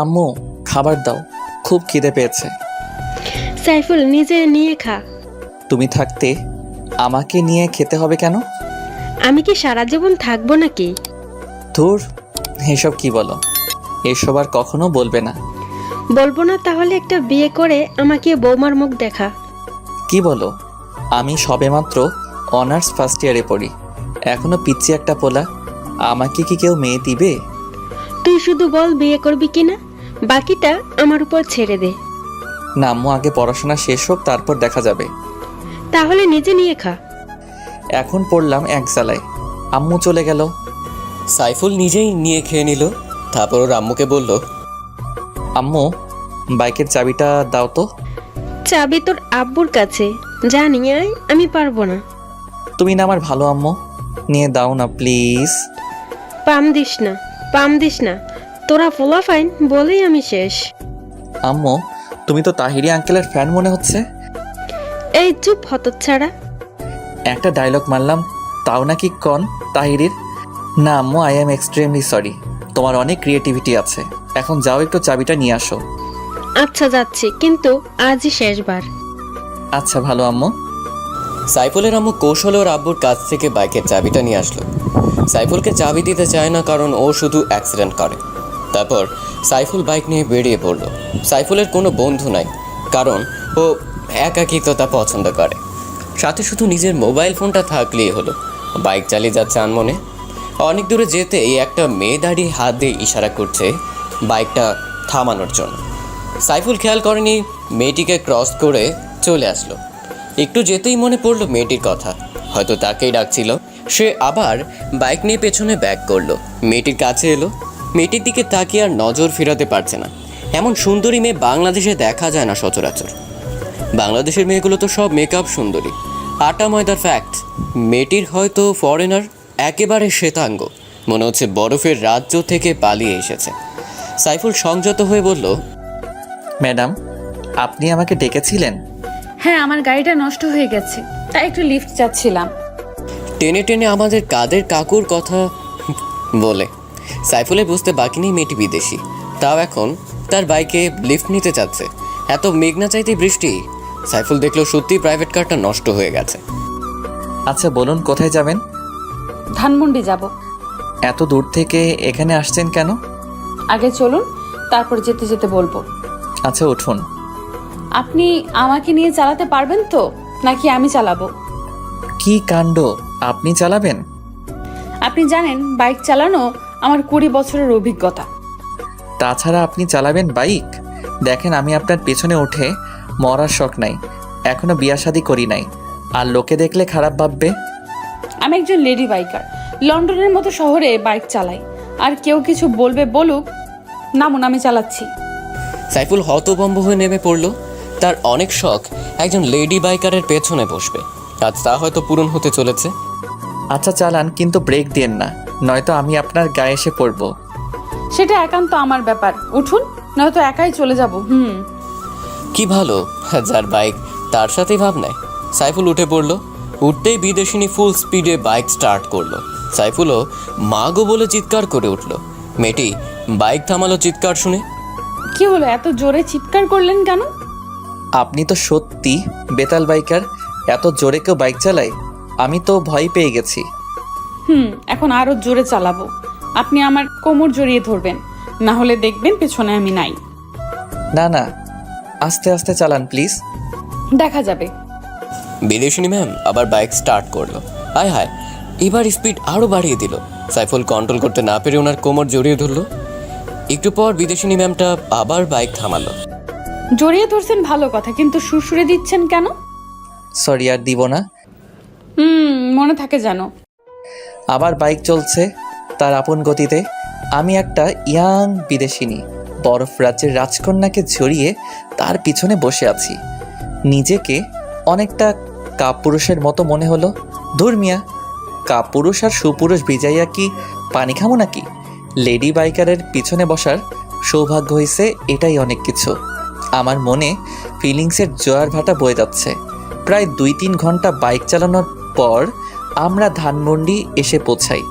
আম্মু, খাবার দাও, খুব খিদে পেয়েছে। সাইফুল, নিজে নিয়ে খা। তুমি থাকতে আমাকে নিয়ে খেতে হবে কেন? আমি কি সারা জীবন থাকবো নাকি? ধুর, এসব কি বলো? এসব আর কখনো বলবে না। বলবো না? তাহলে একটা বিয়ে করে আমাকে বৌমার মুখ দেখা। কি বলো? আমি সবেমাত্র অনার্স ফার্স্ট ইয়ারে পড়ি, এখনো পিচ্ছি একটা পোলা। আমাকে কি কেউ মেয়ে দিবে? তুই শুধু বল বিয়ে করবি কিনা, বাকিটা আমার উপর ছেড়ে দে। না আম্মু, আগে পড়াশোনা শেষ হোক, তারপর দেখা যাবে। তাহলে নিজে নিয়ে খা। এখন পড়লাম এক জ্বালায়, আম্মু চলে গেল। সাইফুল নিজেই নিয়ে খেয়ে নিল। তারপর ওর আম্মুকে বলল, আম্মু, বাইকের চাবিটা দাও তো। চাবি তোর আব্বুর কাছে, যা নিয়ে আয়। আমি পারবো না। তুমি না আমার ভালো আম্মু, নিয়ে দাও না প্লিজ। পাম দিস না, পাম দিস না। তোরা ফোলা ফাইন বলেই আমি শেষ। আম্মু, তুমি তো তাহিরি আঙ্কেলের ফ্যান মনে হচ্ছে। এই চুপ হতচ্ছাড়া। একটা ডায়লগ মারলাম, তাও নাকি কন তাহিরির। না আম্মু, আই অ্যাম এক্সট্রিমলি সরি। তোমার অনেক ক্রিয়েটিভিটি আছে। এখন যাও, একটু চাবিটা নিয়ে আসো। আচ্ছা যাচ্ছি, কিন্তু আজই শেষবার। আচ্ছা ভালো আম্মু। সাইফুলের আম্মু কৌশলে ওর আব্বুর কাছ থেকে বাইকের চাবিটা নিয়ে আসলো। সাইফুলকে চাবি দিতে চায় না, কারণ ও শুধু অ্যাক্সিডেন্ট করে। তারপর সাইফুল বাইক নিয়ে বেরিয়ে পড়ল। সাইফুলের কোনো বন্ধু নাই, কারণ ও একাকিত্বতা পছন্দ করে। সাথে শুধু নিজের মোবাইল ফোনটা থাকলেই হলো। বাইক চালিয়ে যাচ্ছে আনমনে। অনেক দূরে যেতেই একটা মেয়ে দাঁড়িয়ে হাত দিয়ে ইশারা করছে বাইকটা থামানোর জন্য। সাইফুল খেয়াল করেনি, মেয়েটিকে ক্রস করে চলে আসলো। একটু যেতেই মনে পড়লো মেয়েটির কথা, হয়তো তাকেই ডাকছিল। সে আবার বাইক নিয়ে পেছনে ব্যাক করলো। মেয়েটির কাছে এলো। মেয়েটির দিকে তাকিয়ে আর নজর ফেরাতে পারছে না। এমন সুন্দরী মেয়ে বাংলাদেশে দেখা যায় না সচরাচর। বাংলাদেশের মেয়েগুলো তো সব মেকআপ সুন্দরী, আটা ময়দার ফ্যাক্ট। মেয়েটির হয়তো ফরেনার, একেবারে শ্বেতাঙ্গ, মনে হচ্ছে বরফের রাজ্য থেকে পালিয়ে এসেছে। সাইফুল সংযত হয়ে বলল, ম্যাডাম, আপনি আমাকে ডেকেছিলেন? হ্যাঁ, আমার গাড়িটা নষ্ট হয়ে গেছে, তাই একটু লিফট চাচ্ছিলাম। টেনে টেনে আমাদের কাদের কাকুর কথা বলে। সাইফুলের বুঝতে বাকি নেই মেয়েটি বিদেশি, তাও এখন তার বাইকে লিফট নিতে চাচ্ছে। এত মেঘনা চাইতে বৃষ্টি। সাইফুল দেখলো সত্যি প্রাইভেট কারটা নষ্ট হয়ে গেছে। আচ্ছা বলুন, কোথায় যাবেন? ধানমন্ডি যাব। এত দূর থেকে এখানে আসছেন কেন? আগে চলুন, তারপর যেতে যেতে বলবো। আচ্ছা উঠুন। আপনি আমাকে নিয়ে চালাতে পারবেন তো, নাকি আমি চালাবো? কি কাণ্ড, আপনি চালাবেন? আপনি জানেন বাইক চালানো আমার 20 বছরের অভিজ্ঞতা। তাছাড়া আপনি চালাবেন বাইক? দেখেন, আমি আপনার পেছনে উঠে মরার শখ নাই, এখনো বিয়া শাদী করি নাই, আর লোকে দেখলে খারাপ ভাববে। আমি একজন লেডি বাইকার, লন্ডনের মতো শহরে বাইক চালাই। আর কেউ কিছু বলবে বলুক, নামুন, আমি চালাচ্ছি। সাইফুল হতভম্ব হয়ে নেমে পড়লো। তার অনেক শখ একজন লেডি বাইকারের পেছনে বসবে, আজ তা হয়তো পূরণ হতে চলেছে। আচ্ছা চালান, কিন্তু ব্রেক দেন না, নয়তো আমি আপনার গায়ে এসে পড়ব। সেটা একান্ত আমার ব্যাপার, উঠুন, নয়তো একাই চলে যাব। কি ভালো, যার বাইক তার সাথেই ভাব নেয়। সাইফুল উঠে পড়লো। উঠতেই বিদেশিনী ফুল স্পিডে বাইক স্টার্ট করলো। সাইফুলও মা গো বলে চিৎকার করে উঠলো। মেয়েটি বাইক থামালো চিৎকার শুনে। কি হলো, এত জোরে চিৎকার করলেন কেন? আপনি তো সত্যি বেতাল বাইকার, এত জোরে কেউ বাইক চালায়? আমি তো ভয় পেয়ে গেছি। এখন আরো জোরে চালাবো। আপনি আমার কোমর জড়িয়ে ধরবেন, না হলে দেখবেন পেছনে আমি নাই। না না, আস্তে আস্তে চালান প্লিজ। দেখা যাবে। বিদেশিনী ম্যাম আবার বাইক স্টার্ট করলো। হায় হায়, এবার স্পিড আরও বাড়িয়ে দিল। সাইফুল কন্ট্রোল করতে না পেরে ওনার কোমর জড়িয়ে ধরলো। একটু পর বিদেশিনী ম্যামটা আবার বাইক থামালো। জড়িয়ে ধরছেন ভালো কথা, কিন্তু সুরসুরে দিচ্ছেন কেন? সরি, আর দিব না। মনে থাকে জানো। আবার বাইক চলছে তার আপন গতিতে। আমি একটা ইয়াং বিদেশিনী, বরফ রাজ্যের রাজকন্যাকে জড়িয়ে তার পিছনে বসে আছি। নিজেকে অনেকটা কাপুরুষের মতো মনে হলো। ধুর মিয়া, কাপুরুষ আর সুপুরুষ ভিজাইয়া কি পানি খামো নাকি? লেডি বাইকারের পিছনে বসার সৌভাগ্য হয়েছে, এটাই অনেক কিছু। আমার মনে ফিলিংসের জোয়ার ভাটা বয়ে যাচ্ছে। প্রায় 2-3 ঘন্টা বাইক চালানোর পর আমরা ধানমন্ডি এসে পৌঁছাই।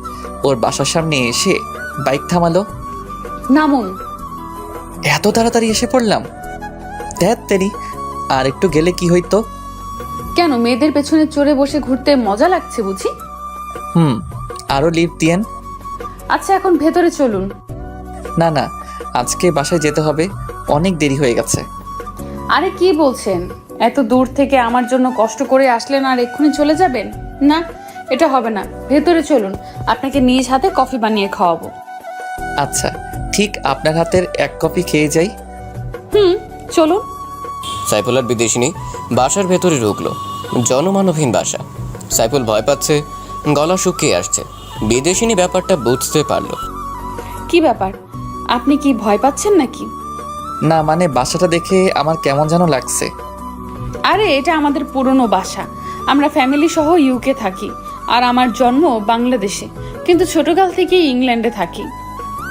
ওর বাসার সামনে এসে বাইক থামালো। নামুন। এত তাড়াতাড়ি এসে পড়লাম। ধ্যাত তেরি, আর একটু গেলে কি হইতো? কেন, মেয়েদের পেছনে চড়ে বসে ঘুরতে মজা লাগছে বুঝি? আরও লিভ দিয়েন। আচ্ছা, এখন ভেতরে চলুন। না না, আজকে বাসায় যেতে হবে, অনেক দেরি হয়ে গেছে। আরে কি বলছেন, এত দূর থেকে আমার জন্য কষ্ট করে আসলেন আর এক্ষুনি চলে যাবেন? না, এটা হবে না। ভেতরে চলুন, আপনাকে নিজ হাতে কফি বানিয়ে খাওয়াবো। আচ্ছা, ঠিক আপনার হাতের এক কপি খেয়ে যাই। চলুন। সাইফুল আর বিদেশিনী বাসার ভেতরে ঢুকলো। জনমানবহীন বাসা। সাইফুল ভয় পাচ্ছে, গলা শুকিয়ে আসছে। বিদেশিনী ব্যাপারটা বুঝতে পারলো। কি ব্যাপার, আপনি কি ভয় পাচ্ছেন নাকি? না মানে বাসাটা দেখে আমার কেমন যেন লাগছে। আরে এটা আমাদের পুরনো বাসা, আমরা ফ্যামিলি সহ ইউকে থাকি। আর আমার জন্ম বাংলাদেশে, কিন্তু ছোটকাল থেকেই ইংল্যান্ডে থাকি,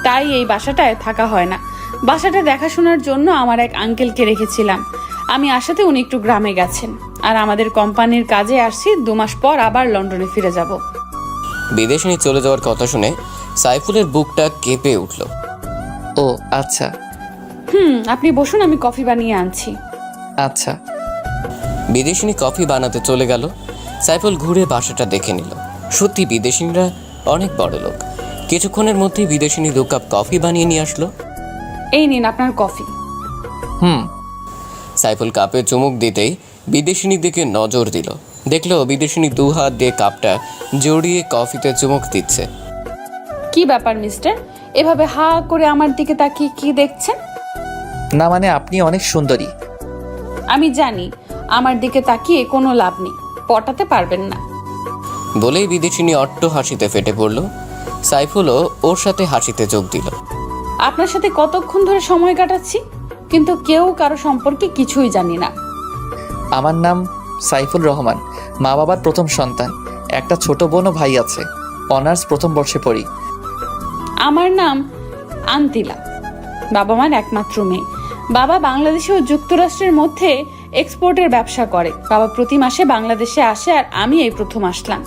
তাই এই বাসাটায় থাকা হয় না। বাসাটা দেখাশোনার জন্য আমার এক আঙ্কেলকে রেখেছিলাম। আমি আসাতে উনি একটু গ্রামে গেছেন, আর আমাদের কোম্পানির কাজে আসছি। 2 মাস পর আবার লন্ডনে ফিরে যাব। বিদেশিনী চলে যাওয়ার কথা শুনে সাইফুলের বুকটা কেঁপে উঠল। ও আচ্ছা। আপনি বসুন, আমি কফি বানিয়ে আনছি। আচ্ছা। বিদেশিনী কফি বানাতে চলে গেল। সাইফুল ঘুরে বাসাটা দেখে নিল। সত্যি বিদেশিনীরা অনেক বড় লোক। কিছুক্ষণের মধ্যেই বিদেশিনী 2 কাপ কফি বানিয়ে নিয়ে আসলো। এই নিন আপনার কফি। সাইফুল কাপে চুমুক দিতেই বিদেশিনীর দিকে নজর দিল। দেখলো বিদেশিনী 2 হাত দিয়ে কাপটা জড়িয়ে কফিতে চুমুক দিচ্ছে। কি ব্যাপার মিস্টার, এভাবে হা করে আমার দিকে তাকিয়ে কি দেখছেন? না মানে আপনি অনেক সুন্দরী। আমি জানি আমার দিকে তাকিয়ে কোনো লাভ নেই, পটাতে পারবেন না। বলেই বিদেশিনী অট্ট হাসিতে ফেটে পড়ল। সাইফুলও ওর সাথে হাসিতে যোগ দিল। আপনার সাথে কতক্ষণ ধরে সময় কাটাচ্ছি, কিন্তু কেউ কারো সম্পর্কে কিছুই জানি না। আমার নাম সাইফুল রহমান, মা বাবার প্রথম সন্তান। একটা ছোট বোন ও ভাই আছে, অনার্স প্রথম বর্ষে পড়ি। আমার নাম আন্তিলা, বাবা মার একমাত্র মেয়ে। বাবা বাংলাদেশ ও যুক্তরাষ্ট্রের মধ্যে এক্সপোর্টের ব্যবসা করে। বাবা প্রতি মাসে বাংলাদেশে আসে, আর আমি এই প্রথম আসলাম।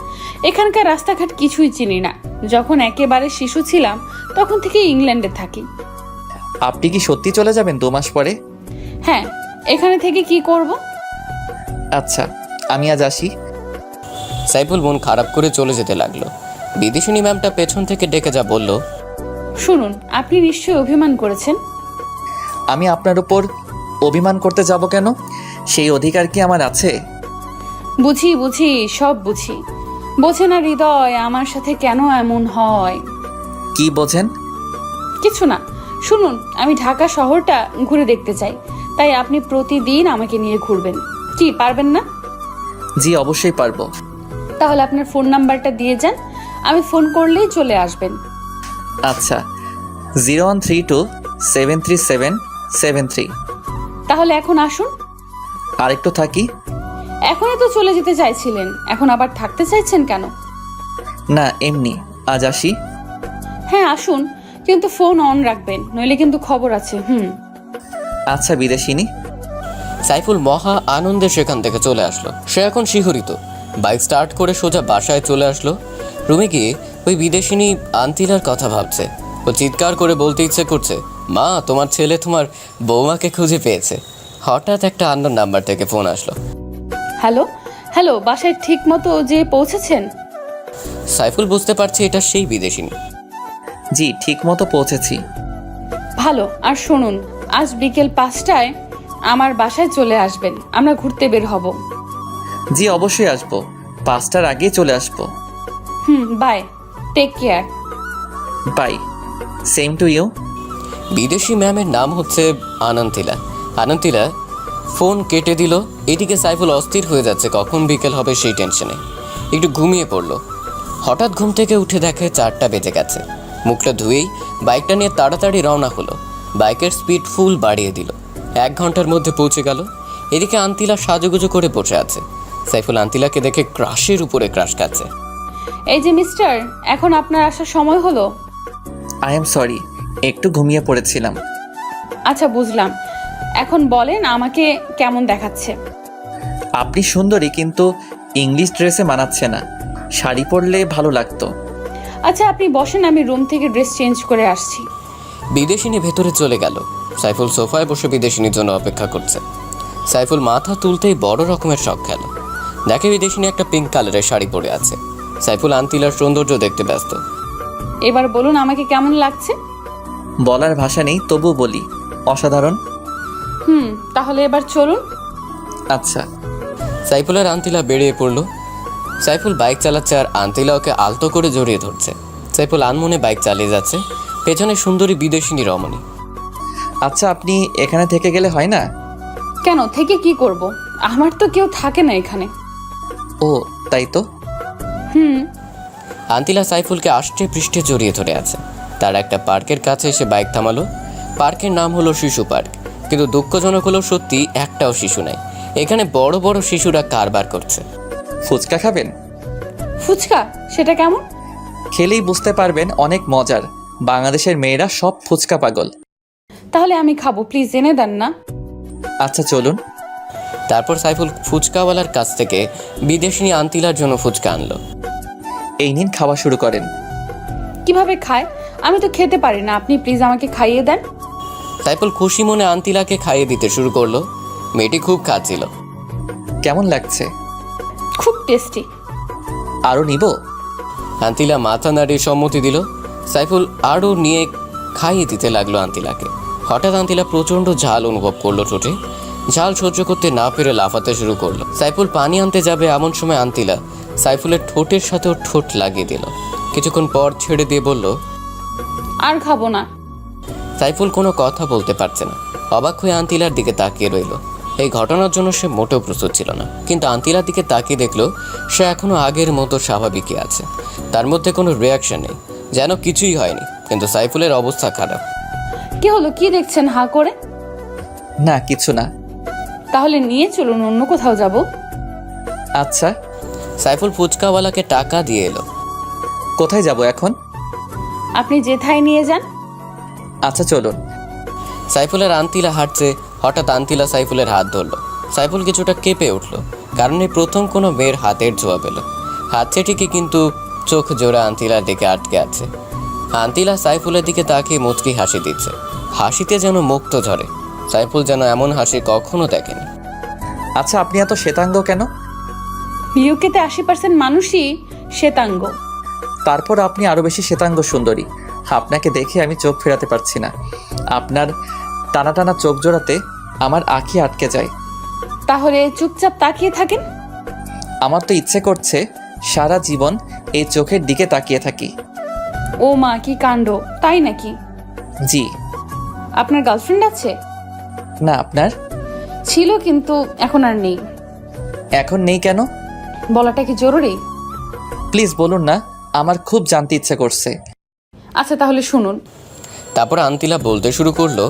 এখানকার রাস্তাঘাট কিছুই চিনি না। যখন একেবারে শিশু ছিলাম তখন থেকে ইংল্যান্ডে থাকি। আপনি কি সত্যি চলে যাবেন 2 মাস পরে? হ্যাঁ, এখানে থেকে কি করব? আচ্ছা, আমি আজ আসি। সাইফুল মন খারাপ করে চলে যেতে লাগলো। বিদেশিনী ম্যামটা পেছন থেকে ডেকে যা বলল, শুনুন, আপনি নিশ্চয়ই অভিমান করেছেন। আমি আপনার উপর অভিমান করতে যাব কেন? সেই অধিকার কি আমার আছে? বুঝি বুঝি, সব বুঝি। বোঝে না হৃদয় আমার সাথে কেন এমন হয়। কি বোঝেন? কিছু না, শুনুন, আমি ঢাকা শহরটা ঘুরে দেখতে চাই, তাই আপনি প্রতিদিন আমাকে নিয়ে ঘুরবেন। কি পারবেন না? জি অবশ্যই পারবো। তাহলে আপনার ফোন নাম্বারটা দিয়ে যান, আমি ফোন করলেই চলে আসবেন। আচ্ছা, 0132733773। তাহলে এখন আসুন। আর একটু থাকি। এখনই তো চলে যেতে চাইছিলেন, এখন আবার থাকতে চাইছেন কেন? না এমনি, আজ আসি। হ্যাঁ আসুন, কিন্তু ফোন অন রাখবেন, নইলে কিন্তু খবর আছে। আচ্ছা বিদেশিনী। সাইফুল মহা আনন্দে সেখান থেকে চলে আসলো। সে এখন শিহরিত। বাইক স্টার্ট করে সোজা বাসায় চলে আসলো। রুমে গিয়ে ওই বিদেশিনী আন্তিলার কথা ভাবছে। ও চিৎকার করে বলতে ইচ্ছে করছে, মা, তোমার ছেলে তোমার বৌমাকে খুঁজে পেয়েছে। হঠাৎ একটা আননোন নাম্বার থেকে ফোন আসলো। হ্যালো হ্যালো, বাসায় ঠিক মতো যে পৌঁছেছেন? সাইফুল বুঝতে পারছে এটা সেই বিদেশিনী। জি ঠিক মতো পৌঁছেছি। ভালো। আর শুনুন, আজ বিকেল 5টায় আমার বাসায় চলে আসবেন, আমরা ঘুরতে বের হব। জি অবশ্যই আসবো, 5টার আগে চলে আসবো। Bye, take care. Bye, same to you. বিদেশি ম্যামের নাম হচ্ছে আনন্তিলা। আনন্তিলা ফোন কেটে দিল। এদিকে সাইফুল অস্থির হয়ে যাচ্ছে, কখন বিকেল হবে সেই টেনশনে একটু ঘুমিয়ে পড়লো। হঠাৎ ঘুম থেকে উঠে দেখে 4টা বেজে গেছে। মুখটা ধুয়েই বাইকটা নিয়ে তাড়াতাড়ি রওনা হলো। বাইকের স্পিড ফুল বাড়িয়ে দিল। 1 ঘন্টার মধ্যে পৌঁছে গেল। এদিকে আন্তিলা সাজুগুজু করে বসে আছে। সাইফুল আন্তিলাকে দেখে ক্রাশের উপরে ক্রাশ খাচ্ছে। এই যে মিস্টার, এখন আপনার আসার সময় হলো। আই এম সরি, একটু ঘুমিয়ে পড়েছিলাম। আচ্ছা বুঝলাম, এখন বলেন আমাকে কেমন দেখাচ্ছে? আপনি সুন্দরী, কিন্তু ইংলিশ ড্রেসে মানাচ্ছে না। শাড়ি পরলে ভালো লাগতো। আচ্ছা আপনি বসেন, আমি রুম থেকে ড্রেস চেঞ্জ করে আসছি। বিদেশিনী ভেতরে চলে গেল। সাইফুল সোফায় বসে বিদেশিনীর জন্য অপেক্ষা করছে। সাইফুল মাথা তুলতেই বড় রকমের শখ খেল। দেখে বিদেশিনী একটা পিঙ্ক কালারের শাড়ি পরে আছে। সাইফুল আন্তিলার সৌন্দর্য দেখতে ব্যস্ত। এবার বলুন আমাকে কেমন লাগছে? বলার ভাষা নেই, তবু বলি অসাধারণ। তাহলে এবার চলুন। আচ্ছা। সাইফুলের আন্তিলা বেরিয়ে পড়লো। সাইফুল বাইক চালাচ্ছে আর আন্তিলা ওকে আলতো করে জড়িয়ে ধরছে। সাইফুল আনমনে বাইক চালিয়ে যাচ্ছে, পেছনে সুন্দরী বিদেশিনী রমণী। আচ্ছা, আপনি এখানে থেকে গেলে হয় না? কেন, থেকে কি করব? আমার তো কেউ থাকে না এখানে। ও তাই তো। আন্তিলা সাইফুলকে আষ্টে পৃষ্ঠে জড়িয়ে ধরে আছে। তার একটা পার্কের কাছে এসে বাইক থামালো। পার্কের নাম হলো শিশু পার্ক, কিন্তু দুঃখজনক হলো সত্যি একটাও শিশু নাই। এখানে বড় বড় শিশুরা কারবার করছে। ফুচকা খাবেন? ফুচকা? সেটা কেমন? খেলেই বুঝতে পারবেন, অনেক মজার। বাংলাদেশের মেয়েরা সব ফুচকা পাগল। তাহলে আমি খাবো, প্লিজ এনে দেন না। আচ্ছা চলুন। তারপর সাইফুল ফুচকাওয়ালার কাছ থেকে বিদেশিনী আন্তিলার জন্য ফুচকা আনলো। এই নিন, খাওয়া শুরু করেন। কিভাবে খায়? আমি তো খেতে পারি না, আপনি প্লিজ আমাকে খাইয়ে দেন। সাইফুল খুশি মনে আন্তিলাকে খাইয়ে দিতে শুরু করলো। মেয়েটি খুব খাচ্ছিল। কেমন লাগছে? খুব টেস্টি। আরও নিব? আন্তিলা মাথা নাড়িয়ে সম্মতি দিল। সাইফুল আরও নিয়ে খাইয়ে দিতে লাগলো আন্তিলাকে। হঠাৎ আন্তিলা প্রচণ্ড ঝাল অনুভব করলো ঠোঁটে। ঝাল সহ্য করতে না পেরে লাফাতে শুরু করলো। সাইফুল পানি আনতে যাবে, এমন সময় আন্তিলা সাইফুলের ঠোঁটের সাথেও ঠোঁট লাগিয়ে দিল। কিছুক্ষণ পর ছেড়ে দিয়ে বলল, আর খাবো না। সাইফুল কোনো কথা বলতে পারছে না। অবাক হয়ে আন্তিলার দিকে তাকিয়ে রইল। এই ঘটনার জন্য সে মোটেও প্রস্তুত ছিল না, কিন্তু আন্তিলার দিকে তাকিয়ে দেখলো সে এখনো আগের মতো স্বাভাবিকই আছে। তার মধ্যে কোনো রিয়াকশন নেই, যেন কিছুই হয়নি। কিন্তু সাইফুলের অবস্থা খারাপ। কি হলো, কি দেখছেন হা করে? না, কিছু না। তাহলে নিয়ে চলুন, অন্য কোথাও যাব। আচ্ছা। সাইফুল ফুচকাওয়ালাকে টাকা দিয়ে এলো। কোথায় যাব এখন? আপনি যেথায় নিয়ে যান। আচ্ছা চলুন। সাইফুলের আন্তিলা হাঁটছে। হঠাৎ আন্তিলা সাইফুলের হাত ধরলো। সাইফুল কিছুটা কেঁপে উঠল, কারণ এই প্রথম কোনো মেয়ের হাতের ছোঁয়া পেল। হাতছে ঠিকই, কিন্তু চোখ জোড়া আন্তিলার দিকে আটকে আছে। আন্তিলা সাইফুলের দিকে তাকিয়ে মুচকি হাসি দিচ্ছে। হাসিতে যেন মুক্ত ঝরে। সাইফুল যেন এমন হাসি কখনো দেখেনি। আচ্ছা, আপনি এত শ্বেতাঙ্গ কেন? ইউকেতে 80% মানুষই শ্বেতাঙ্গ। তারপর আপনি আরও বেশি শ্বেতাঙ্গ সুন্দরী। আপনাকে দেখে আমি চোখ ফেরাতে পারছি না। আপনার টানা টানা চোখ জোড়াতে আমার আঁখি আটকে যায়। তাহলে চুপচাপ তাকিয়ে থাকেন। আমার তো ইচ্ছে করছে সারা জীবন এই চোখের দিকে তাকিয়ে থাকি। ও মা, কি কাণ্ড! তাই নাকি? জি। আপনার গার্লফ্রেন্ড আছে? না, আপনার? ছিল, কিন্তু এখন আর নেই। এখন নেই কেন? বলাটা কি জরুরি? প্লিজ বলুন না, আমার খুব জানতে ইচ্ছে করছে। আচ্ছা তাহলে শুনুন। তারপর আন্তিলা বলতে শুরু করলো,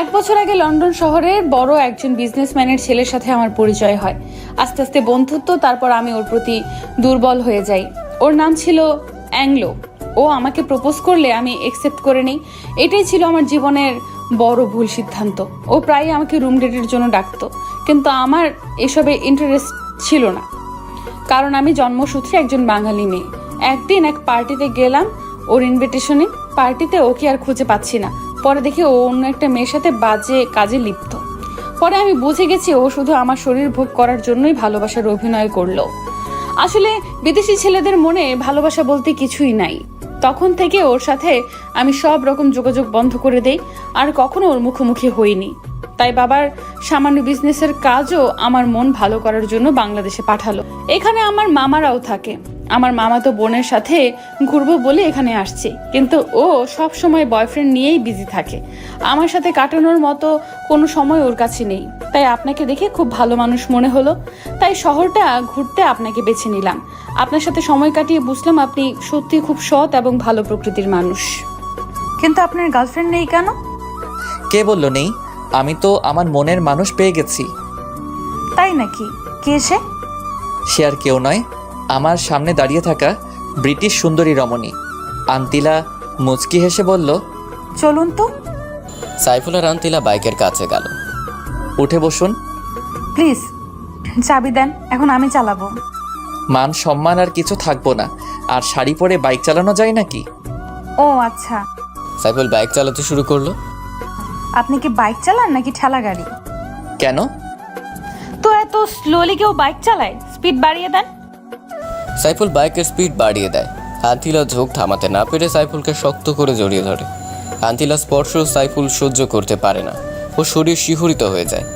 1 বছর আগে লন্ডন শহরের বড় একজন বিজনেসম্যানের ছেলের সাথে আমার পরিচয় হয়। আস্তে আস্তে বন্ধুত্ব, তারপর আমি ওর প্রতি দুর্বল হয়ে যাই। ওর নাম ছিল অ্যাংলো। ও আমাকে প্রপোজ করলে আমি একসেপ্ট করে নিই। এটাই ছিল আমার জীবনের বড় ভুল সিদ্ধান্ত। ও প্রায়ই আমাকে রুম ডেটের জন্য ডাকতো, কিন্তু আমার এসবে ইন্টারেস্ট ছিল না, কারণ আমি জন্মসূত্রে একজন বাঙালি মেয়ে। একদিন এক পার্টিতে গেলাম ওর ইনভিটেশনে। পার্টিতে ওকে আর খুঁজে পাচ্ছি না। পরে দেখি ও অন্য একটা মেয়ের সাথে বাজে কাজে লিপ্ত। পরে আমি বুঝে গেছি ও শুধু আমার শরীর ভোগ করার জন্যই ভালোবাসার অভিনয় করলো। আসলে বিদেশি ছেলেদের মনে ভালোবাসা বলতে কিছুই নাই। তখন থেকে ওর সাথে আমি সব রকম যোগাযোগ বন্ধ করে দেই, আর কখনো ওর মুখোমুখি হইনি। তাই বাবার সামান্য বিজনেসের কাজও আমার মন ভালো করার জন্য বাংলাদেশে পাঠালো। এখানে আমার মামারাও থাকে। আমার মামাতো বোনের সাথে ঘুরবো বলে এখানে আসছি, কিন্তু ও সব সময় বয়ফ্রেন্ড নিয়েই বিজি থাকে। আমার সাথে কাটানোর মতো কোনো সময় ওর কাছে নেই। তাই আপনাকে দেখে খুব ভালো মানুষ মনে হলো, তাই শহরটা ঘুরতে আপনাকে বেছে নিলাম। আপনার সাথে সময় কাটিয়ে বুঝলাম আপনি সত্যি খুব সৎ এবং ভালো প্রকৃতির মানুষ। কিন্তু আপনার গার্লফ্রেন্ড নেই কেন? কে বলল নেই? আমি তো আমার মনের মানুষ পেয়ে গেছি। তাই নাকি? কে সে? সে আর কেউ নয়, আমার সামনে দাঁড়িয়ে থাকা ব্রিটিশ সুন্দরী রমণী। আন্তিলা মুচকি হেসে বলল, চলুন তো। সাইফুল আর আন্তিলা বাইকের কাছে গেল। উঠে বসুন। প্লিজ চাবি দেন, এখন আমি চালাবো। মান সম্মান আর কিছু থাকবো না। আর শাড়ি পরে বাইক চালানো যায় নাকি? ও আচ্ছা। সাইফুল বাইক চালাতে শুরু করলো। আপনি কি বাইক চালান নাকি ঠেলা গাড়ি? কেন? তো এত স্লোলি কেউ বাইক চালায়? স্পিড বাড়িয়ে দেন। সাইফুল বাইকের স্পিড বাড়িয়ে দেয়। আন্তিলা ঝোঁক থামাতে না পেরে সাইফুলকে শক্ত করে জড়িয়ে ধরে। আন্তিলা স্পর্শ সাইফুল সহ্য করতে পারে না, ও শরীর শিহরিত হয়ে যায়।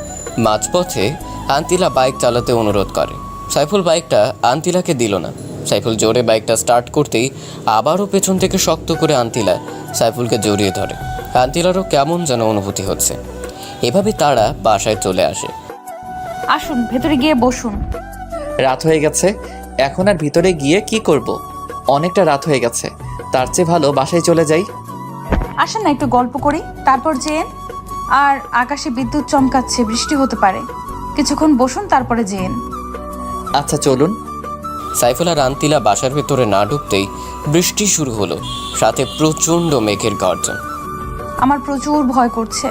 মাঝপথে আন্তিলা বাইক চালাতে অনুরোধ করে। সাইফুল বাইকটা আন্তিলাকে দিল না। সাইফুল জোরে বাইকটা স্টার্ট করতেই আবারও পেছন থেকে শক্ত করে আন্তিলা সাইফুলকে জড়িয়ে ধরে। আন্তিলারও কেমন যেন অনুভূতি হচ্ছে। এভাবে তারা বাসায় চলে আসে। আসুন ভেতরে গিয়ে বসুন। রাত হয়ে গেছে, এখন আর ভিতরে গিয়ে কি করব? অনেকটা রাত হয়ে গেছে, তার চেয়ে ভালো বাসায় চলে যাই। আসেন না একটু গল্প করি, তারপর যেন। আর আকাশে বিদ্যুৎ চমকাচ্ছে, বৃষ্টি হতে পারে। কিছুক্ষণ বসুন, তারপরে যেন। আচ্ছা চলুন। সাইফুল আর আন্তিলা বাসার ভেতরে না ঢুকতেই বৃষ্টি শুরু হলো, সাথে প্রচণ্ড মেঘের গর্জন। আমার প্রচুর ভয় করছে,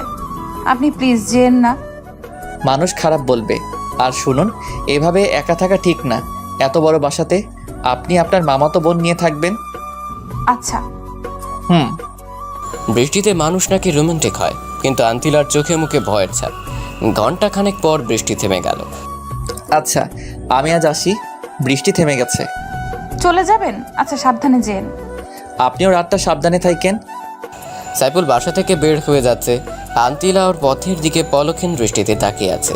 আপনি প্লিজ যেন না। মানুষ খারাপ বলবে। আর শুনুন, এভাবে একা থাকা ঠিক না। এত বড় বাসাতে আপনি আপনার মামাতো বোন নিয়ে থাকবেন। আচ্ছা। হুম। বৃষ্টিতে মানুষ নাকি রোমান্টিক হয়, কিন্তু আন্তিলার চোখে মুখে ভয়ের ছাপ। ঘণ্টাখানেক পর বৃষ্টি থেমে গেল। আচ্ছা, আমি আজ আসি, বৃষ্টি থেমে গেছে। চলে যাবেন? আচ্ছা, সাবধানে যেন। আপনিও রাতটা সাবধানে থাকেন। সাইফুল বাসা থেকে বের হয়ে যাচ্ছে। আন্তিলা ওর পথের দিকে পলক্ষীন দৃষ্টিতে তাকিয়ে আছে।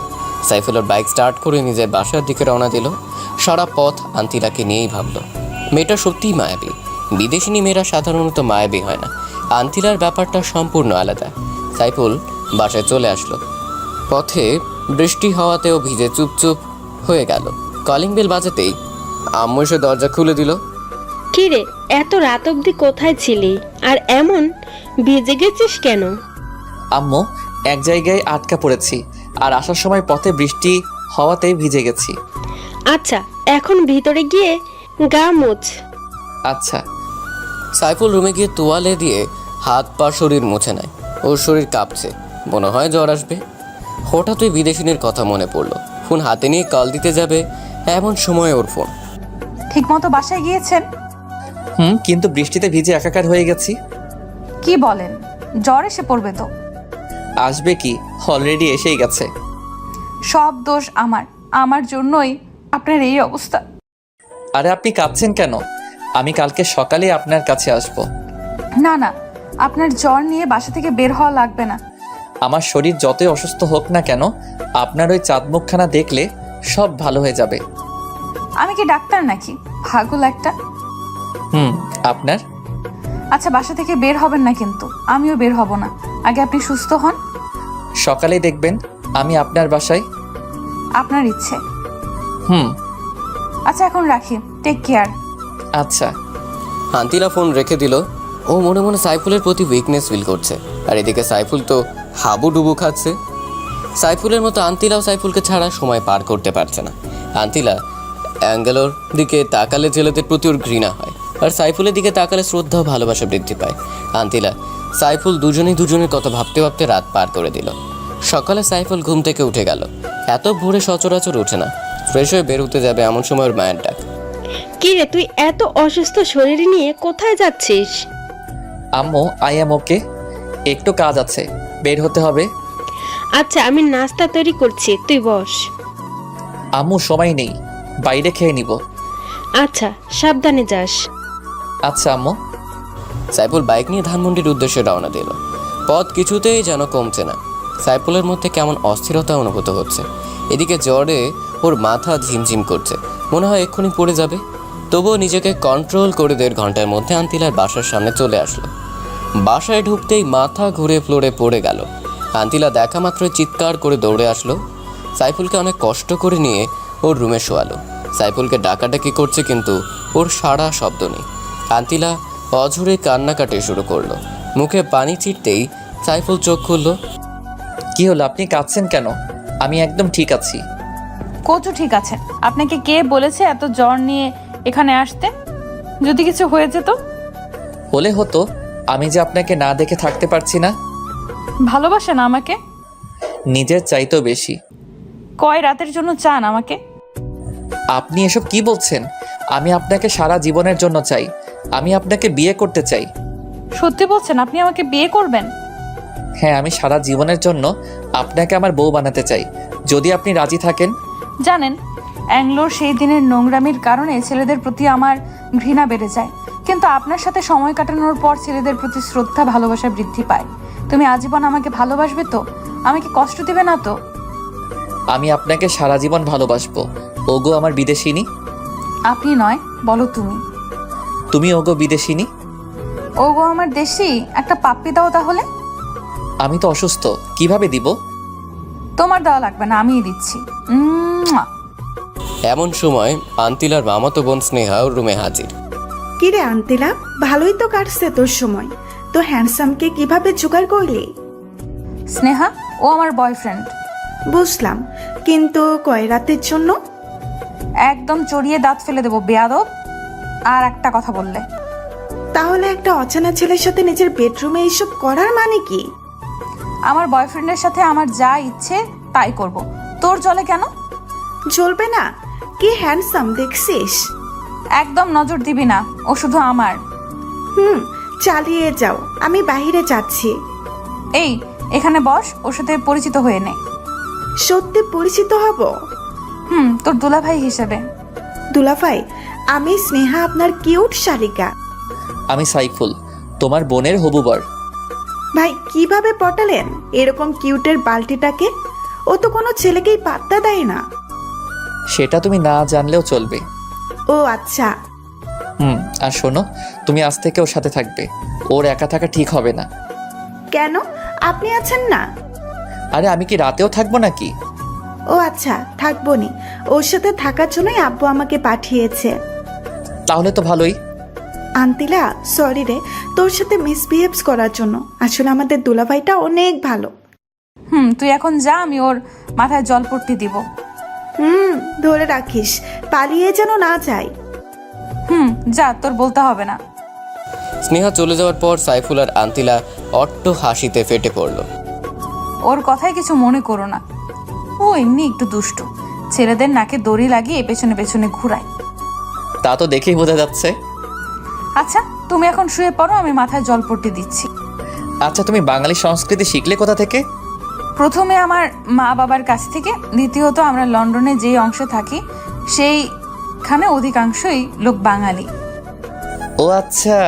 সাইফুল ওর বাইক স্টার্ট করে নিজের বাসার দিকে রওনা দিল। সারা পথ আন্তিলাকে নিয়েই ভাবল। মেয়েটা সত্যিই মায়াবী। বিদেশিনী মেয়েরা সাধারণত মায়াবী হয় না। আন্তিলার ব্যাপারটা সম্পূর্ণ আলাদা। সাইফুল বাসায় চলে আসলো। পথে বৃষ্টি হওয়াতেও ভিজে চুপচুপ হয়ে গেল। কলিং বেল বাজাতেই আম্মু এসে দরজা খুলে দিল। কি রে, এত রাত অবধি কোথায় ছিলি? আর এমন ভিজে গেছিস কেন? আম্মু, এক জায়গায় আটকা পড়েছি, আর আসার সময় পথে বৃষ্টি হওয়াতেই ভিজে গেছি। আচ্ছা, এখন ভিতরে গিয়ে গা মুছ। আচ্ছা। সাইফুল রুমে গিয়ে তোয়ালে দিয়ে হাত পা শরীর মুছে নেয়। ওর শরীর কাঁপছে, মনে হয় জ্বর আসবে। হঠাৎই বিদেশিনীর কথা মনে পড়লো। ফোন হাতে নিয়ে কল দিতে যাবে, এমন সময় ওর ফোন। ঠিকমতো বাসায় গিয়েছেন? হুম, কিন্তু বৃষ্টিতে ভিজে একাকার হয়ে গেছি। কি বলেন? জ্বর এসে পড়বে তো। আসবে কি, অলরেডি এসেই গেছে। সব দোষ আমার জন্যই আপনার এই অবস্থা। আরে আপনি কাঁদছেন কেন? আমি কালকে সকালে আপনার কাছে আসব। না না, আপনার জ্বর নিয়ে বাসা থেকে বের হওয়া লাগবে না। আমার শরীর যতই অসুস্থ হোক না কেন, আপনার ওই চাঁদ মুখখানা দেখলে সব ভালো হয়ে যাবে। আমি কি ডাক্তার নাকি? পাগল একটা। হুম, আপনার। আচ্ছা, বাসা থেকে বের হবেন না কিন্তু। আমিও বের হব না, আগে আপনি সুস্থ হন। সকালে দেখবেন আমি আপনার বাসায়। আপনার ইচ্ছে। হুম। আচ্ছা, এখন রাখি, টেক কেয়ার। আচ্ছা। আন্তিলা ফোন রেখে দিল। ও মনে মনে সাইফুলের প্রতি উইকনেস ফিল করছে। আর এদিকে সাইফুল তো হাবুডুবু খাচ্ছে। সাইফুলের মতো আন্তিলাও সাইফুলকে ছাড়া সময় পার করতে পারছে না। আন্তিলা অ্যাঙ্গেলোর দিকে তাকালে ছেলেদের প্রতি ওর ঘৃণা হয়, আর সাইফুলের দিকে তাকালে শ্রদ্ধা ও ভালোবাসা বৃদ্ধি পায়। আন্তিলা সাইফুল দুজনের কথা ভাবতে ভাবতে রাত পার করে দিল। সকালে সাইফুল ঘুম থেকে উঠে গেল। এত ভোরে সচরাচর ওঠে না। ফ্রেশ হয়ে বের হতে যাবে এমন সময় ওর মায়ের ডাক। কি রে, তুই এত অসুস্থ শরীর নিয়ে কোথায় যাচ্ছিস? আম্মু, আই এম ওকে, একটু কাজ আছে, বের হতে হবে। আচ্ছা, আমি নাস্তা তৈরি করছি, তুই বস। আম্মু, সময় নেই, বাইরে খেয়ে নিব। আচ্ছা, সাবধানে যাস। আচ্ছা আম্মু। সাইফুল বাইক নিয়ে ধানমন্ডির উদ্দেশ্যে রওনা দিল। পথ কিছুতেই যেন কমছে না। সাইফুলের মধ্যে কেমন অস্থিরতা অনুভূত হচ্ছে। এদিকে জ্বরে ওর মাথা ঝিমঝিম করছে, মনে হয় এক্ষুনি পড়ে যাবে। তবুও নিজেকে কন্ট্রোল করে 1.5 ঘন্টার মধ্যে আন্তিলার বাসার সামনে চলে আসলো। বাসায় ঢুকতেই মাথা ঘুরে ফ্লোরে পড়ে গেল। আন্তিলা দেখা মাত্রই চিৎকার করে দৌড়ে আসলো। সাইফুলকে অনেক কষ্ট করে নিয়ে ওর রুমে শোয়ালো। সাইফুলকে ডাকাডাকি করছে, কিন্তু ওর সারা শব্দ নেই। আন্তিলা অঝরে কান্নাকাটি শুরু করলো। মুখে পানি ছিটতেই সাইফুল চোখ খুলল। কি হলো, আপনি কাঁদছেন কেন? আমি একদম ঠিক আছি। কোচও ঠিক আছে। আপনাকে কে বলেছে এত জ্বর নিয়ে এখানে আসতে? যদি কিছু হয়ে যেত? হলে হতো, আমি যে আপনাকে না দেখে থাকতে পারছি না। ভালোবাসেন আমাকে? নিজের চাইতেও বেশি। কয় রাতের জন্য চান আমাকে? আপনি এসব কি বলছেন? আমি আপনাকে সারা জীবনের জন্য চাই। আমি আপনাকে বিয়ে করতে চাই। সত্যি বলছেন আপনি আমাকে বিয়ে করবেন? হ্যাঁ, আমি সারা জীবনের জন্য আপনাকে আমার বউ বানাতে চাই, যদি আপনি রাজি থাকেন। জানেন, অ্যাংলোর সেই দিনের নোংরামির কারণে ছেলেদের প্রতি আমার ঘৃণা বেড়ে যায়, কিন্তু আপনার সাথে সময় কাটানোর পর ছেলেদের প্রতি শ্রদ্ধা ভালোবাসা বৃদ্ধি পায়। তুমি আজীবন আমাকে ভালোবাসবে তো? আমাকে কষ্ট দিবে না তো? আমি আপনাকে সারা জীবন ভালোবাসবো। ওগো আমার বিদেশিনী। আপনি নয়, বলো তুমি। তুমি ওগো বিদেশিনী। ওগো আমার দেশি, একটা পাপ্পি দাও তাহলে। আমি তো অসুস্থ, কিভাবে দিব? তোমার দেওয়া লাগবে না, আমিই দিচ্ছি। মুয়া। এমন সময় আন্তিলার মামাতো বোন স্নেহা ওর রুমে হাজির। কিরে আন্তিলা, ভালোই তো কাটছে তোর সময়। তো হ্যান্ডসামকে কিভাবে জোগাড় করলি? স্নেহা, ও আমার বয়ফ্রেন্ড। বুঝলাম, কিন্তু কয় রাতের জন্য? একদম চড়িয়ে দাঁত ফেলে দেবো বেয়াদব। আর একটা কথা বললে। তাহলে একটা অচেনা ছেলের সাথে নিজের বেডরুমে এইসব করার মানে কি? আমার বয়ফ্রেন্ডের সাথে আমার যা ইচ্ছে তাই করব। তোর জলে কেন? চলবে না? কি হ্যান্ডসাম দেখছিস? একদম নজর দিবি না, ও শুধু আমার। চালিয়ে যাও, আমি বাইরে যাচ্ছি। এই, এখানে বস, ওর সাথে পরিচিত হয়ে নে। সত্যি পরিচিত হব? তোর দুলাভাই হিসেবে। দুলাভাই, আমি স্নেহা, আপনার কিউট শালিকা। আমি সাইফুল, তোমার বোনের হবু বর। ভাই, কিভাবে পটালেন এরকম কিউটের বালতিটাকে? ও তো কোনো ছেলেকেই পাত্তা দেয় না। সেটা তুমি না জানলেও চলবে। ও আচ্ছা। আর শোনো, তুমি আজ থেকে ওর সাথে থাকবে। ওর একা থাকা ঠিক হবে না। কেন? আপনি আছেন না? আরে আমি কি রাতেও থাকবো নাকি? ও আচ্ছা, থাকবো নি। ওর সাথে থাকার জন্যই আব্বু আমাকে পাঠিয়েছে। তাহলে তো ভালোই। আন্তিলা, সরি রে, তোর সাথে মিসবিহেভস করার জন্য। আসলে আমাদের দুলাভাইটা অনেক ভালো। তুই এখন যা, আমি ওর মাথায় জলপট্টি দিব। ধরে রাখিস, পালিয়ে যেন না যায়। যা, তোর বলতে হবে না। স্নেহা চলে যাওয়ার পর সাইফুল আর আন্তিলা অট্ট হাসিতে ফেটে পড়ল। ওর কথায় কিছু মনে করো না, ও এমনি একটু দুষ্টু। ছেলেদের নাকে দড়ি লাগিয়ে পেছনে পেছনে ঘুরায়। তা তো দেখেই বোঝা যাচ্ছে। আচ্ছা, তুমি এখন শুয়ে পড়ো, আমি মাথায় জলপট্টি দিচ্ছি। আচ্ছা, তুমি বাঙালি সংস্কৃতি শিখলে কোথা থেকে? প্রথমে আমার মা বাবার কাছ থেকে, দ্বিতীয়ত আমরা লন্ডনে যেই অংশে থাকি সেইখানে অধিকাংশই লোক বাঙালি। ও আচ্ছা,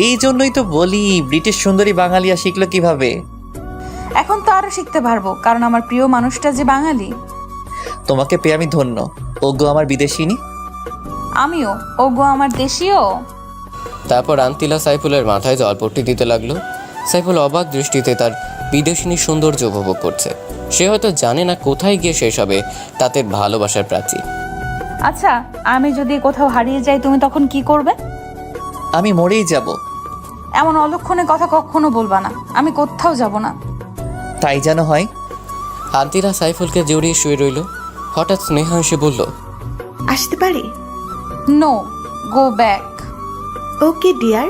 এই জন্যই তো বলি ব্রিটিশ সুন্দরী বাঙালিয়া শিখলো কিভাবে। এখন তো আরো শিখতে পারবো, কারণ আমার প্রিয় মানুষটা যে বাঙালি। তোমাকে পেয়ে আমি ধন্য। ওগো আমার বিদেশিনী। আমিও, ওগো আমার দেশীয়। তারপর আন্তিলা সাইফুলের মাথায় জলপট্টি দিতে লাগলো। সাইফুল অবাক দৃষ্টিতে তার বিদেশিনীর সৌন্দর্য উপভোগ করছে। সে হয়তো জানে না কোথায় গিয়ে শেষ হবে তাদের ভালোবাসার প্রাচীর। আচ্ছা, আমি যদি কোথাও হারিয়ে যাই, তুমি তখন কি করবে? আমি মরেই যাব। এমন অলক্ষণে কথা কখনো বলবা না, আমি কোথাও যাব না। তাই যেন হয়। আন্তিলা সাইফুলকে জড়িয়ে শুয়ে রইল। হঠাৎ স্নেহা এসে বলল, আসতে পারি? No, go back. Okay dear,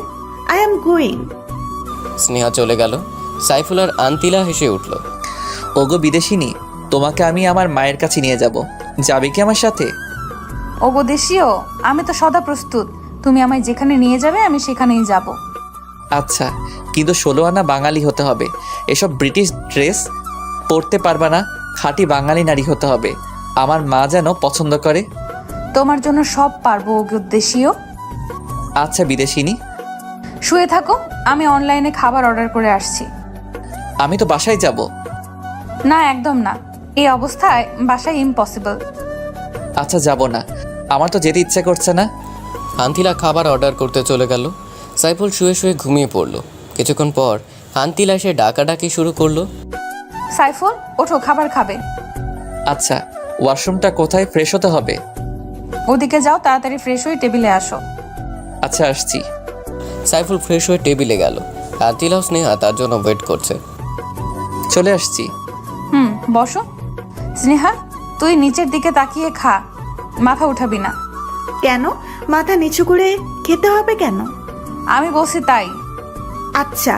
I am going. Sneha চলে গেল। সাইফুল আর আন্তিলা হেসে উঠল। ওগো বিদেশিনী, তোমাকে আমি আমার মায়ের কাছে নিয়ে যাব। যাবে কি আমার সাথে? ওগো দেশীয়, আমি তো সদা প্রস্তুত। তুমি আমায় যেখানে নিয়ে যাবে আমি সেখানেই যাব। আচ্ছা, কিন্তু 16 আনা বাঙালি হতে হবে। এসব ব্রিটিশ ড্রেস পরতে পারবা না। খাঁটি বাঙালি নারী হতে হবে। আমার মা যেন পছন্দ করে। তোমার জন্য সব পারবো ওগো দেশীয়। আচ্ছা বিদেশিনী। শুয়ে থাকো, আমি অনলাইনে খাবার অর্ডার করে আসছি। আমি তো বাসায় যাব। না, একদম না, এই অবস্থায় বাসায় ইম্পসিবল। আচ্ছা, যাব না, আমার তো যেতে ইচ্ছা করছে না। আন্তিলা খাবার অর্ডার করতে চলে গেল। সাইফুল শুয়ে শুয়ে ঘুমিয়ে পড়ল। কিছুক্ষণ পর আন্তিলা এসে ডাকাডাকি শুরু করলো। সাইফুল, ওঠো, খাবার খাবে। আচ্ছা, ওয়াশরুমটা কোথায়? ফ্রেশ হতে হবে। ওদিকে যাও, তাড়াতাড়ি ফ্রেশ হয়ে টেবিলে আসো। আচ্ছা, আসছি। সাইফুল ফ্রেশ হয়ে টেবিলে গেল। আন্তিলা ও স্নেহা তার জন্য ওয়েট করছে। চলে আসছি। বসো। স্নেহা, তুই নিচের দিকে তাকিয়ে খা, মাথা উঠাবি না। কেন? মাথা নিচু করে খেতে হবে কেন? আমি বলছি তাই। আচ্ছা।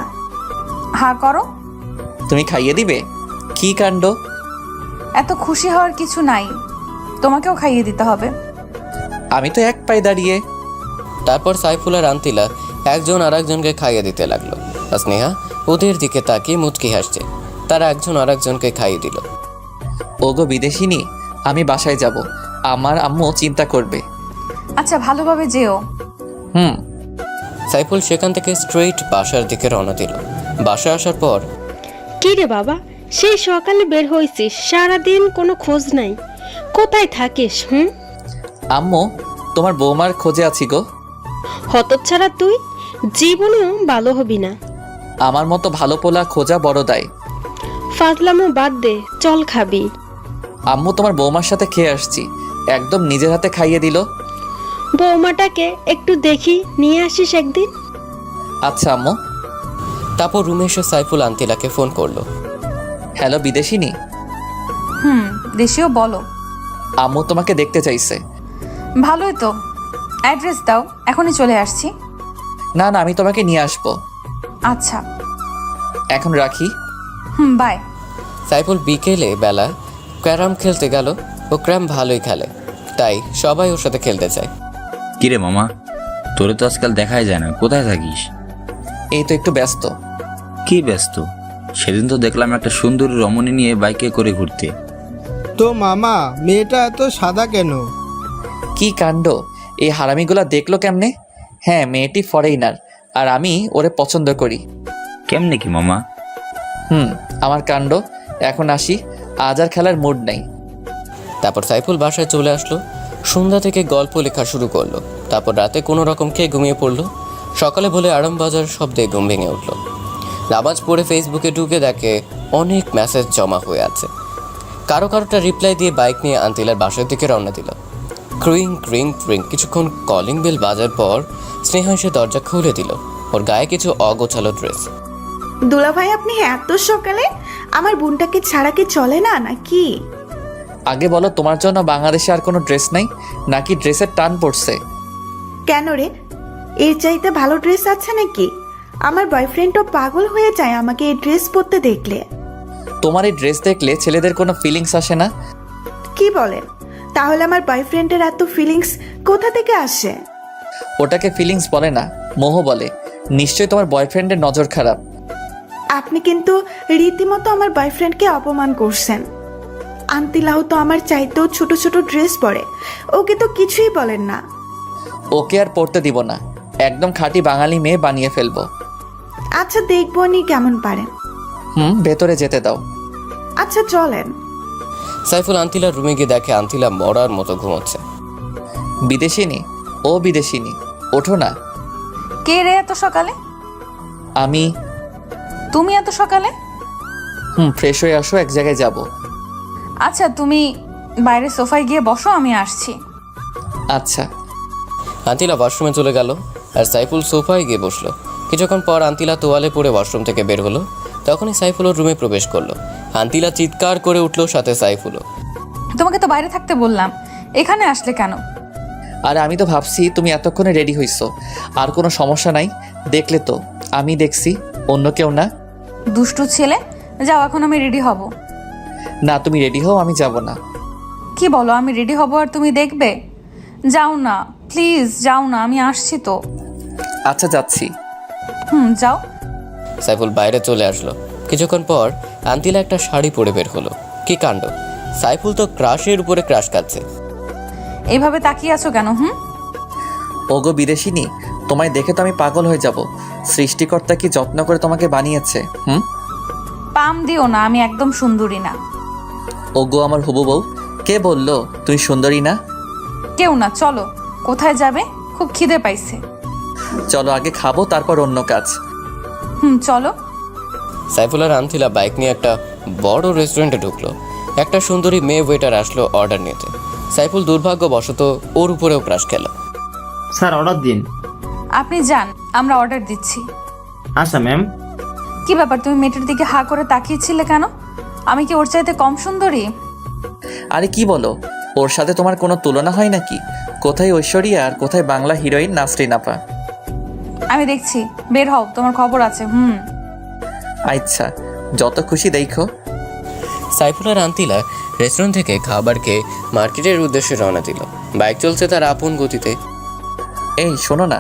হা করো। তুমি খাইয়ে দিবে? কি কাণ্ড! এত খুশি হওয়ার কিছু নাই, তোমাকেও খাইয়ে দিতে হবে। আমি তো এক পায়ে দাঁড়িয়ে। তারপর সাইফুল আর আন্তিলা একজন আর একজনকে খাইয়ে দিতে লাগলো। আর স্নেহা ওদের দিকে তাকিয়ে মুচকি হাসছে। তারা একজন আরেকজনকে খাইয়ে দিল। ওগো বিদেশিনী, আমি বাসায় যাব, আমার আম্মু চিন্তা করবে। আচ্ছা, ভালোভাবে যেও। হুম। সাইফুল সেখান থেকে স্ট্রেইট বাসার দিকে রওনা দিল। বাসায় আসার পর কি রে বাবা, সেই সকালে বের হয়েছিস, সারাদিন কোনো খোঁজ নাই। কোথায় থাকিস? আম্মু, তোমার বৌমার খোঁজে আছি গো। হতচ্ছাড়া তুই, জীবনেও ভালো হবি না। আমার মতো ভালো পোলা খোঁজা বড় দায়। ফাজলামো বাদ দে, চল খাবি। আম্মু, তোমার বৌমার সাথে খেয়ে আসছি, একদম নিজের হাতে খাইয়ে দিল। বৌমাটাকে একটু দেখি, নিয়ে আসিস একদিন। আচ্ছা আম্মু। তারপর রুমে এসে সাইফুল আন্তিলাকে ফোন করলো। হ্যালো বিদেশিনী। দেশীয় বলো। আম্মু তোমাকে দেখতে চাইছে। ভালোই তো, অ্যাড্রেস দাও, এখনই চলে আসছি। না না, আমি তোমাকে নিয়ে আসবো। আচ্ছা। এখন রাখি। বাই। সাইফুল বিকেলে বেলা ক্যারাম খেলতে গেল। ও ক্যারাম ভালোই খেলে, তাই সবাই ওর সাথে খেলতে চায়। কিরে মামা, তোরে তো আজকাল দেখাই যায় না, কোথায় থাকিস? এই তো একটু ব্যস্ত। কি ব্যস্ত? সেদিন তো দেখলাম একটা সুন্দরী রমণী নিয়ে বাইকে করে ঘুরতে। তো মামা, মেয়েটা এত সাদা কেন? কি কাণ্ড, এই হারামিগুলা দেখলো কেমনে? হ্যাঁ, মেয়েটি ফরেইনার, আর আমি ওরে পছন্দ করি। কেমনে কি মামা? আমার কাণ্ড। এখন আসি, আজ আর খেলার মুড নাই। তারপর সাইফুল বাসায় চলে আসলো। সন্ধ্যা থেকে গল্প লেখা শুরু করলো। তারপর রাতে কোনো রকম খেয়ে ঘুমিয়ে পড়লো। সকালে বলে আরাম বাজার শব্দে ঘুম ভেঙে উঠলো। নামাজ পড়ে ফেসবুকে ঢুকে দেখে অনেক মেসেজ জমা হয়ে আছে। কারোটা রিপ্লাই দিয়ে বাইক নিয়ে আন্তিলার বাসার দিকে রওনা দিল। ক্রিং ক্রিং ক্রিং কিছুক্ষণ কলিং বেল বাজার পর স্নেহা এসে দরজা খুলে দিল। ওর গায়ে কিছু অগোছালো ড্রেস। দুলাভাই, আপনি এত সকালে? আমার বোনটাকে ছাড়া কি চলে না নাকি? আগে বলো, তোমার জন্য বাংলাদেশে আর কোনো ড্রেস নাই নাকি ড্রেসের টান পড়ছে? কেন রে, এর চাইতে ভালো ড্রেস আছে নাকি? আমার বয়ফ্রেন্ডও পাগল হয়ে যায় আমাকে এই ড্রেস পরতে দেখলে। তোমার এই ড্রেস দেখলে ছেলেদের কোনো ফিলিংস আসে না? কি বলেন? তাহলে আমার বয়ফ্রেন্ডের এত ফিলিংস কোথা থেকে আসে? ওটাকে ফিলিংস বলে না, মোহ বলে। নিশ্চয়ই তোমার বয়ফ্রেন্ডের নজর খারাপ। আপনি কিন্তু রীতিমতো আমার বয়ফ্রেন্ডকে অপমান করছেন। আন্তিলাও তো আমার চাইতেও ছোট ছোট ড্রেস পরে, ওকে তো কিছুই বলেন না। ওকে আর পড়তে দিব না, একদম খাঁটি বাঙালি মেয়ে বানিয়ে ফেলবো। আচ্ছা, দেখবো নি কেমন পারেন। ভেতরে যেতে দাও। আচ্ছা চলেন। সাইফুল আন্তিলার রুমে গিয়ে দেখে আন্তিলা মরার মতো ঘুমোচ্ছে। বিদেশিনী, ও বিদেশিনী, ওঠো না। কে রে এত সকালে? আমি। তুমি এত সকালে? ফ্রেশ হয়ে আসো, এক জায়গায় যাব। আচ্ছা, তুমি বাইরে সোফায় গিয়ে বসো, আমি আসছি। আচ্ছা। আন্তিলা ওয়াশরুমে চলে গেল আর সাইফুল সোফায় গিয়ে বসলো। কিছুক্ষণ পর আন্তিলা তোয়ালে পরে ওয়াশরুম থেকে বের হলো। তখনই সাইফুল ওর রুমে প্রবেশ করলো। আন্তিলা চিৎকার করে উঠলো, সাথে সাইফুলও। তোমাকে তো বাইরে থাকতে বললাম, এখানে আসলে কেন? আর আমি তো ভাবছি তুমি এতক্ষণে রেডি হইছো, আর কোনো সমস্যা নাই। দেখলে তো, আমি দেখছি, অন্য কেউ না। দুষ্টু ছেলে, যাও, এখন আমি রেডি হব। না, তুমি রেডি হও, আমি যাব না। কি বলো, আমি রেডি হব আর তুমি দেখবে? যাও না প্লিজ, যাও না, আমি আসছি তো। আচ্ছা, যাচ্ছি। যাও। সাইফুল বাইরে চলে আসলো। কিছুক্ষণ পর আন্তিলা একটা শাড়ি পরে বের হলো। কি কাণ্ড, সাইফুল তো ক্রাশের উপরে ক্রাশ খাচ্ছে। এইভাবে তাকিয়ে আছো কেন? ওগো বিদেশিনী, তোমায় দেখে তো আমি পাগল হয়ে যাব। সৃষ্টিকর্তা কি যত্ন করে তোমাকে বানিয়েছে। পাম দিও না, আমি একদম সুন্দরী না। ওগো আমার হবু বউ, কে বললো তুই সুন্দরী না? কেউ না, চলো। কোথায় যাবে? খুব খিদে পাইছে। চলো, আগে খাবো, তারপর অন্য কাজ। চলো। সাইফুল আর আন্তিলা বাইক নিয়ে একটা বড় রেস্টুরেন্টে ঢুকলো। একটা সুন্দরী মেয়ে ওয়েটার আসলো অর্ডার নিতে। সাইফুল দুর্ভাগ্যবশত ওর উপরেও ক্রাশ খেল। স্যার, অর্ডার দিন। আপনি যান, আমরা অর্ডার দিচ্ছি। আচ্ছা ম্যাম। কি ব্যাপার, তুমি মেয়েটার দিকে হা করে তাকিয়েছিলে কেন? আমি কি ওর চাইতে কম সুন্দরী? আরে কি বলো, ওর সাথে তোমার কোনো তুলনা হয় নাকি? কোথায় ঐশ্বরিয়া আর কোথায় বাংলা হিরোইন নাসরিন আপা? আমি দেখছি, বের হও, তোমার খবর আছে। আচ্ছা, যত খুশি দেখো। সাইফুল আর আন্তিলা রেস্টুরেন্ট থেকে খাবার খেয়ে মার্কেটের উদ্দেশ্যে রওনা দিল। বাইক চলছে তার আপন গতিতে। এই শোনো না,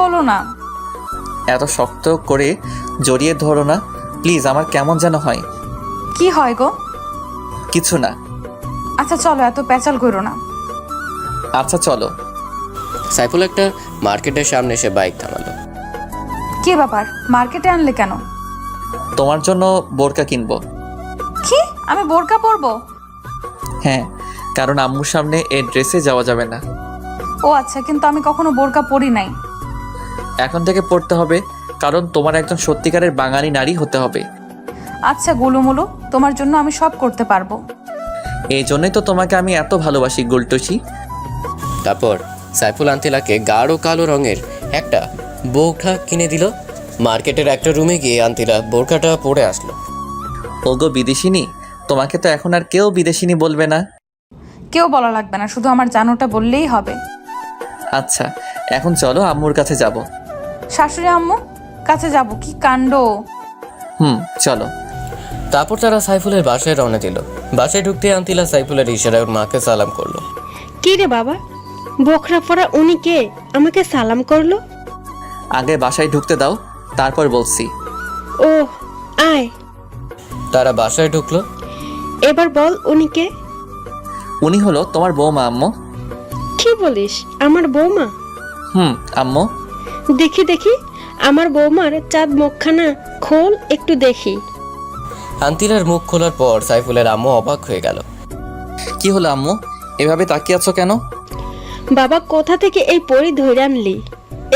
বলো না। এত শক্ত করে জড়িয়ে ধরো না প্লিজ, আমার কেমন যেন হয়। কি হয় গো? কিছু না। আচ্ছা চলো, এত প্যাচাল করো না। আচ্ছা চলো। সাইফুল একটা মার্কেটের সামনে এসে বাইক থামালো। কি ব্যাপার, মার্কেটে আনলে কেন? তোমার জন্য বোরকা কিনবো। কি, আমি বোরকা পরবো? হ্যাঁ, কারণ আম্মুর সামনে এই ড্রেসে যাওয়া যাবে না। ও আচ্ছা, কিন্তু আমি কখনো বোরকা পরি নাই। এখন থেকে পড়তে হবে, কারণ তোমার একজন সত্যিকারের বাঙালি নারী হতে হবে। আচ্ছা গুলুমুলু, তোমার জন্য আমি সব করতে পারবো। এই জন্যই তো তোমাকে আমি এত ভালোবাসি গুলটুসি। তারপর সাইফুল আন্তিলাকে গাঢ় কালো রঙের একটা বোরখা কিনে দিল। মার্কেটের একটা রুমে গিয়ে আন্তিলা বোরখাটা পরে আসলো। ওগো বিদেশিনী, তোমাকে তো এখন আর কেউ বিদেশিনী বলবে না। কেউ বলা লাগবে না, শুধু আমার জানোটা বললেই হবে। আচ্ছা, এখন চলো আম্মুর কাছে যাব। শাশুড়ি আম্মু কাছে যাব? কি কাণ্ড! চলো। তারপর তারা সাইফুলের বাসায় রওনা দিল। বাসায় ঢুকতে আন্তিলা সাইফুলের ইশারায় ওর মাকে সালাম করলো। কি রে বাবা, বোখরা পরা উনি কে আমাকে সালাম করলো? আগে বাসায় ঢুকতে দাও, তারপর বলছি। ও আয়, তারা বাসায় ঢুকলো। এবার বল উনি কে? উনি হলো তোমার বৌমা আম্মু। কি বলিস, আমার বৌমা? আম্মু। দেখি দেখি, আমার বৌমার চাঁদ মুখখানা খোল একটু দেখি। আন্তিলার মুখ খোলার পর সাইফুলের আম্মু অবাক হয়ে গেল। কি হলো আম্মু, এভাবে তাকিয়ে আছো কেন? বাবা কোথা থেকে এই পরি ধরে আনলি?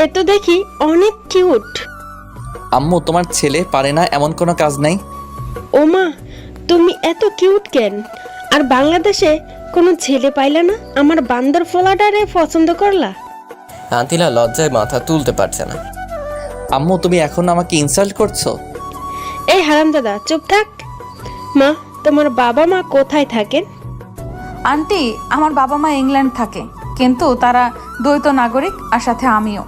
এ তো দেখি অনেক কিউট। আম্মু, তোমার ছেলে পারে না এমন কোনো কাজ নাই। ও মা, তুমি এত কিউট কেন? আর বাংলাদেশে কোনো ছেলে পাইলা না আমার বান্দর ফোলাটারে পছন্দ করলা? আন্তিলা লজ্জায় মাথা তুলতে পারছে না। আম্মু, তুমি এখন আমাকে ইনসাল্ট করছো। এই হারামজাদা চুপ থাক। মা, তোমার বাবা মা কোথায় থাকেন? আন্টি, আমার বাবা মা ইংল্যান্ড থাকে, কিন্তু তারা দ্বৈত নাগরিক, আর সাথে আমিও।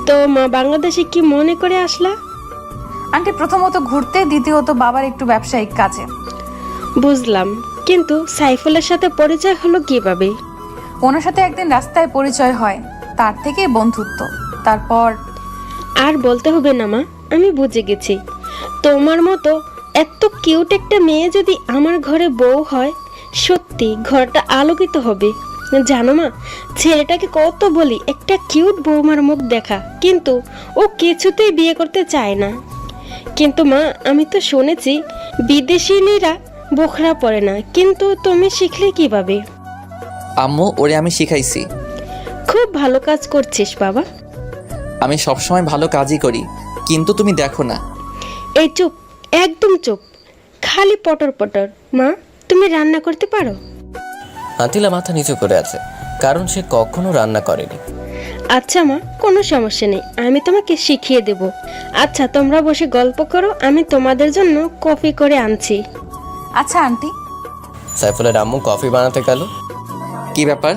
তো মা বাংলাদেশে কি মনে করে আসলা? আন্টি প্রথমত ঘুরতে, দ্বিতীয়ত বাবার একটু ব্যবসায়িক কাজে। বুঝলাম, কিন্তু সাইফুলের সাথে পরিচয় হলো কিভাবে? ওনার সাথে একদিন রাস্তায় পরিচয় হয়, তার থেকেই বন্ধুত্ব। তারপর আর বলতে হবে না মা, আমি বুঝে গেছি। তোমার মতো এত কিউট একটা মেয়ে যদি আমার ঘরে বউ হয়, সত্যি ঘরটা আলোকিত হবে। জানো মা, ছেলেটাকে কত বলি একটা কিউট বৌমার মুখ দেখা, কিন্তু ও কিছুতেই বিয়ে করতে চায় না। কিন্তু মা, আমি তো শুনেছি বিদেশিনীরা বোখরা পরে না, কিন্তু তুমি শিখলে কিভাবে? আম্মু, ওরে আমি শিখাইছি। খুব ভালো কাজ করছিস বাবা। আমি সবসময় ভালো কাজই করি, কিন্তু তুমি দেখো না। এই চুপ, একদম চুপ, খালি পটর পটর। মা, তুমি রান্না করতে পারো? আন্তিলা মাথা নিচু করে আছে, কারণ সে কখনো রান্না করেনি। আচ্ছা মা, কোনো সমস্যা নেই, আমি তোমাকে শিখিয়ে দেব। আচ্ছা তোমরা বসে গল্প করো, আমি তোমাদের জন্য কফি করে আনছি। আচ্ছা আন্টি। সাইফুলের আম্মু কফি বানাতে গেল। কি ব্যাপার,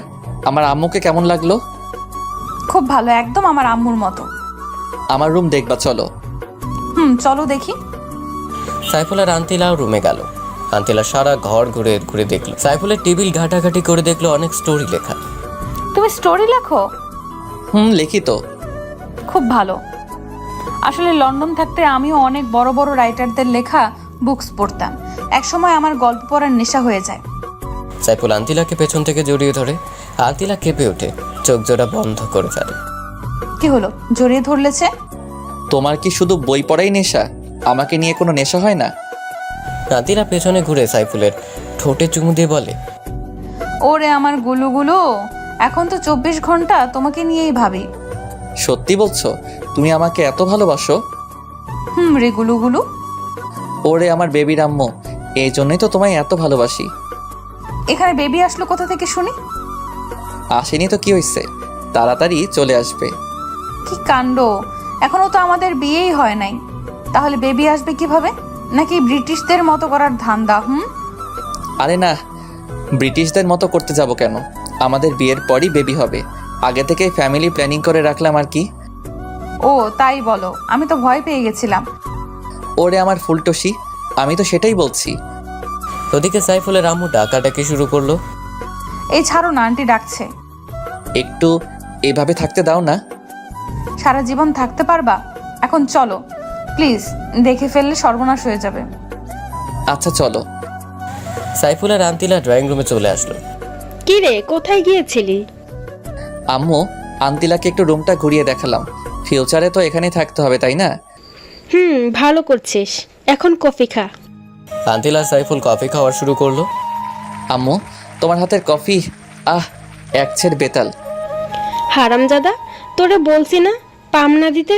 আমার আম্মুকে কেমন লাগলো? খুব ভালো, একদম আমার আম্মুর মতো। আমার রুম দেখবা চলো। চলো দেখি। সাইফুল আর আন্তিলাও রুমে গেল। আন্তিলা সারা ঘর ঘুরে ঘুরে দেখলো। সাইফুলের টেবিল ঘাটাঘাটি করে দেখলো অনেক স্টোরি লেখা। তুমি স্টোরি লেখো? লিখি তো। খুব ভালো। আসলে লন্ডন থাকতে আমিও অনেক বড় বড় রাইটারদের লেখা বুকস পড়তাম। একসময় আমার গল্প পড়ার নেশা হয়ে যায়। সাইফুল আন্তিলাকে পেছন থেকে জড়িয়ে ধরে। আন্তিলা কেঁপে ওঠে, চোখ জোড়া বন্ধ করে ফেলে। কি হলো, জড়িয়ে ধরলেছে? তোমার কি শুধু বই পড়াই নেশা? আমাকে নিয়ে কোনো নেশা হয় না? আন্তিলা পেছনে ঘুরে সাইফুলের ঠোঁটে চুমু দিয়ে বলে, ওরে আমার গুলুগুলো, এখন তো 24 ঘন্টা তোমাকে নিয়েই ভাবি। সত্যি বলছো? তুমি আমাকে এত ভালোবাসো? রে গুলুগুলু। ওরে আমার বেবি আম্মু, এই জন্যই তো তোমায় এত ভালোবাসি। এখানে বেবি আসলো কোথা থেকে শুনি? আসেনি তো কি হয়েছে, তাড়াতাড়ি চলে আসবে। কি কাণ্ড, এখনো তো আমাদের বিয়েই হয় নাই, তাহলে বেবি আসবে কিভাবে? নাকি ব্রিটিশদের মতো করার ধান্দা? আরে না, ব্রিটিশদের মতো করতে যাব কেন? আমাদের বিয়ের পরই বেবি হবে। আগে থেকে ফ্যামিলি প্ল্যানিং করে রাখলাম আর কি। ও তাই বলো, আমি তো ভয় পেয়ে গেছিলাম। ওরে আমার ফুলটসি, আমি তো সেটাই বলছি। ওদিকে সাইফুলের আম্মু ডাকাডাকি শুরু করলো। এই ছাড়ো না, আন্টি ডাকছে। একটু এভাবে থাকতে দাও না। সারা জীবন থাকতে পারবা? এখন চলো, প্লিজ, দেখে ফেললে সর্বনাশ হয়ে যাবে। আচ্ছা চলো। সাইফুল আর আন্তিলা ড্রয়িং রুমে চলে আসলো। কি রে, কোথায় গিয়েছিলি? আম্মু, আন্তিলাকে একটু রুমটা ঘুরিয়ে দেখালাম। ফিউচারে তো এখানেই থাকতে হবে, তাই না? ভালো করছিস। এখন কফি খা। আন্তিলা আর সাইফুল কফি খাওয়া শুরু করলো। আম্মু, তোমার হাতের কফি এক ছেড় বেতাল। হারামজাদা, তোরে বলছি না পাম না দিতে।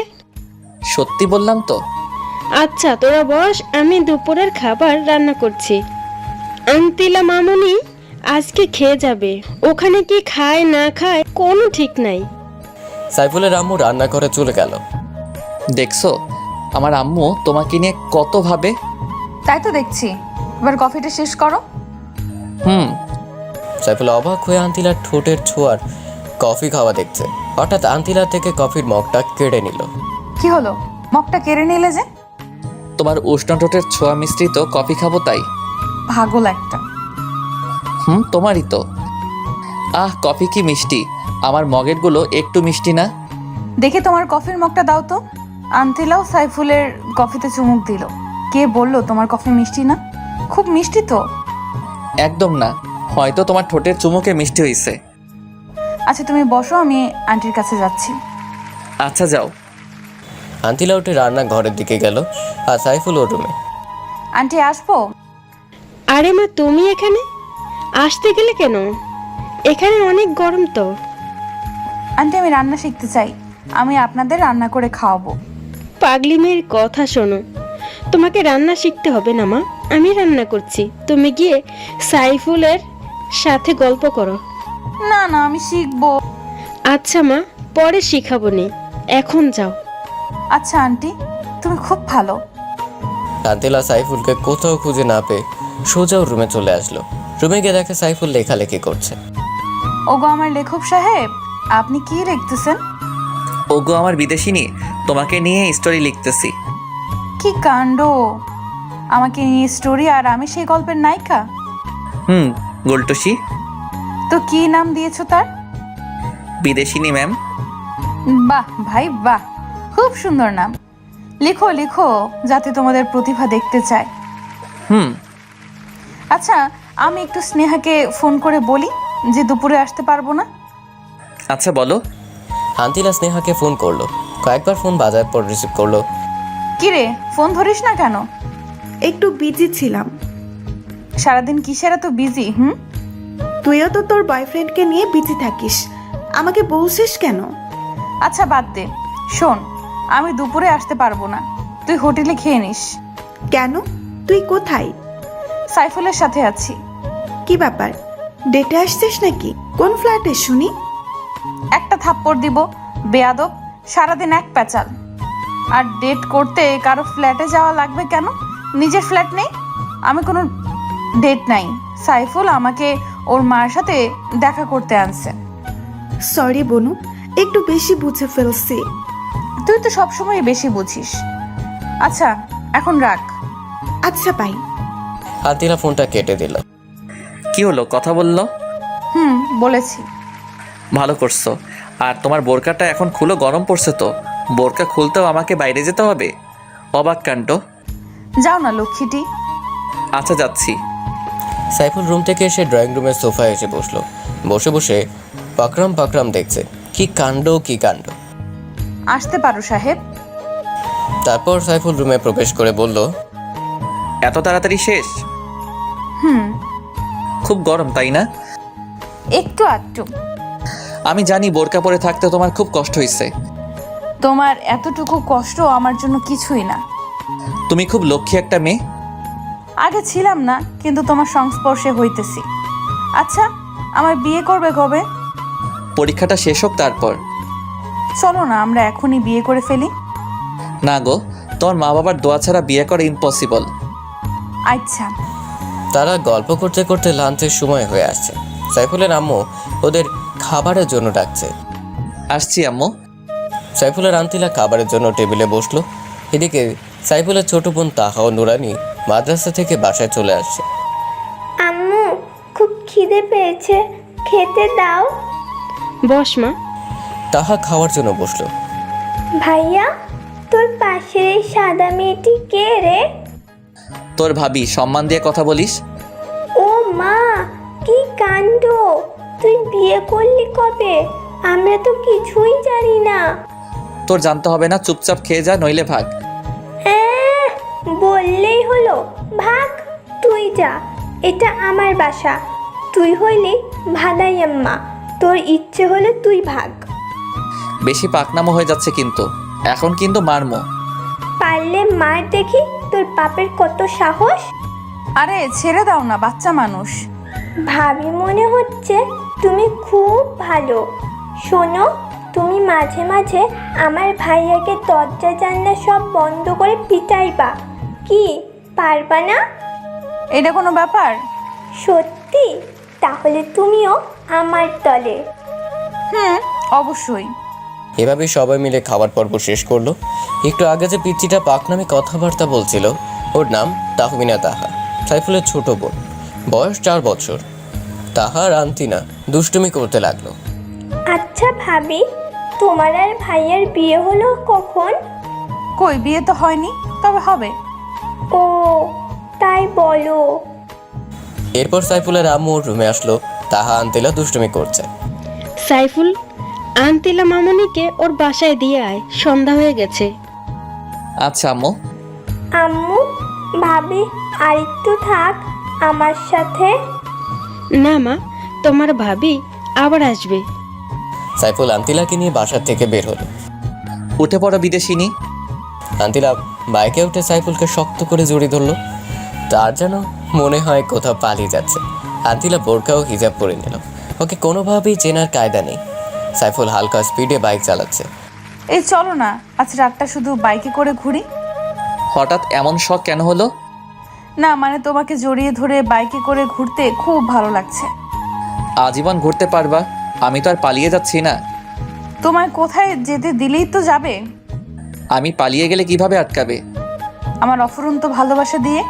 সত্যি বললাম তো। আচ্ছা তোরা বস, আমি দুপুরের খাবার রান্না করছি। আন্তিলা মামুনি আজকে খেয়ে যাবে। ওখানে কি খায় না খায় কোনো ঠিক নাই। সাইফুলের আম্মু রান্নাঘরে চলে গেল। দেখছো আমার আম্মু তোমাকে নিয়ে কত ভাবে। তাই তো দেখছি। এবার কফিটা শেষ করো। সাইফুল অবাক হয়ে আন্তিলার ঠোঁটের ছোঁয়ার কফি খাওয়া দেখছে। হঠাৎ আন্তিলা থেকে কফির মগটা কেড়ে নিল। কি হলো? মগটা কেড়ে নিলে যে? তোমার উষ্ণ ঠোঁটের ছোঁয়া মিশ্রিত কফি খাবো তাই। পাগল একটা। তোমারই তো। কফি কি মিষ্টি। আমার মগের গুলো একটু মিষ্টি না। দেখে তোমার কফির মগটা দাও তো। আন্তিলাও সাইফুলের কফিতে চুমুক দিল। কে বললো তোমার কফি মিষ্টি না? খুব মিষ্টি তো। একদম না, হয়তো তোমার ঠোঁটের চুমুকে মিষ্টি হয়েছে। আচ্ছা তুমি বসো, আমি আন্টির কাছে যাচ্ছি। আচ্ছা যাও। আন্তিলা উঠে রান্নাঘরের দিকে গেল আর সাইফুল ওর রুমে। আন্টি আসবো? আরে মা, তুমি এখানে আসতে গেলে কেন? এখানে অনেক গরম তো। আন্টি আমি রান্না শিখতে চাই। আমি আপনাদের রান্না করে খাওয়াবো। পাগলি মেয়ের কথা শোনো, তোমাকে রান্না শিখতে হবে না মা, আমি রান্না করছি। তুমি গিয়ে সাইফুলের সাথে গল্প করো। না না, আমি শিখবো। আচ্ছা মা, পরে শিখাবো নি, এখন যাও। আচ্ছা আন্টি, তুমি খুব ভালো। আন্তিলা সাইফুলকে কোথাও খুঁজে না পেয়ে সোজা ওর রুমে চলে আসলো। রুমে গিয়ে দেখে সাইফুল লেখালেখি করছে। ওগো আমার লেখক সাহেব, আপনি কি লিখতেছেন? ওগো আমার বিদেশিনী, তোমাকে নিয়ে স্টোরি লিখতেছি। কি কাণ্ড! আমাকে নিয়ে স্টোরি, আর আমি সেই গল্পের নায়িকা। গোলটসি। তো কি নাম দিয়েছো তার? বিদেশিনী ম্যাম। বাহ ভাই বাহ, খুব সুন্দর নাম। লিখো লিখো, যাতে তোমাদের প্রতিভা দেখতে চায়। আচ্ছা, আমি একটু স্নেহাকে ফোন করে বলি যে দুপুরে আসতে পারবো না। আচ্ছা বলো। আন্তিলা স্নেহাকে ফোন করলো। কয়েকবার ফোন বাজার পর রিসিভ করলো। কিরে, ফোন ধরিস না কেন? একটু বিজি ছিলাম। সারাদিন কিসের এত বিজি? তুইও তো তোর বয়ফ্রেন্ডকে নিয়ে বিজি থাকিস, আমাকে বলছিস কেন? আচ্ছা বাদ দে। শোন, আমি দুপুরে আসতে পারবো না, তুই হোটেলে খেয়ে নিস। কেন? তুই কোথায়? সাইফুলের সাথে আছি। কি ব্যাপার, ডেটে আসছিস নাকি? কোন ফ্ল্যাটে শুনি? একটা থাপ্পড় দিব, বেয়াদব। সারাদিন এক প্যাচাল। আর ডেট করতে কারো ফ্ল্যাটে যাওয়া লাগবে কেন? নিজের ফ্ল্যাট নেই? আমি কোনো ডেট নাই। সাইফুল আমাকে ওর মার সাথে দেখা করতে আনছে। সরি বনু, একটু বেশি বুঝে ফেলছি। তুই তো সবসময় বেশি বুঝিস। আচ্ছা এখন রাখ। আচ্ছা বাই। আন্তিলা ফোনটা কেটে দিল। কি হলো, কথা বললো? বলেছি। ভালো করছো। আর তোমার বোরকাটা এখন খুলো, গরম পড়ছে তো। বোরকা খুলতেও আমাকে বাইরে যেতে হবে? অবাক কাণ্ড। যাও না লক্ষ্মীটি। আচ্ছা যাচ্ছি। সাইফুল রুম থেকে এসে ড্রয়িং রুমের সোফায় এসে বসলো। বসে বসে পাকরাম পাকরাম দেখছে। কি কাণ্ড কি কাণ্ড। আসতে পারো সাহেব। তারপর সাইফুল রুমে প্রবেশ করে বলল, এত তাড়াতাড়ি শেষ? খুব গরম তাই না? একটু আধটু। আমি জানি বোরকা পরে থাকতে তোমার খুব কষ্ট হয়েছে। তোমার এতটুকু কষ্ট আমার জন্য কিছুই না। তুমি খুব লক্ষ্মী একটা মেয়ে। আগে ছিলাম না, কিন্তু তোমার সংস্পর্শে হইতেছি। আচ্ছা, আমার বিয়ে করবে কবে? পরীক্ষাটা শেষ হোক তারপর। চলো না আমরা এখনই বিয়ে করে ফেলি। না গো, তোমার মা বাবার দোয়া ছাড়া বিয়ে করা ইম্পসিবল। আচ্ছা। তারা গল্প করতে করতে লাঞ্চের সময় হয়ে আসছে। সাইফুলের আম্মু ওদের খাবারের জন্য ডাকছে। আসছি আম্মু। সাইফুলের আন্তিলা খাবারের জন্য টেবিলে বসলো। এদিকে সাইফুলের ছোট বোন তাহা ও নুরানি মাদ্রাসা থেকে বাসায় চলে আসছে। আম্মু, খুব খিদে পেয়েছে, খেতে দাও। বস মা। তাহা খাওয়ার জন্য বসলো। ভাইয়া? তোর পাশের এই সাদা মেয়েটি কে রে? তোর ভাবি, সম্মান দিয়ে কথা বলিস। ও মা, কি কাণ্ড! তুই বিয়ে করলি কবে? আমরা তো কিছুই জানি না। তোর জানতে হবে না, চুপচাপ খেয়ে যা, নইলে ভাগ। বললেই হলো ভাগ? তুই যা, এটা আমার বাসা। তুই হইলি ভাদাইয়াম্মা, তোর ইচ্ছে হলে তুই ভাগ। বেশি পাকনামো হয়ে যাচ্ছে কিন্তু, এখন কিন্তু মারমো। পারলে মার দেখি, তোর বাপের কত সাহস। আরে ছেড়ে দাও না, বাচ্চা মানুষ। ভাবি মনে হচ্ছে তুমি খুব ভালো। শোনো, তুমি মাঝে মাঝে আমার ভাইয়াকে দরজা জানলা সব বন্ধ করে পিটাইবা। কি পারবা না? এটা কোনো ব্যাপার? সত্যি? তাহলে তুমিও আমার দলে। হুম, অবশ্যই। এভাবে সবাই মিলে খাবার পর্ব শেষ করলো। একটু আগে যে পিচ্চিটা পাকনামে কথাবার্তা বলছিল, ওর নাম তাহমিনা তাহা, সাইফুলের ছোট বোন, বয়স 4 বছর। তাহা আর আন্তিনা দুষ্টুমি করতে লাগলো। আচ্ছা ভাবি, তোমার আর ভাইয়ার বিয়ে হলো কখন? কই, বিয়ে তো হয়নি, তবে হবে। ও তাই বলো। এরপর সাইফুলের আম্মু ওর রুমে আসলো। তাহা আন্তিলা দুষ্টুমি করছে। সাইফুল, আন্তিলা মামনিকে ওর বাসায় দিয়ে আয়, সন্ধ্যা হয়ে গেছে। আচ্ছা আম্মু। আম্মু, ভাবি আরেকটু থাক আমার সাথে। না মা, তোমার ভাবি আবার আসবে। সাইফুল আন্তিলাকে নিয়ে বাসার থেকে বের হলো। উঠে পড়ো বিদেশিনী। আন্তিলা বাইকে উঠে সাইফুলকে শক্ত করে জড়িয়ে ধরলো। তার যেন মনে হয় কোথাও পালিয়ে যাচ্ছে। আন্তিলা বোরকা ও হিজাব পরে নিল। ওকে কোনোভাবেই চেনার কায়দা নেই। সাইফুল হালকা স্পিডে বাইক চালাচ্ছে। এই চলো না, আজ রাতটা শুধু বাইকে করে ঘুরি। হঠাৎ এমন শখ কেন হলো? না মানে তোমাকে জড়িয়ে ধরে বাইকে করে ঘুরতে খুব ভালো লাগছে। আজীবন ঘুরতে পারবা, আমি তো আর পালিয়ে যাচ্ছি না। তোমায় কোথায় যেতে দিলেই তো যাবে। আমি পালিয়ে গেলে কিভাবে আটকাবে? আমার অফুরন্ত ভালোবাসা দিয়ে।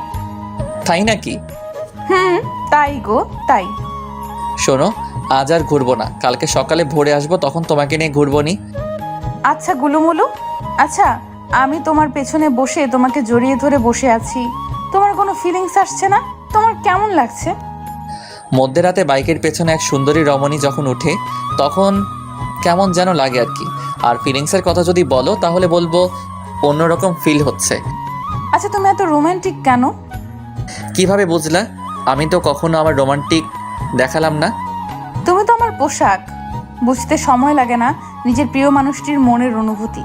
তাই নাকি? হুম, তাই গো তাই। শোনো, আজ আর ঘুরবো না, কালকে সকালে ভোরে আসবো, তখন তোমাকে নিয়ে ঘুরবো নি। আচ্ছা গুলুমুলু, আচ্ছা আমি তোমার পেছনে বসে তোমাকে জড়িয়ে ধরে বসে আছি, তোমার কোনো ফিলিংস আসছে না? তোমার কেমন লাগছে? মধ্যরাতে বাইকের পেছনে এক সুন্দরী রমণী যখন উঠে, তখন কেমন যেন লাগে আর কি। আর ফিলিংসের কথা যদি বলো তাহলে বলবো অন্যরকম ফিল হচ্ছে। আচ্ছা তুমি এত রোমান্টিক কেন? কিভাবে বুঝলা? আমি তো কখনো আমার রোমান্টিক দেখালাম না। তুমি তো আমার পোশাক, বুঝতে সময় লাগে না নিজের প্রিয় মানুষটির মনের অনুভূতি।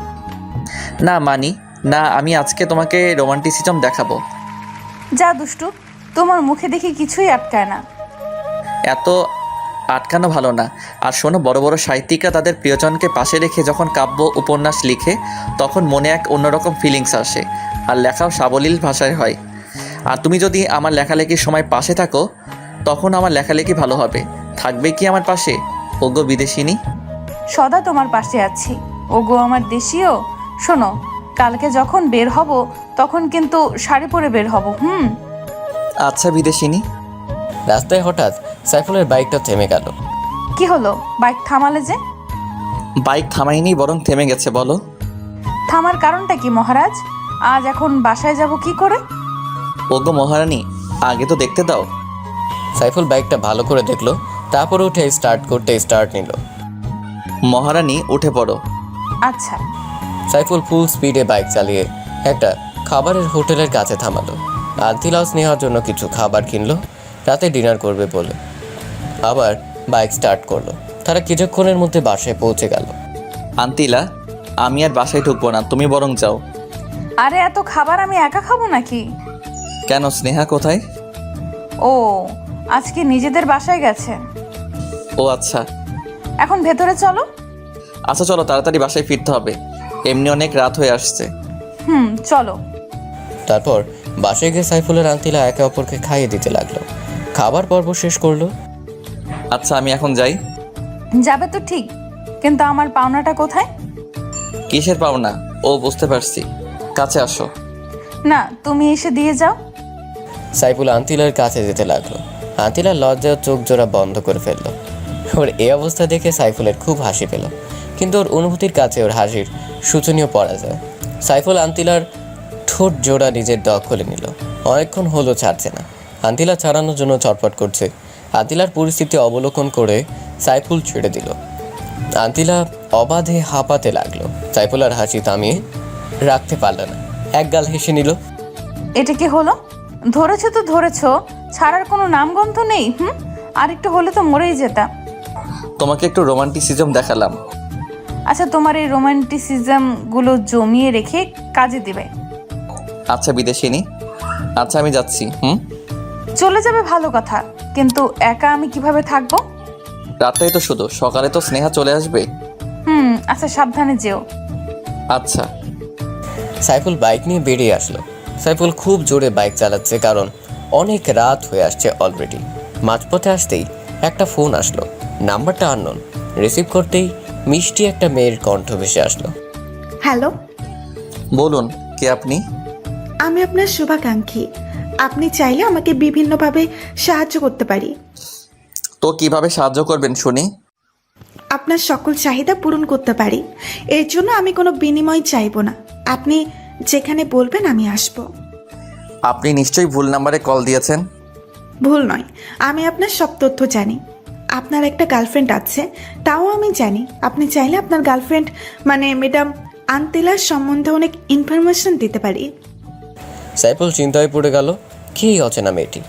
না মানি না, আমি আজকে তোমাকে রোমান্টিসিজম দেখাবো। যা দুষ্টু, তোমার মুখে দেখি কিছুই আটকায় না। এত আটকানো ভালো না। আর শোনো, বড় বড় সাহিত্যিকরা তাদের প্রিয়জনকে পাশে রেখে যখন কাব্য উপন্যাস লিখে, তখন মনে এক অন্যরকম ফিলিংস আসে, আর লেখাও সাবলীল ভাষায় হয়। আর তুমি যদি আমার লেখালেখির সময় পাশে থাকো, তখন আমার লেখালেখি ভালো হবে। থাকবে কি আমার পাশে, ওগো বিদেশিনী? সদা তোমার পাশে আছি, ওগো আমার দেশীয়। শোনো, কালকে যখন বের হব তখন কিন্তু শাড়ি পরে বের হব। আচ্ছা বিদেশিনী। রাস্তায় হঠাৎ সাইফুলের বাইকটা থেমে গেল। কি হলো, বাইক থামালে যে? বাইক থামাইনি, বরং থেমে গেছে। বলো। থামার কারণটা কি মহারাজ? আজ এখন বাসায় যাব কি করে? ওগো মহারানী, আগে তো দেখতে দাও। সাইফুল বাইকটা ভালো করে দেখলো, তারপর উঠে স্টার্ট করতে স্টার্ট নিল। মহারানী উঠে পড়ো। আচ্ছা। সাইফুল ফুল স্পিডে বাইক চালিয়ে একটা খাবারের হোটেলের কাছে থামালো। আন্তিলাও স্নেহার জন্য কিছু খাবার কিনলো, রাতে ডিনার করবে বলে। আবার বাইক স্টার্ট করলো। তারা কিছুক্ষণের মধ্যে বাসায় পৌঁছে গেল। আন্তিলা, আমি আর বাসায় ঢুকবো না, তুমি বরং যাও। আরে এত খাবার আমি একা খাবো নাকি? কেন, স্নেহা কোথায়? ও আজকে নিজেদের বাসায় গেছে। ও আচ্ছা। এখন ভেতরে চলো। আচ্ছা চলো, তাড়াতাড়ি বাসায় ফিরতে হবে, এমনি অনেক রাত হয়ে আসছে। চলো। তারপর বাসায় গিয়ে সাইফুলের আন্তিলা একে অপরকে খাইয়ে দিতে লাগলো। খাবার পর্ব শেষ করলো। আচ্ছা আমি এখন যাই। যাবে তো ঠিক, কিন্তু আমার পাওনাটা কোথায়? কিসের পাওনা? ও বুঝতে পারছি, কাছে আসো। না, তুমি এসে দিয়ে যাও। সাইফুল আন্তিলার কাছে যেতে লাগলো। আন্তিলা লজ্জায় চোখ জোড়া বন্ধ করে ফেললো। ওর এই অবস্থা দেখে সাইফুলের খুব হাসি পেল, কিন্তু ওর অনুভূতির কাছে ওর হাসির শোচনীয় পরাজয়। সাইফুল আন্তিলার ঠোঁট জোড়া নিজের দখলে নিল। অনেকক্ষণ হলো ছাড়ছে না। আন্তিলা ছাড়ানোর জন্য ছটফট করছে। আন্তিলার পরিস্থিতি অবলোকন করে সাইফুল ছেড়ে দিল। আন্তিলা অবাধে হাঁপাতে লাগলো। সাইফুল আর হাসি থামিয়ে রাখতে পারল না, একগাল হেসে নিল। এটা কি হলো? ধরেছো তো ধরেছো, ছাড়ার কোনো নামগন্ধ নেই। আর একটু হলে তো মরেই যেতাম। তোমাকে একটু রোমান্টিসিজম দেখালাম। আচ্ছা, তোমার এই রোমান্টিসিজমগুলো জমিয়ে রেখে কাজে দিবে। আচ্ছা বিদেশিনী, আচ্ছা আমি যাচ্ছি। চলে যাবে ভালো কথা, কিন্তু একা আমি কিভাবে থাকবো? রাতটাই তো শুধু, সকালে তো স্নেহা চলে আসবে। আচ্ছা, সাবধানে যেও। আচ্ছা। সাইফুল বাইক নিয়ে বেরিয়ে আসলো। সাইফুল খুব জোরে বাইক চালাচ্ছে, কারণ অনেক রাত হয়ে আসছে অলরেডি। মাঝপথে আসতেই একটা ফোন আসলো। নাম্বারটা আননোন। রিসিভ করতেই মিষ্টি একটা মেয়ের কণ্ঠ ভেসে আসলো। হ্যালো, বলুন, কে আপনি? আমি আপনার শুভাকাঙ্ক্ষী। আপনি চাইলে আমাকে বিভিন্নভাবে সাহায্য করতে পারি। তো কিভাবে সাহায্য করবেন শুনি? আপনার সকল চাহিদা পূরণ করতে পারি। এর জন্য আমি কোনো বিনিময় চাইবো না। আপনি যেখানে বলবেন আমি আসব। আপনি নিশ্চয়ই ভুল নাম্বারে কল দিয়েছেন। ভুল নয়, আমি আপনার সব তথ্য জানি। আপনার একটা গার্লফ্রেন্ড আছে, তাও আমি জানি। আপনি চাইলে আপনার গার্লফ্রেন্ড মানে ম্যাডাম আন্তিলার সম্বন্ধে অনেক ইনফরমেশন দিতে পারি। সাইফুল চিন্তায় পড়ে গেল। কি অচেনা মেয়েটি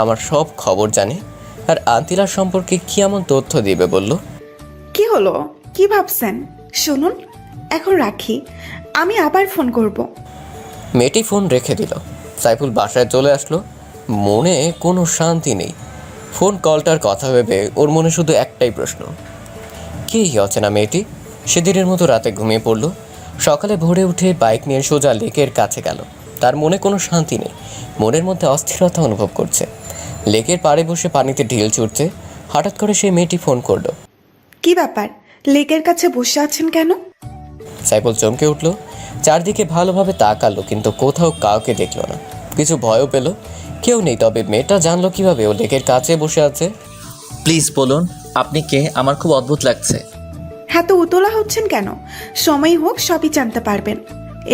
আমার সব খবর জানে, আর আন্তিলার সম্পর্কে কি এমন তথ্য দিবে বলল? কি হলো, কি ভাবছেন? শুনুন, এখন রাখি, আমি আবার ফোন করব। মেয়েটি ফোন রেখে দিল। সাইফুল বাসায় চলে আসলো। মনে কোনো শান্তি নেই। ফোন কলটার কথা ভেবে ওর মনে শুধু একটাই প্রশ্ন, কে অচেনা মেয়েটি? সেদিনের মতো রাতে ঘুমিয়ে পড়ল। সকালে ভোরে উঠে বাইক নিয়ে সোজা লেকের কাছে গেল। তার মনে কোনো শান্তি নেই, মনের মধ্যে অস্থিরতা অনুভব করছে। লেকের পাড়ে বসে পানিতে ঢিল ছুটছে। হঠাৎ করে সেই মেয়েটি ফোন করলো। কি ব্যাপার, লেকের কাছে বসে আছেন কেন? সাইফুল চমকে উঠল। চারদিকে ভালোভাবে তাকালো, কিন্তু কোথাও কাউকে দেখলো না। কিছু ভয়ও পেল, কেউ নেই। তবে মেয়েটা জানলো কিভাবে ও লেকের কাছে বসে আছে? প্লিজ বলুন, আপনি কে? আমার খুব অদ্ভুত লাগছে। হ্যাঁ, তো উতলা হচ্ছেন কেন? সময় হোক সবই জানতে পারবেন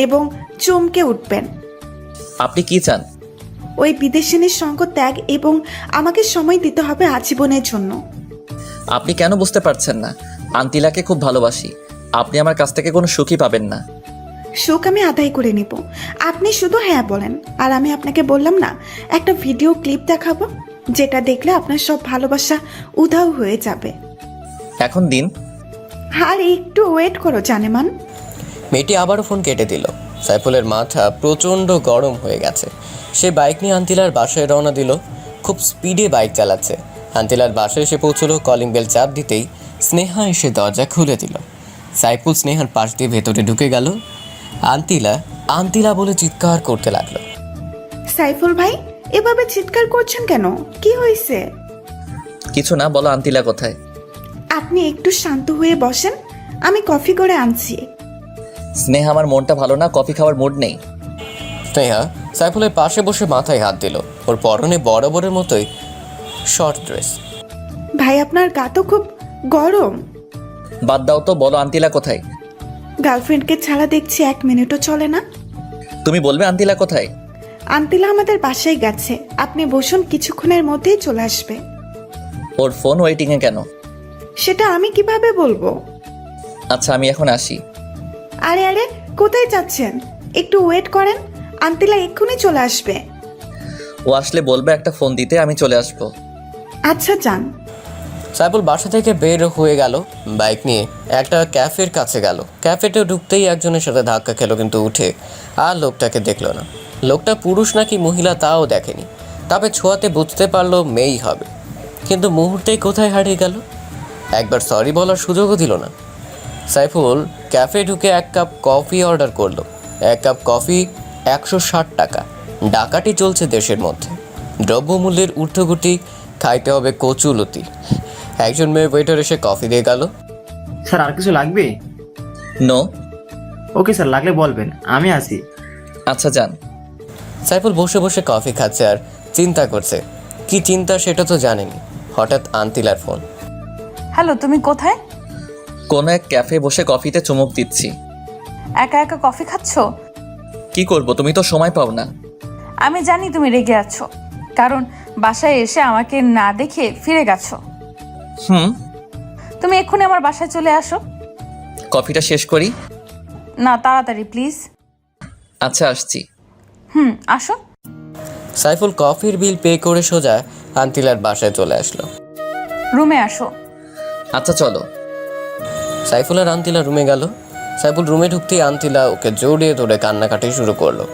এবং চমকে উঠবেন। আপনি কি চান? ওই বিদেশিনীর সঙ্গ ত্যাগ এবং আমাকে সময় দিতে হবে আজীবনের জন্য। আপনি কেন বুঝতে পারছেন না? আন্তিলাকে খুব ভালোবাসি। আপনি আমার কাছ থেকে কোনো সুখই পাবেন না। সুখ আমি আদায় করে নিব, আপনি শুধু হ্যাঁ বলেন। আর আমি আপনাকে বললাম না, একটা ভিডিও ক্লিপ দেখাবো, যেটা দেখলে আপনার সব ভালোবাসা উধাও হয়ে যাবে। এখন দিন। আর একটু ওয়েট করো জানেমান। মেয়েটি আবারও ফোন কেটে দিল। সাইফুলের মাথা প্রচণ্ড গরম হয়ে গেছে। সে বাইক নিয়ে আন্তিলার বাসায় রওনা দিল। খুব স্পিডে বাইক চালাচ্ছে। আন্তিলার বাসায় এসে পৌঁছলো। কলিং বেল চাপ দিতেই স্নেহা এসে দরজা খুলে দিল। সাইফুল স্নেহার পাশ দিয়ে ভেতরে ঢুকে গেল। আন্তিলা আন্তিলা বলে চিৎকার করতে লাগলো। সাইফুল ভাই, এভাবে চিৎকার করছেন কেন? কি হয়েছে? কিছু না, বলো আন্তিলা কোথায়? আপনি একটু শান্ত হয়ে বসেন, আমি কফি করে আনছি। স্নেহা, আমার মনটা ভালো না, কফি খাওয়ার মুড নেই। স্নেহা সাইফুলের পাশে বসে মাথায় হাত দিল। ওর পরনে বরাবরের মতোই শর্ট ড্রেস। ভাই, আপনার গা তো খুব গরম। বাদ দাও তো, বলো আন্তিলা কোথায়? গার্লফ্রেন্ডকে ছাড়া দেখছি 1 মিনিটও চলে না। তুমি বলবে আন্তিলা কোথায়? আন্তিলা আমাদের বাসায় গেছে, আপনি বসুন, কিছুক্ষণের মধ্যেই চলে আসবে। ওর ফোন ওয়েটিংয়ে কেন? সেটা আমি কিভাবে বলবো? আচ্ছা, আমি এখন আসি। আরে আরে, কোথায় যাচ্ছেন? একটু ওয়েট করেন, আন্তিলা এক্ষুনি চলে আসবে। ও আসলে বলবে একটা ফোন দিতে, আমি চলে আসবো। আচ্ছা যান। সাইফুল বাসা থেকে বের হয়ে গেল। বাইক নিয়ে একটা ক্যাফের কাছে গেল। ক্যাফেতে ঢুকতেই একজনের সাথে ধাক্কা খেলো, কিন্তু উঠে আর লোকটাকে দেখলো না। লোকটা পুরুষ নাকি মহিলা তাও দেখেনি। তবে ছোঁয়াতে বুঝতে পারলো মেয়েই হবে, কিন্তু মুহূর্তেই কোথায় হারিয়ে গেল। একবার সরি বলার সুযোগও দিল না। সাইফুল ক্যাফে ঢুকে 1 কাপ কফি অর্ডার করলো। 1 কাপ কফি 160 টাকা। ডাকাতি চলছে দেশের মধ্যে। দ্রব্যমূল্যের ঊর্ধ্বগতি, খাইতে হবে কচুলতি। একজন মেয়ে ওয়েটার এসে কফি দিয়ে গেল। স্যার আর কিছু লাগবে? নো। ওকে স্যার, লাগলে বলবেন, আমি আসি। আচ্ছা যান। সাইফুল বসে বসে কফি খাচ্ছে আর চিন্তা করছে। কি চিন্তা সেটা তো জানেনি। হঠাৎ আন্তিলার ফোন। হ্যালো, তুমি কোথায়? কোনো এক ক্যাফে বসে কফিতে চুমুক দিচ্ছি। একা একা কফি খাচ্ছ? কি করব, তুমি তো সময় পাও না। আমি জানি তুমি রেগে আছো, কারণ বাসায় এসে আমাকে না দেখে ফিরে গেছো। হুম, তুমি এক্ষুনি আমার বাসায় চলে আসো। কফিটা শেষ করি। না, তাড়াতাড়ি প্লিজ। আচ্ছা, আসছি। আসো। সাইফুল কফির বিল পে করে সোজা আন্তিলার বাসায় চলে আসলো। রুমে আসো। আচ্ছা চলো। সাইফুল আর আন্তিলা রুমে গেল। সাইফুল রুমে ঢুকতেই আন্তিলা ওকে জড়িয়ে ধরে কান্নাকাটি শুরু করলো।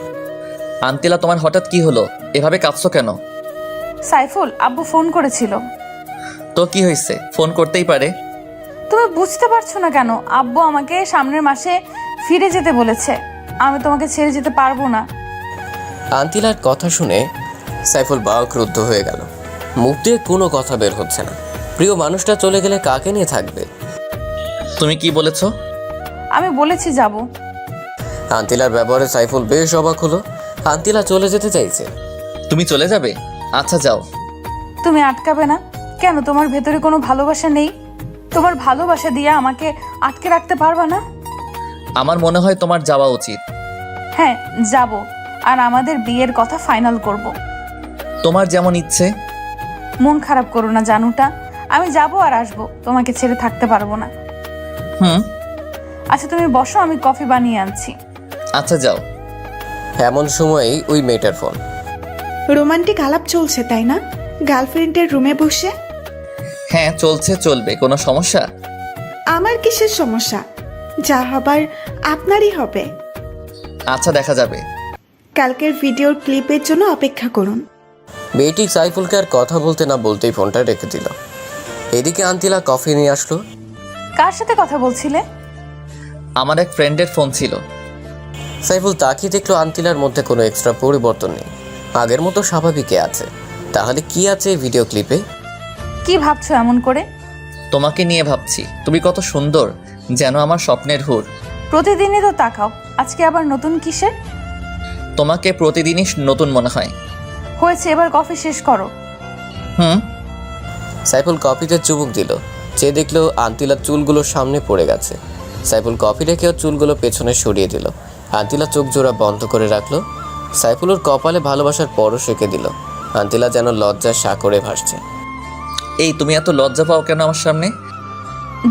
আন্তিলা, তোমার হঠাৎ কি হলো? এভাবে কাঁদছো কেন? সাইফুল, আব্বু ফোন করেছিল। তো কি হয়েছে? ফোন করতেই পারে। তুমি বুঝতে পারছো না কেন? আব্বু আমাকে সামনের মাসে ফিরে যেতে বলেছে। আমি তোমাকে ছেড়ে যেতে পারবো না। আন্তিলার কথা শুনে সাইফুল বাক্রুদ্ধ হয়ে গেল। মুখ দিয়ে কোনো কথা বের হচ্ছে না। প্রিয় মানুষটা চলে গেলে কাকে নিয়ে থাকবে? তুমি কি বলেছো? আমি বলেছি যাব। আন্তিলার ব্যবহারে সাইফুল বেশ অবাক হলো। আন্তিলা চলে যেতে চাইছে। তুমি চলে যাবে? আচ্ছা যাও। তুমি আটকাবে না কেন? তোমার ভেতরে কোনো ভালোবাসা নেই? তোমার ভালোবাসা দিয়ে আমাকে আটকে রাখতে পারবা না? আমার মনে হয় তোমার যাওয়া উচিত। হ্যাঁ, যাব। আর আমাদের বিয়ের কথা ফাইনাল করব। তোমার যেমন ইচ্ছে। মন খারাপ করো না জানুটা। আমি যাব আর আসবো, তোমাকে ছেড়ে থাকতে পারবো না। হুম। আচ্ছা তুমি বসো, আমি কফি বানিয়ে আনছি। আচ্ছা যাও। এমন সময়েই ওই মেয়েটার ফোন। রোমান্টিক আলাপ চলছে তাই না, গার্লফ্রেন্ডের রুমে বসে? হ্যাঁ চলছে, চলবে। কোনো সমস্যা? আমার কিসের সমস্যা? যা হবার আপনারই হবে। আচ্ছা দেখা যাবে। কালকের ভিডিওর ক্লিপের জন্য অপেক্ষা করুন। মেয়েটি সাইফুলকে আর কথা বলতে না বলতেই ফোনটা রেখে দিল। এদিকে আন্তিলা কফি নিয়ে আসলো। কার সাথে কথা বলছিলে? আমার এক ফ্রেন্ডের ফোন ছিল। সাইফুল তাকিয়ে দেখলো আন্তিলার মধ্যে কোনো এক্সট্রা পরিবর্তন নেই, আগের মতো স্বাভাবিকই আছে। তাহলে কি আছে এই ভিডিও ক্লিপে? কি ভাবছো এমন করে? তোমাকে নিয়ে ভাবছি। তুমি কত সুন্দর, যেন আমার স্বপ্নের হুর। প্রতিদিনই তো তাকাও, আজকে আবার নতুন কিসের? তোমাকে প্রতিদিনই নতুন মনে হয়। হয়েছে, এবার কফি শেষ করো। হুম। সাইফুল কফিতে চুমুক দিল। চেয়ে দেখলো আন্তিলার চুলগুলো সামনে পড়ে গেছে। সাইফুল কফি রেখে ওর চুলগুলো পেছনে সরিয়ে দিল। আন্তিলা চোখ জোড়া বন্ধ করে রাখলো। সাইফুল ওর কপালে ভালোবাসার পরশ রেখে দিল। আন্তিলা যেন লজ্জার সাগরে ভাসছে। এই তুমি এত লজ্জা পাও কেন আমার সামনে?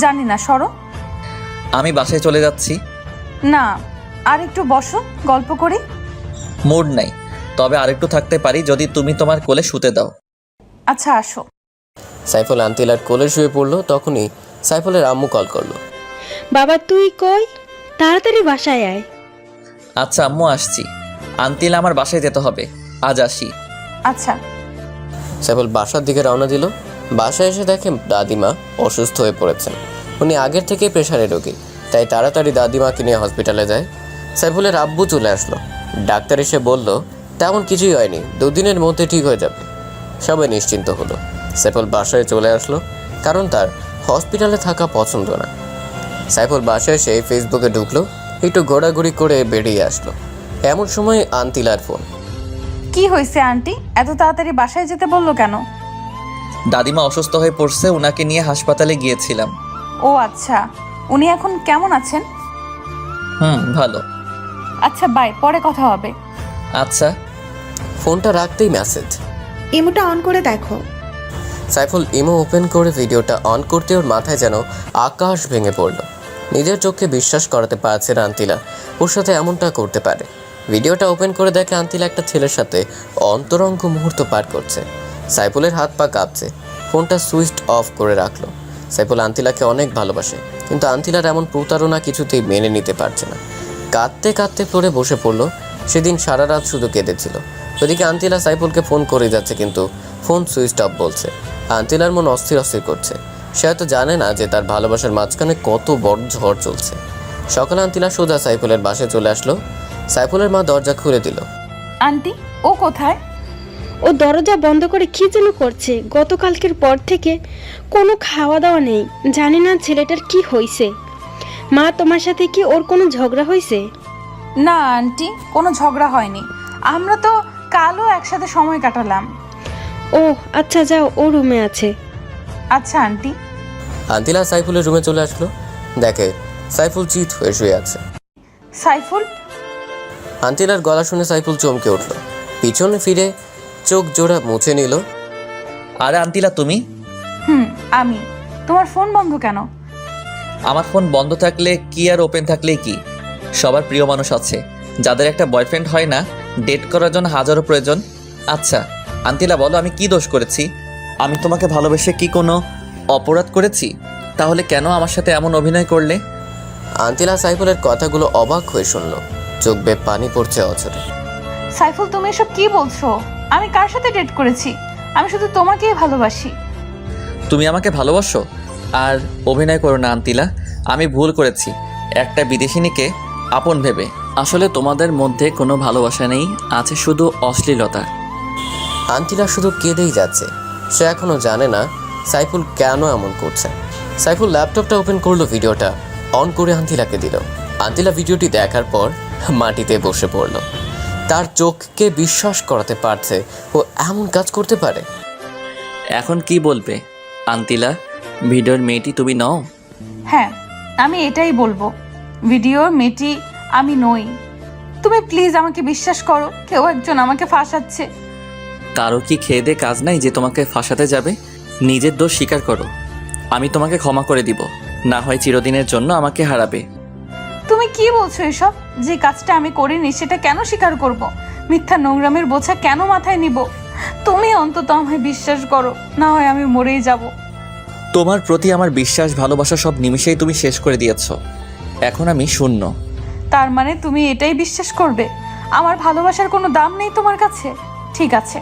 জানি না, সরো। আমি বাসায় চলে যাচ্ছি। না, আর একটু বসো, গল্প করি। মুড নাই, তবে আরেকটু থাকতে পারি যদি তুমি তোমার কোলে শুতে দাও। আচ্ছা আসো। সাইফুল আন্তিলার কোলে শুয়ে পড়লো। তখনই সাইফুলের আম্মু কল করলো। বাবা তুই কই? তাড়াতাড়ি বাসায় আয়। আচ্ছা আম্মু, আসছি। আন্তিলা, আমার বাসায় যেতে হবে, আজ আসি। আচ্ছা। সাইফুল বাসার দিকে রওনা দিল। বাসায় এসে দেখে দাদিমা অসুস্থ হয়ে পড়েছেন। উনি আগের থেকে প্রেশারে রোগী, তাই তাড়াতাড়ি দাদিমাকে নিয়ে হসপিটালে যায়। সাইফুলের আব্বু চলে আসলো। ডাক্তার এসে বলল তেমন কিছুই হয়নি, 2 দিনের মধ্যে ঠিক হয়ে যাবে। সবাই নিশ্চিন্ত হলো। সাইফুল বাসায় চলে আসলো, কারণ তার হসপিটালে থাকা পছন্দ না। সাইফুল বাসায় এসে ফেসবুকে ঢুকলো, একটু ঘোরাঘুরি করে বেরিয়ে আসলো। এমন সময় আন্তিলার ফোন। কি হয়েছে আন্টি? এত তাড়াতাড়ি বাসায় যেতে বললো কেন? দাদিমা অসুস্থ হয়ে পড়ছে, ওনাকে নিয়ে হাসপাতালে গিয়েছিলাম। ও আচ্ছা, উনি এখন কেমন আছেন? ভালো। আচ্ছা বাই, পরে কথা হবে। আচ্ছা। ফোনটা রাখতেই মেসেজ। ইমোটা অন করে দেখো। সাইফুল ইমো ওপেন করে ভিডিওটা অন করতে ওর মাথায় যেন আকাশ ভেঙে পড়ল। নিজের চোখে বিশ্বাস করাতে পারছে না আন্তিলা ওর সাথে এমনটা করতে পারে। ভিডিওটা ওপেন করে দেখে আন্তিলা একটা ছেলের সাথে অন্তরঙ্গ মুহূর্ত পার করছে। সাইফুলের হাত পা কাঁপছে। ফোনটা সুইচ অফ করে রাখলো। সাইফুল আন্তিলাকে অনেক ভালোবাসে, কিন্তু আন্তিলার এমন প্রতারণা কিছুতেই মেনে নিতে পারছে না। কাঁদতে কাঁদতে ফ্লোরে বসে পড়লো। সেদিন সারা রাত শুধু কেঁদেছিল। ওদিকে আন্তিলা সাইফুলকে ফোন করে যাচ্ছে, কিন্তু ফোন সুইচ অফ বলছে। আন্তিলার মন অস্থির অস্থির করছে। সে হয়তো জানে না যে তার ভালোবাসার মাঝখানে কত বড় ঝড় চলছে। সকালে আন্তিলা সোজা সাইফুলের বাসায় চলে আসলো। সাইফুলের মা দরজা খুলে দিল। আন্টি, ও কোথায়? ও দরজা বন্ধ করে কি যেন করছে। গতকালকের পর থেকে কোনো খাওয়া দাওয়া নেই। জানি না ছেলেটার কি হয়েছে। মা, তোমার সাথে কি ওর কোনো ঝগড়া হয়েছে? না আন্টি, কোনো ঝগড়া হয়নি। আমরা তো কালও একসাথে সময় কাটালাম। ও আচ্ছা, যাও, ও রুমে আছে। আচ্ছা আন্টি। আন্তিলা সাইফুলের রুমে চলে আসলো। দেখে সাইফুল চিত হয়ে শুয়ে আছে। সাইফুল। আন্তিলার গলা শুনে সাইফুল চমকে উঠল, পিছনে ফিরে চোখ জোড়া মুছে নিল। আরে আন্তিলা তুমি? আমি। তোমার ফোন বন্ধ কেন? আমার ফোন বন্ধ থাকলে কি আর ওপেন থাকলেই কি? সবার প্রিয় মানুষ আছে, যাদের একটা বয়ফ্রেন্ড হয় না, ডেট করার জন্য হাজারো প্রয়োজন। আচ্ছা আন্তিলা বলো, আমি কি দোষ করেছি? আমি তোমাকে ভালোবেসে কি কোনো অপরাধ করেছি? তাহলে কেন আমার সাথে এমন অভিনয় করলে? আন্তিলা সাইফুলের কথাগুলো অবাক হয়ে শুনল, চোখ বেয়ে পানি পড়ছে অঝরে। সাইফুল, তুমি এসব কি বলছো? আমি কার সাথে ডেট করেছি? আমি শুধু তোমাকেই ভালোবাসি। তুমি আমাকে ভালোবাসো? আর অভিনয় করো না আন্তিলা, আমি ভুল করেছি একটা বিদেশিনীকে আপন ভেবে। আসলে তোমাদের মধ্যে কোনো ভালোবাসা নেই, আছে শুধু অশ্লীলতা। আন্তিলা শুধু কেঁদেই যাচ্ছে। সে এখনো জানে না সাইফুল কেন এমন করছে। সাইফুল ল্যাপটপটা ওপেন করলো, ভিডিওটা অন করে আন্তিলাকে দিল। আন্তিলা ভিডিওটি দেখার পর মাটিতে বসে পড়ল। তার চোখকে বিশ্বাস করাতে পারছে ও এমন কাজ করতে পারে। এখন কি বলবে আন্তিলা? ভিডিওর মেয়েটি তুমি নও? হ্যাঁ, আমি এটাই বলবো, ভিডিওর মেয়েটি আমি নই। তুমি প্লিজ আমাকে বিশ্বাস করো, কেউ একজন আমাকে ফাঁসাচ্ছে। কারো কি খেয়ে দে কাজ নাই যে তোমাকে ফাঁসাতে যাবে? নিজের দোষ স্বীকার করো, আমি তোমাকে ক্ষমা করে দিব, না হয় চিরদিনের জন্য আমাকে হারাবে। তুমি কি বলছো এসব? যে কাজটা আমি করিনি সেটা কেন স্বীকার করব? মিথ্যা নোংরামের বোঝা কেন মাথায় নিব? তুমি অন্তত আমায় বিশ্বাস করো, না হয় আমি মরেই যাব। তোমার প্রতি আমার বিশ্বাস ভালোবাসা সব নিমিষেই তুমি শেষ করে দিয়েছো। এখন আমি শূন্য। তার মানে তুমি এটাই বিশ্বাস করবে আমার ভালোবাসার কোনো দাম নেই তোমার কাছে? ঠিক আছে,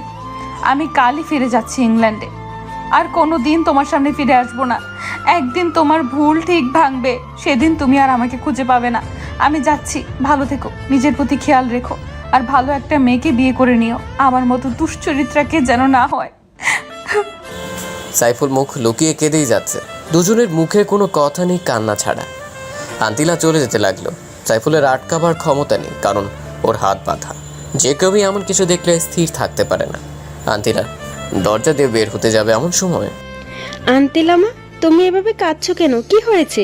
আমি কালই ফিরে যাচ্ছি ইংল্যান্ডে। আর কোনো দিন তোমার সামনে ফিরে আসবো না। একদিন তোমার ভুল ঠিক ভাঙবে, সেদিন তুমি আর আমাকে খুঁজে পাবে না। আমি যাচ্ছি, ভালো থেকো, নিজের প্রতি খেয়াল রেখো, আর ভালো একটা মেয়েকে বিয়ে করে নিও। আমার মতো দুশ্চরিত্রাকে যেন না হয়। সাইফুল মুখ লুকিয়ে কেঁদেই যাচ্ছে। দুজনের মুখে কোনো কথা নেই কান্না ছাড়া। আন্তিলা চলে যেতে লাগলো। সাইফুলের আটকাবার ক্ষমতা নেই, কারণ ওর হাত বাঁধা। যে কেউই এমন কিছু দেখলে স্থির থাকতে পারে না। আন্তিলা দরজা দিয়ে বের হতে যাবে এমন সময় আন্তিলা মা, তুমি এভাবে কাঁদছো কেন? কি হয়েছে?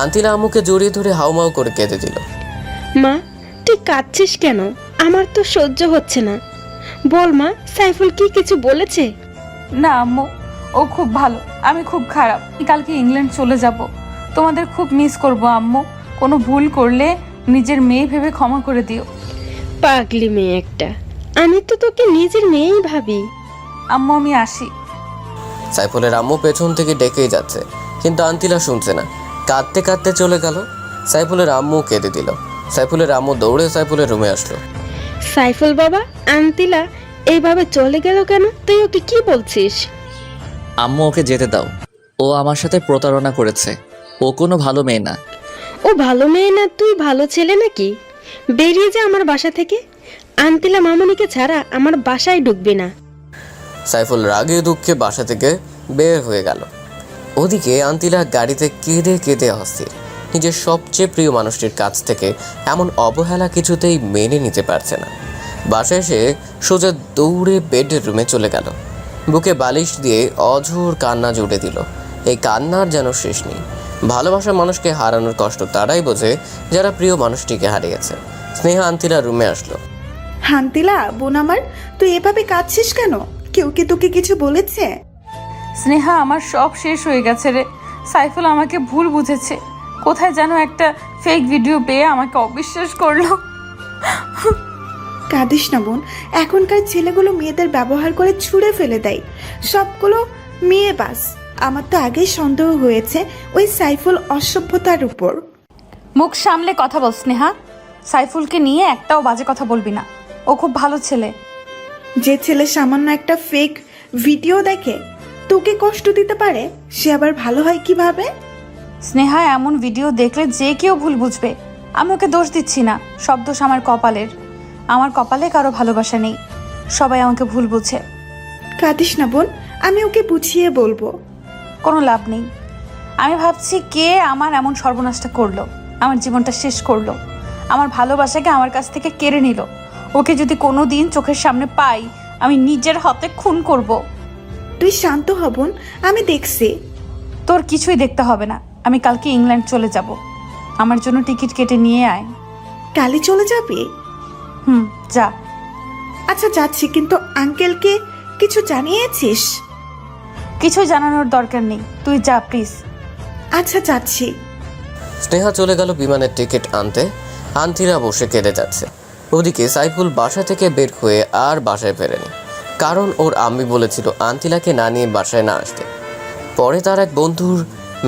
আন্তিলা আম্মুকে জড়িয়ে ধরে হাউমাউ করে কেঁদে দিল। মা, তুই কাঁদছিস কেন? আমার তো সহ্য হচ্ছে না। বল মা, সাইফুল কি কিছু বলেছে? না আম্মু, ও খুব ভালো, আমি খুব খারাপ। কালকে ইংল্যান্ড চলে যাব। তোমাদের খুব মিস করব আম্মু। কোনো ভুল করলে নিজের মেয়ে ভেবে ক্ষমা করে দিও। পাগলি মেয়ে একটা, আমি তো তোকে নিজের মেয়েই ভাবি। আম্মু, আমি আসি। সাইফুলের আম্মু পেছন থেকে ডেকেই যাচ্ছে, কিন্তু আন্তিলা শুনছে না। কাঁদতে কাঁদতে চলে গেল। সাইফুলের আম্মু কেঁদে দিল। সাইফুলের আম্মু দৌড়ে সাইফুলের রুমে আসলো। সাইফুল বাবা, আন্তিলা এইভাবে চলে গেল কেন? তুই ওকে কি বলছিস? আম্মু ওকে যেতে দাও, ও আমার সাথে প্রতারণা করেছে। ও কোনো ভালো মেয়ে না। ও ভালো মেয়ে না, তুই ভালো ছেলে নাকি? বেরিয়ে যা আমার বাসা থেকে। আন্তিলা মামনিকে ছাড়া আমার বাসায় ঢুকবি না। সাইফুল রাগে দুঃখে বাসা থেকে বের হয়ে গেল। ওদিকে আন্তিলা গাড়িতে কেঁদে কেঁদে অস্থির। নিজের সবচেয়ে প্রিয় মানুষটির কাছ থেকে এমন অবহেলা কিছুতেই মেনে নিতে পারছে না। বাসায় এসে সোজা দৌড়ে বেডরুমে চলে গেল। বুকে বালিশ দিয়ে অঝোর কান্না জুড়ে দিল। এই কান্নার যেন শেষ নেই। ভালোবাসা মানুষকে হারানোর কষ্ট তারাই বোঝে যারা প্রিয় মানুষটিকে হারিয়েছে। স্নেহা আন্তিলার রুমে আসলো। আন্তিলা বোন আমার, তুই এভাবে কাঁদছিস কেন? কেউ কি তোকে কিছু বলেছে? স্নেহা, আমার সব শেষ হয়ে গেছে রে। সাইফুল আমাকে ভুল বুঝেছে। কোথায় যেন একটা ফেক ভিডিও পেয়ে আমাকে অবিশ্বাস করলো। কাঁদিস না বোন, এখনকার ছেলেগুলো মেয়েদের ব্যবহার করে ছুঁড়ে ফেলে দেয়। সবগুলো মেয়ে বাস। আমার তো আগেই সন্দেহ হয়েছে ওই সাইফুল অসভ্যতার উপর। মুখ সামলে কথা বল স্নেহা। সাইফুলকে নিয়ে একটাও বাজে কথা বলবি না। ও খুব ভালো ছেলে। যে ছেলে সামান্য একটা ফেক ভিডিও দেখে তোকে কষ্ট দিতে পারে, সে আবার ভালো হয় কিভাবে? স্নেহা, এমন ভিডিও দেখলে যে কেউ ভুল বুঝবে। আমি ওকে দোষ দিচ্ছি না, সব দোষ আমার কপালের। আমার কপালে কারো ভালোবাসা নেই, সবাই আমাকে ভুল বুঝে। কাঁদিস না বোন, আমি ওকে বুঝিয়ে বলবো। কোনো লাভ নেই। আমি ভাবছি কে আমার এমন সর্বনাশটা করলো, আমার জীবনটা শেষ করলো, আমার ভালোবাসাকে আমার কাছ থেকে কেড়ে নিল। ওকে যদি কোনো দিন চোখের সামনে পাই, আমি নিজের হাতে খুন করব। তুই শান্ত হ বোন, আমি দেখছি। তোর কিছুই দেখতে হবে না। আমি কালকে ইংল্যান্ড চলে যাব। আমার জন্য টিকিট কেটে নিয়ে আয়। কালই চলে যাবে? হুম, যা। আচ্ছা যাচ্ছি, কিন্তু আঙ্কেলকে কিছু জানিয়েছিস? কিছু জানানোর দরকার নেই, তুই যা প্লিজ। আচ্ছা যাচ্ছি। স্নেহা চলে গেল বিমানের টিকিট আনতে। আন্তিরা বসে কেঁদে যাচ্ছে। ওদিকে সাইফুল বাসা থেকে বের হয়ে আর বাসায় ফেরেনি, কারণ ওর আম্মি বলেছিল আন্তিলাকে না নিয়ে বাসায় না আসতে। পরে তার এক বন্ধুর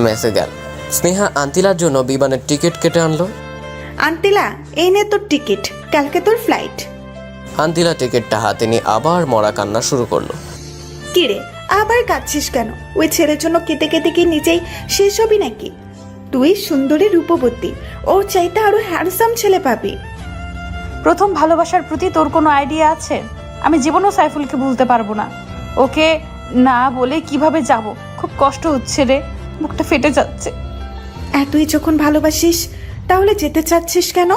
মেসে গেল। স্নেহা আন্তিলার জন্য বিমানের টিকিট কেটে আনলো। আন্টিলা, এই নে তোর টিকিট, কালকে তোর ফ্লাইট। আন্তিলা টিকিটটা হাতে নিয়ে আবার মরা কান্না শুরু করলো। কিরে, আবার কাঁদছিস কেন? ওই ছেলের জন্য কেটে কেটে কি নিজেই শেষ হবি নাকি? তুই সুন্দরী রূপবতী, ওর চাইতে আরো হ্যান্ডসাম ছেলে পাবি। প্রথম ভালোবাসার প্রতি তোর কোনো আইডিয়া আছে? আমি জীবনেও সাইফুলকে ভুলতে পারবো না। ওকে না বলে কিভাবে যাব? খুব কষ্ট হচ্ছে রে, মুখটা ফেটে যাচ্ছে। তুই যখন ভালোবাসিস তাহলে যেতে চাচ্ছিস কেন?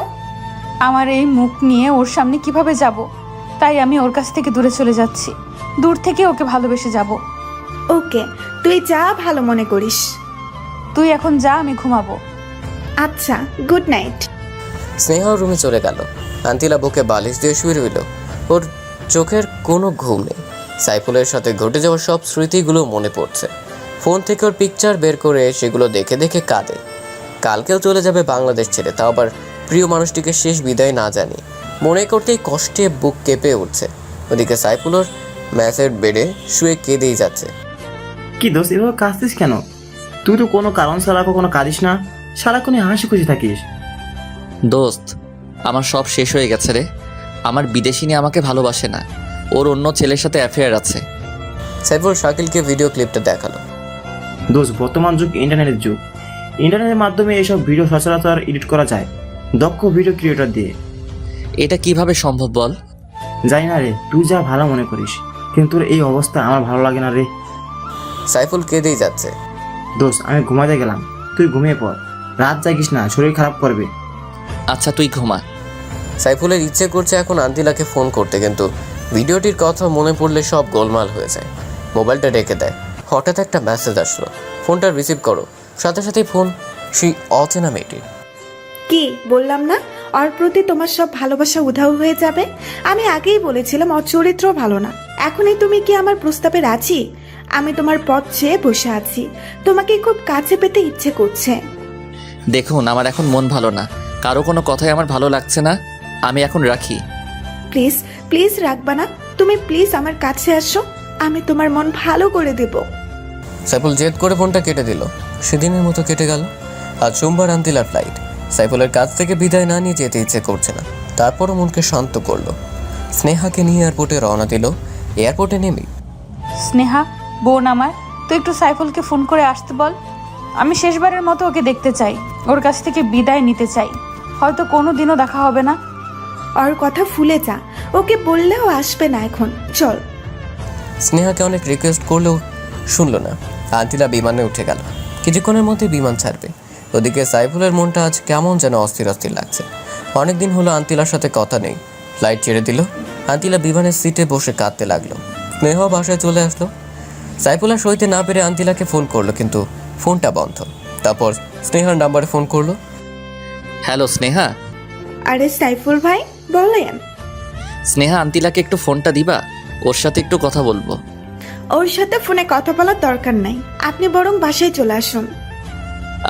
আমার এই মুখ নিয়ে ওর সামনে কিভাবে যাব? তাই আমি ওর কাছ থেকে দূরে চলে যাচ্ছি। দূর থেকে ওকে ভালোবেসে যাব। ওকে, তুই যা ভালো মনে করিস। তুই এখন যা, আমি ঘুমাবো। আচ্ছা, গুড নাইট। স্নেহা রুমে চলে গেল। আন্তিলা বুকে বালিশ দিয়ে শুয়ে রইল। ওর চোখের কোনো ঘুম নেই। সাইফুলের সাথে ঘটে যাওয়া সব স্মৃতিগুলো মনে পড়ছে। ফোন থেকে ওর পিকচার বের করে সেগুলো দেখে দেখে কাঁদে। কালকেও চলে যাবে বাংলাদেশ ছেড়ে, তাও আবার প্রিয় মানুষটিকে শেষ বিদায় না জানি। মনে করতেই কষ্টে বুক কেঁপে উঠছে। ওদিকে সাইফুল ওর ম্যাচের বেডে শুয়ে কেঁদেই যাচ্ছে। কি দোস্ত, এভাবে কাঁদছিস কেন? তুই তো কোনো কারণ ছাড়া কখনো কাঁদিস না, সারাক্ষণই হাসি খুশি থাকিস। দোস্ত, আমার সব শেষ হয়ে গেছে রে। আমার বিদেশিনী আমাকে ভালোবাসে না, ওর অন্য ছেলের সাথে অ্যাফেয়ার আছে। সাইফুল শাকিলকে ভিডিও ক্লিপটা দেখালো। দোস্ত, বর্তমান যুগ ইন্টারনেটের যুগ। ইন্টারনেটের মাধ্যমে এইসব ভিডিও সচরাচর এডিট করা যায় দক্ষ ভিডিও ক্রিয়েটর দিয়ে। এটা কিভাবে সম্ভব বল? জানি না রে, তুই যা ভালো মনে করিস, কিন্তু তোর এই অবস্থা আমার ভালো লাগে না রে। সাইফুল কেঁদেই যাচ্ছে। দোস্ত, আমি ঘুমাতে গেলাম, তুই ঘুমিয়ে পড়। রাত জাগিস না, শরীর খারাপ করবে। আচ্ছা তুই ঘুমা। সাইফুলের ইচ্ছে করছে এখন আন্তিলাকে ফোন করতে, কিন্তু ভিডিওটির কথা মনে পড়লে সব গোলমাল হয়ে যায়। মোবাইলটা রেখে দেয়। হঠাৎ একটা মেসেজ আসলো। ফোনটা রিসিভ করো। সাথে সাথেই ফোন সেই অচেনা মেয়েটির। কি বললাম না, ওর প্রতি তোমার সব ভালোবাসা উধাও হয়ে যাবে? আমি আগেই বলেছিলাম ওর চরিত্র ভালো না। এখনই তুমি কি আমার প্রস্তাবে রাজি? আমি তোমার পথ চেয়ে বসে আছি, তোমাকে খুব কাছে পেতে ইচ্ছে করছে। দেখুন, আমার এখন মন ভালো না, কারো কোনো কথাই আমার ভালো লাগছে না। আমি এখন রাখি। প্লিজ প্লিজ রাখবা না, তুমি প্লিজ আমার কাছে আসো, আমি তোমার মন ভালো করে দেব। সাইফুল জেদ করে ফোনটা কেটে দিল। সেদিনের মতো কেটে গেল। আজ সোমবার আন্তিলার ফ্লাইট। সাইফুলের কাছ থেকে বিদায় না নিয়ে যেতে ইচ্ছে করছে না, তারপরও মনকে শান্ত করলো। স্নেহাকে নিয়ে এয়ারপোর্টে রওনা দিল। এয়ারপোর্টে নেমে স্নেহা, বোন আমার, তুই একটু সাইফুলকে ফোন করে আসতে বল। আমি শেষবারের মতো ওকে দেখতে চাই, ওর কাছ থেকে বিদায় নিতে চাই। হয়তো কোনো দিনও দেখা হবে না। ওর কথা ভুলে যা, ওকে বললেও আসবে না এখন, চল। স্নেহাকে অনেক রিকোয়েস্ট করলেও শুনলো না। আন্তিলা বিমানে উঠে গেল। কিছুক্ষণের মধ্যে বিমান ছাড়বে। ওদিকে সাইফুলের মনটা আজ কেমন যেন অস্থির অস্থির লাগছে। অনেকদিন হলো আন্তিলার সাথে কথা নেই। ফ্লাইট ছেড়ে দিল। আন্তিলা বিমানের সিটে বসে কাঁদতে লাগলো। স্নেহ বাসায় চলে আসলো। সাইফুল আর সইতে না পেরে আন্তিলাকে ফোন করলো, কিন্তু ফোনটা বন্ধ। তারপর স্নেহার নাম্বারে ফোন করলো। হ্যালো স্নেহা। আরে সাইফুল ভাই, বলেন। স্নেহা, আন্তিলাকে একটু ফোনটা দিবা, ওর সাথে একটু কথা বলবো। ওর সাথে ফোনে কথা বলার দরকার নাই, আপনি বরং বাসায় চলে আসুন।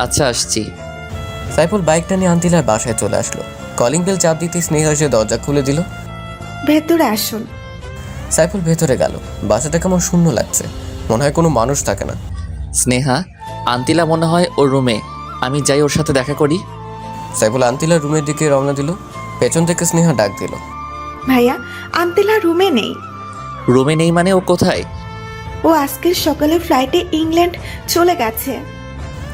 আচ্ছা আসছি। সাইফুল বাইকটা নিয়ে আন্তিলার বাসায় চলে আসলো। কলিং বেল চাপ দিতে স্নেহা এসে দরজা খুলে দিল। ভেতরে আসুন। সাইফুল ভেতরে গেল। বাসাটা কেমন শূন্য লাগছে, মনে হয় কোনো মানুষ থাকে না। স্নেহা, আন্তিলা মনে হয় ওর রুমে, আমি যাই ওর সাথে দেখা করি। সাইফুল আন্তিলার রুমের দিকে রওনা দিল। পেছন থেকে স্নেহা ডাক দিল। ভাইয়া, আন্তিলা রুমে নেই। রুমে নেই মানে ও কোথায়? ও আজকের সকালে ফ্লাইটে ইংল্যান্ড চলে গেছে।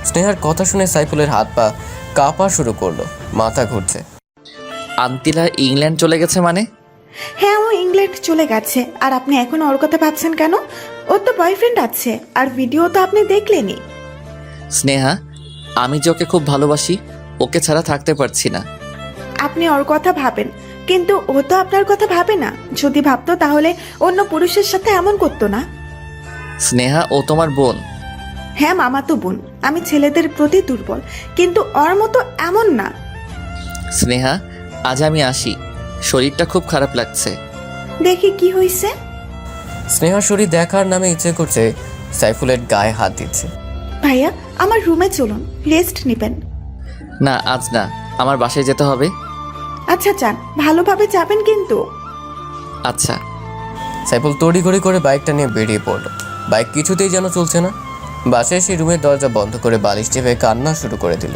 স্নেহার কথা শুনে সাইফুলের হাত পা কাঁপা শুরু করলো, মাথা ঘুরছে। আন্তিলা ইংল্যান্ড চলে গেছে মানে? হ্যাঁ, ও ইংল্যান্ড চলে গেছে। আর আপনি এখন ওর কথা ভাবছেন কেন? ওর তো বয়ফ্রেন্ড আছে, আর ভিডিও তো আপনি দেখলেনই। স্নেহা, আমি যে ওকে খুব ভালোবাসি, ওকে ছাড়া থাকতে পারছি না। আপনি ওর কথা ভাবেন, কিন্তু ও তো আপনার কথা ভাবে না। যদি ভাবতো তাহলে অন্য পুরুষের সাথে এমন করতো না। স্নেহা, ও তোমার বোন। হ্যাঁ, মামাতো বোন। আমি ছেলেদের প্রতি দুর্বল, কিন্তু ওর মতো এমন না। স্নেহা, আজ আমি আসি, শরীরটা খুব খারাপ লাগছে। দেখি কি হয়েছে। স্নেহা শরীর দেখার নামে ইচ্ছে করছে সাইফুলের গায়ে হাত দিচ্ছে। ভাইয়া আমার রুমে চলুন, রেস্ট নেবেন। না আজ না, আমার বাসায় যেতে হবে। আচ্ছা যান, ভালোভাবে যাবেন কিন্তু। আচ্ছা। সাইফুল তড়িঘড়ি করে বাইকটা নিয়ে বেরিয়ে পড়লো। বাইক কিছুতেই যেন চলছে না। বাসায় এসে রুমের দরজা বন্ধ করে বালিশ চেপে কান্না শুরু করে দিল।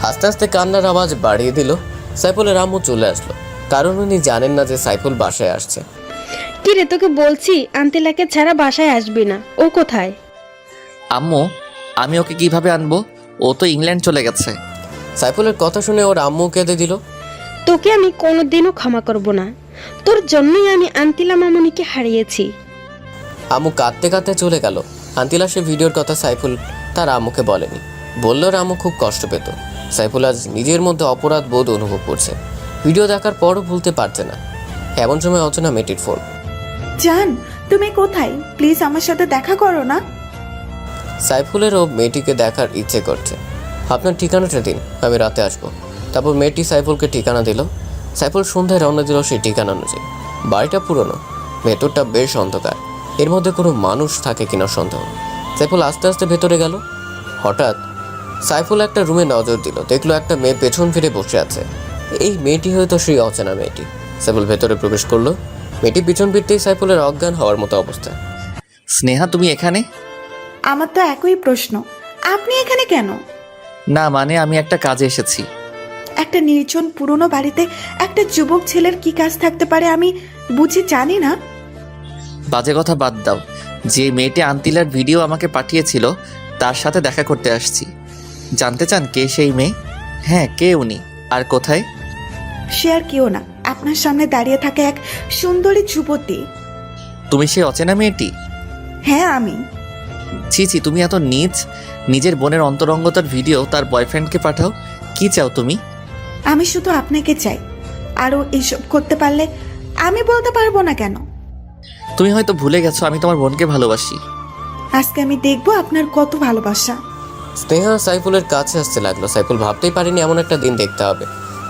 আস্তে আস্তে কান্নার আওয়াজ বাড়িয়ে দিল। সাইফুলের আম্মু চলে আসলো, কারণ উনি জানেন না যে সাইফুল বাসায় আসছে। কি রে, তোকে বলছি আন্তিলাকে ছাড়া বাসায় আসবি না। ও কোথায়? আম্মু, আমি ওকে কিভাবে আনবো? ও তো ইংল্যান্ড চলে গেছে। সাইফুলের কথা শুনে ওর আম্মু কেঁদে দিল। তোকে আমি কোনোদিনও ক্ষমা করব না। তোর জন্যই আমি আন্তিলা মামুনিকে হারিয়েছি। আম্মু কাঁদতে কাঁদতে চলে গেল। আন্তিলা সে ভিডিওর কথা সাইফুল তার আম্মুকে বলেনি। বললো ওর আম্মু খুব কষ্ট পেত। সাইফুল আজ নিজের মধ্যে অপরাধ বোধ অনুভব করছে। ভিডিও দেখার পরও ভুলতে পারছে না। এমন সময় অচেনা মেয়েটির ফোন। জান, তুমি কোথায়? প্লিজ আমার সাথে দেখা করো না। সাইফুলেরও মেয়েটিকে দেখার ইচ্ছে করছে। আপনার ঠিকানাটা দিন, আমি রাতে আসবো। তারপর মেয়েটি সাইফুলকে ঠিকানা দিল। সাইফুল সন্ধ্যায় রওনা দিল সেই ঠিকানা অনুযায়ী। বাড়িটা পুরনো, ভেতরটা বেশ অন্ধকার। এর মধ্যে কোনো মানুষ থাকে কিনা সন্দেহ। সাইফুল আস্তে আস্তে ভেতরে গেল। হঠাৎ সাইফুল একটা রুমে নজর দিল, দেখলো একটা মেয়ে পেছন ফিরে বসে আছে। এই মেয়েটি হয়তো সেই অচেনা মেয়েটি। সাইফুল ভেতরে প্রবেশ করলো। মেয়েটি পিছন ফিরতেই সাইফুলের অজ্ঞান হওয়ার মতো অবস্থা। স্নেহা, তুমি এখানে? আমার তো একই প্রশ্ন, আপনি এখানে কেন? না মানে আমি একটা কাজে এসেছি। একটা নির্জন পুরনো বাড়িতে একটা যুবক ছেলের কি কাজ থাকতে পারে আমি বুঝি জানি না। বাজে কথা বাদ দাও। যে মেয়েটি আন্তিলার ভিডিও আমাকে পাঠিয়েছিল তার সাথে দেখা করতে আসছি। জানতে চান কে সেই মেয়ে? হ্যাঁ, কে উনি আর কোথায়? সে আর কেউ না, আপনার সামনে দাঁড়িয়ে থাকে এক সুন্দরী যুবতী। তুমি সেই অচেনা মেয়েটি? হ্যাঁ আমি। ছি ছি, তুমি এত নীচ! নিজের বোনের অন্তরঙ্গতার ভিডিও তার বয়ফ্রেন্ডকে পাঠাও। কি চাও তুমি? আমি শুধু আপনাকে চাই। আরও এসব করতে পারলে আমি বলতে পারবো না কেন। তুমি হয়তো ভুলে গেছো আমি তোমার বোনকে ভালোবাসি। আজকে আমি দেখবো আপনার কত ভালোবাসা। স্নেহা সাইফুলের কাছে আসতে লাগলো। সাইফুল ভাবতেই পারেনি এমন একটা দিন দেখতে হবে।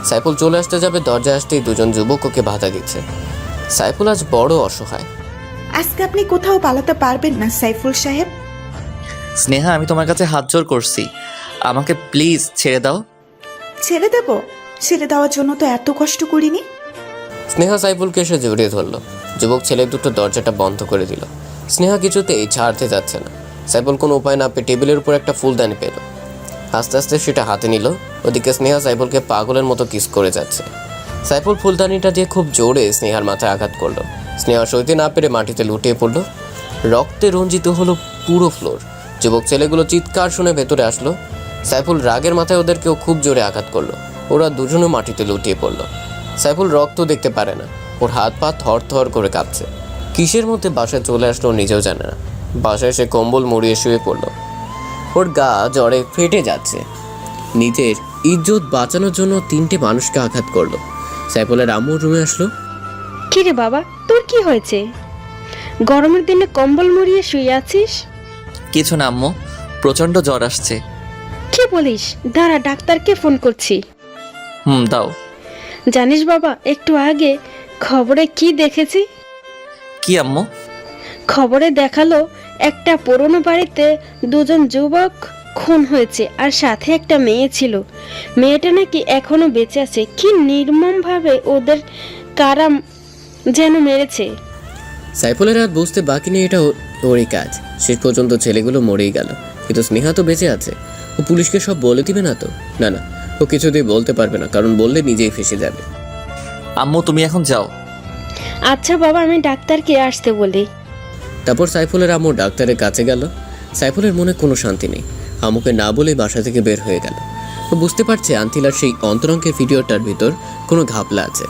সাইফুল চলে আসতে যাবে, দরজায় আসতেই দুজন যুবক ওকে বাধা দিচ্ছে। সাইফুল আজ বড় অসহায়। আজকে আপনি কোথাও পালাতে পারবেন না সাইফুল সাহেব। স্নেহা, আমি তোমার কাছে হাত জোর করছি, আমাকে প্লিজ ছেড়ে দাও। ছেড়ে দেব? ছেড়ে দেওয়ার জন্য তো এত কষ্ট করিনি। স্নেহা সাইফুলকে এসে জড়িয়ে ধরলো। যুবক ছেলে দুটো দরজাটা বন্ধ করে দিল। স্নেহা কিছুতেই ছাড়তে যাচ্ছে না। সাইফুল কোনো উপায় না পেয়ে টেবিলের উপর একটা ফুলদানি পেল। আস্তে আস্তে সেটা হাতে নিল। ওদিকে স্নেহা সাইফুলকে পাগলের মতো কিস করে যাচ্ছে। সাইফুল ফুলদানিটা দিয়ে খুব জোরে স্নেহার মাথায় আঘাত করলো। স্নেহা সইতে না পেরে মাটিতে লুটিয়ে পড়লো। রক্তে রঞ্জিত হলো পুরো ফ্লোর। যুবক ছেলেগুলো চিৎকার শুনে ভেতরে আসলো। সাইফুল রাগের মাথায় ওদেরকেও খুব জোরে আঘাত করলো। ওরা দুজনে মাটিতে লুটিয়ে পড়লো। সাইফুল রক্ত দেখতে পারে না, ওর হাত পা থর থর করে কাঁপছে। কিসের মধ্যে বাসায় চলে আসলো নিজেও জানে না। বাসায় এসে কম্বল মুড়িয়ে শুয়ে পড়লো। ওর গা জ্বরে ফেটে যাচ্ছে। নিজের ইজ্জত বাঁচানোর জন্য তিনটে মানুষকে আঘাত করলো। সাইফুলের আম্মু রুমে আসলো। কি রে বাবা, তোর কি হয়েছে? গরমের দিনে কম্বল মুড়িয়ে শুয়ে আছিস? কিছু না আম্মু, প্রচণ্ড জ্বর আসছে। কি বলিস? দাঁড়া, ডাক্তারকে ফোন করছি। দাও। জানিস বাবা, একটু আগে খবরে কি দেখেছি? কি আম্মু? খবরে দেখালো একটা পুরনো বাড়িতে দুজন যুবক খুন হয়েছে, আর সাথে একটা মেয়ে ছিল। মেয়েটা নাকি এখনো বেঁচে আছে। কি নির্মমভাবে ওদের কারা যেন মেরেছে। সাইফুলের আর বুঝতে বাকি নেই এটা ওরই কাজ। শেষ পর্যন্ত ছেলেগুলো মরেই গেল, কিন্তু স্নেহা তো বেঁচে আছে। ও পুলিশকে সব বলে দিবে না তো? না না, ও কিছুতেই বলতে পারবে না, কারণ বললে নিজেই ফেসে যাবে। আম্মু তুমি এখন যাও। আচ্ছা বাবা, আমি ডাক্তারকে আসতে বলি। তারপর সাইফুলের আম্মু ডাক্তারের কাছে গেল। সাইফুলের মনে কোনো শান্তি নেই। আম্মুকে না বলে বাসা থেকে বের হয়ে গেল। ও বুঝতে পারছে আন্তিলার সেই অন্তরঙ্গের ভিডিওটার ভিতর কোনো ঘাপলা আছে।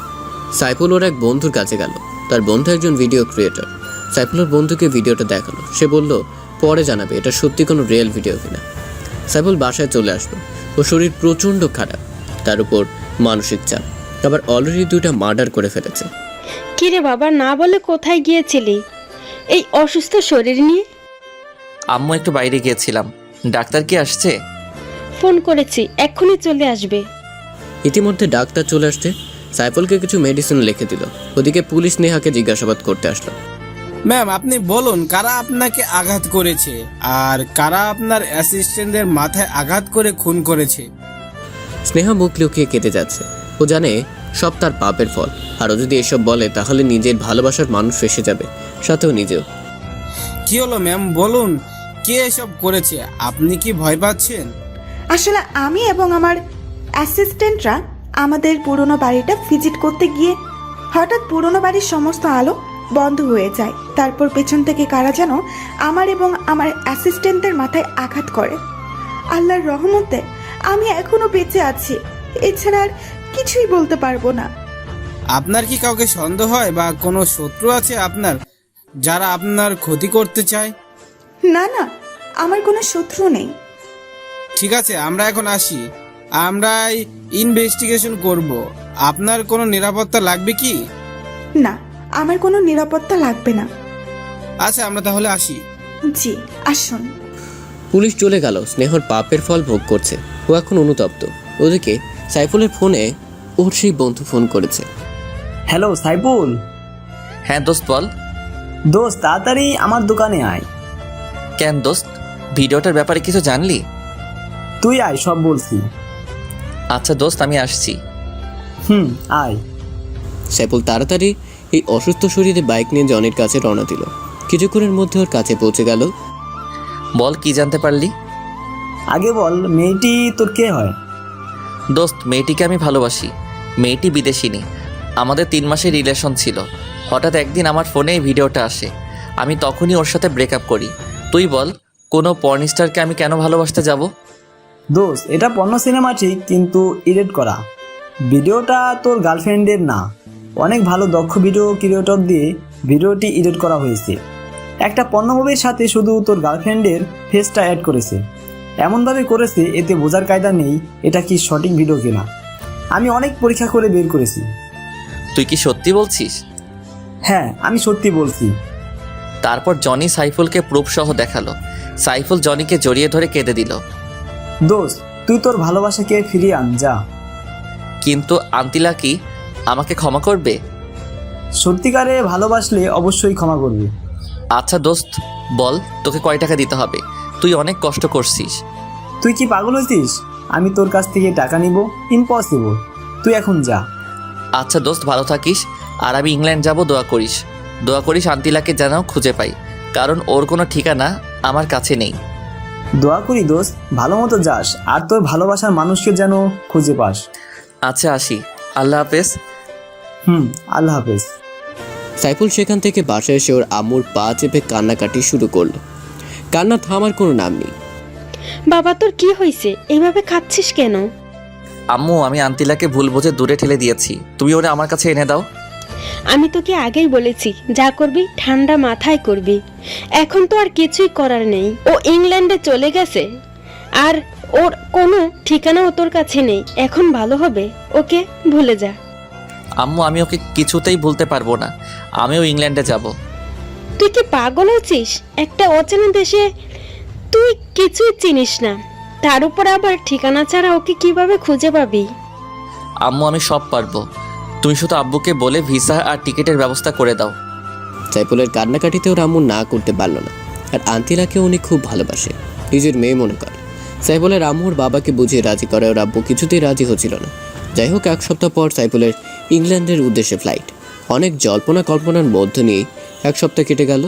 সাইফুল ওর এক বন্ধুর কাছে গেল। তার বন্ধু একজন ভিডিও ক্রিয়েটর। সাইফুলের বন্ধুকে ভিডিওটা দেখালো। সে বলল পরে জানাবে এটা সত্যি কোনো রিয়েল ভিডিও কিনা। সাইফুল বাসায় চলে আসলো। ও শরীর প্রচণ্ড খারাপ, তার উপর মানসিক চাপ। আবার অলরেডি 2টা মার্ডার করে ফেলেছে। কি রে বাবা, না বলে কোথায় গিয়েছিলি এই অসুস্থ শরীর নিয়ে? আম্মু একটু বাইরে গিয়েছিলাম। ডাক্তার কি আসছে? ফোন করেছি, এক্ষুনি চলে আসবে। ইতিমধ্যে ডাক্তার চলে আসছে। সাইফুলকে কিছু মেডিসিন লিখে দিল। ওদিকে পুলিশ নেহাকে জিজ্ঞাসাবাদ করতে আসলো। ম্যাম, আপনি বলুন কারা আপনাকে আঘাত করেছে আর কারা আপনার অ্যাসিস্ট্যান্টদের মাথায় আঘাত করে খুন করেছে? স্নেহা মুখ লুকিয়ে কেটে যাচ্ছে। ও জানে সব তার পাপের ফল, আর ও যদি এসব বলে তাহলে নিজের ভালোবাসার মানুষ ফেসে যাবে, সাথেও নিজেও। কি হলো ম্যাম, বলুন কে এসব করেছে? আপনি কি ভয় পাচ্ছেন? আসলে আমি এবং আমার অ্যাসিস্ট্যান্টরা আমাদের পুরনো বাড়িটা ভিজিট করতে গিয়ে হঠাৎ পুরনো বাড়ির সমস্ত আলো বন্ধ হয়ে যায়। তারপর পেছন থেকে কারা যেন আমার এবং আমার অ্যাসিস্ট্যান্টের মাথায় আঘাত করে। আল্লাহর রহমতে আমি এখনো বেঁচে আছি, এছাড়া আর কিছুই বলতে পারবো না। আপনার কি কাউকে সন্দেহ হয় বা কোনো শত্রু আছে আপনার যারা আপনার ক্ষতি করতে চায়? না না, আমার কোনো শত্রু নেই। ঠিক আছে, আমরা এখন আসি। আমরা ইনভেস্টিগেশন করব। আপনার কোনো নিরাপত্তা লাগবে কি? না, আমার কোনো নিরাপত্তা লাগবে না। আচ্ছা, আমরা তাহলে আসি। জি, আসুন। পুলিশ চলে গেল। স্নেহর পাপের ফল ভোগ করছে। ও এখন অনুতপ্ত। ওদিকে সাইফুলের ফোনে ওর সেই বন্ধু ফোন করেছে। হ্যালো সাইফুল। হ্যাঁ দোস্ত বল। দোস্ত তাড়াতাড়ি আমার দোকানে আয়। কেন দোস্ত, ভিডিওটার ব্যাপারে কিছু জানলি? তুই আয়, সব বলছি। আচ্ছা দোস্ত, আমি আসছি। আয়। সাইফুল তাড়াতাড়ি এই অসুস্থ শরীরে বাইক নিয়ে জনের কাছে রওনা দিল। কিছুক্ষণের মধ্যে ওর কাছে পৌঁছে গেল। বল, কি জানতে পারলি? আগে বল, মেয়েটি তোর কে হয়? দোস্ত, মেয়েটিকে আমি ভালোবাসি। মেয়েটি বিদেশিনী। আমাদের 3 মাসের রিলেশন ছিল। হঠাৎ একদিন আমার ফোনে এই ভিডিওটা আসে। আমি তখনই ওর সাথে ব্রেকআপ করি। তুই বল, কোনো পর্নস্টারকে আমি কেন ভালোবাসতে যাব? দোস্ত, এটা পর্নো সিনেমা ঠিক, কিন্তু এডিট করা। ভিডিওটা তোর গার্লফ্রেন্ডের না, অনেক ভালো দক্ষ ভিডিও ক্রিয়েটর দিয়ে ভিডিওটি এডিট করা হয়েছে। একটা পর্নো মুভির সাথে শুধু তোর গার্লফ্রেন্ডের ফেসটা অ্যাড করেছে। এমনভাবে করেছে এতে বোঝার কায়দা নেই এটা কি সঠিক ভিডিও কিনা। আমি অনেক পরীক্ষা করে বের করেছি। তুই কি সত্যি বলছিস? হ্যাঁ, আমি সত্যি বলছি। তারপর জনি সাইফুলকে প্রুফ সহ দেখালো। সাইফুল জনিকে জড়িয়ে ধরে কেঁদে দিল। দোস্ত, তুই তোর ভালোবাসাকে ফিরিয়ে আন যা। কিন্তু আন্তিলা কি আমাকে ক্ষমা করবে? সত্যিকারে ভালোবাসলে অবশ্যই ক্ষমা করবে। আচ্ছা দোস্ত বল, তোকে কয় টাকা দিতে হবে? তুই অনেক কষ্ট করছিস। তুই কি পাগল হয়েছিস? আমি তোর কাছ থেকে টাকা নিব? ইম্পসিবল। তুই এখন যা। আচ্ছা দোস্ত, ভালো থাকিস। আর আমি ইংল্যান্ড যাব, দোয়া করিস। দোয়া করিস আন্তিলাকে যেন খুঁজে পাই, কারণ ওর কোনো ঠিকানা আমার কাছে নেই। দোয়া করি দোস্ত, ভালো মতো যাস আর তোর ভালোবাসার মানুষকে যেন খুঁজে পাস। আচ্ছা আসি, আল্লাহ হাফেজ। আল্লাহ হাফেজ। সাইফুল সেখান থেকে বাসায় এসে ওর আম্মুর পা চেপে কান্নাকাটি শুরু করলো। কান্না থামার কোনো নাম নেই। বাবা, তোর কি হয়েছে? এইভাবে খাচ্ছিস কেন? আম্মু, আমি আন্তিলাকে ভুল বুঝে দূরে ঠেলে দিয়েছি। তুমি ওরা আমার কাছে এনে দাও। আমি তোকে আগেই বলেছি, যা করবি ঠান্ডা মাথায় করবি। এখন তো আর কিছুই করার নেই। ও ইংল্যান্ডে চলে গেছে, আর ওর কোনো ঠিকানাও তোর কাছে নেই। এখন ভালো হবে, ওকে ভুলে যা। আম্মু, আমি ওকে কিছুতেই ভুলতে পারবো না। আমিও ইংল্যান্ডে যাব। তুই কি পাগল হচ্ছিস? একটা অচেনা দেশে তুই কিছুই চিনিস না, তার উপর আবার ঠিকানা ছাড়া ওকে কিভাবে খুঁজে পাবি? আম্মু, আমি সব পারবো। তুমি শুধু আব্বুকে বলে ভিসা আর টিকিটের ব্যবস্থা করে দাও। সাইফুলের কান্নাকাটিতে ওর আম্মু না করতে পারল না। আর আন্তিলাকে উনি খুব ভালোবাসে, নিজের মেয়ে মনে করে। সাইফুলের আম্মুর বাবাকে বুঝিয়ে রাজি করে ওর আব্বু কিছুতেই রাজি হচ্ছিল না। যাই হোক, 1 সপ্তাহ পর সাইফুলের ইংল্যান্ডের উদ্দেশ্যে ফ্লাইট। অনেক জল্পনা কল্পনার মধ্য নিয়েই 1 সপ্তাহ কেটে গেল।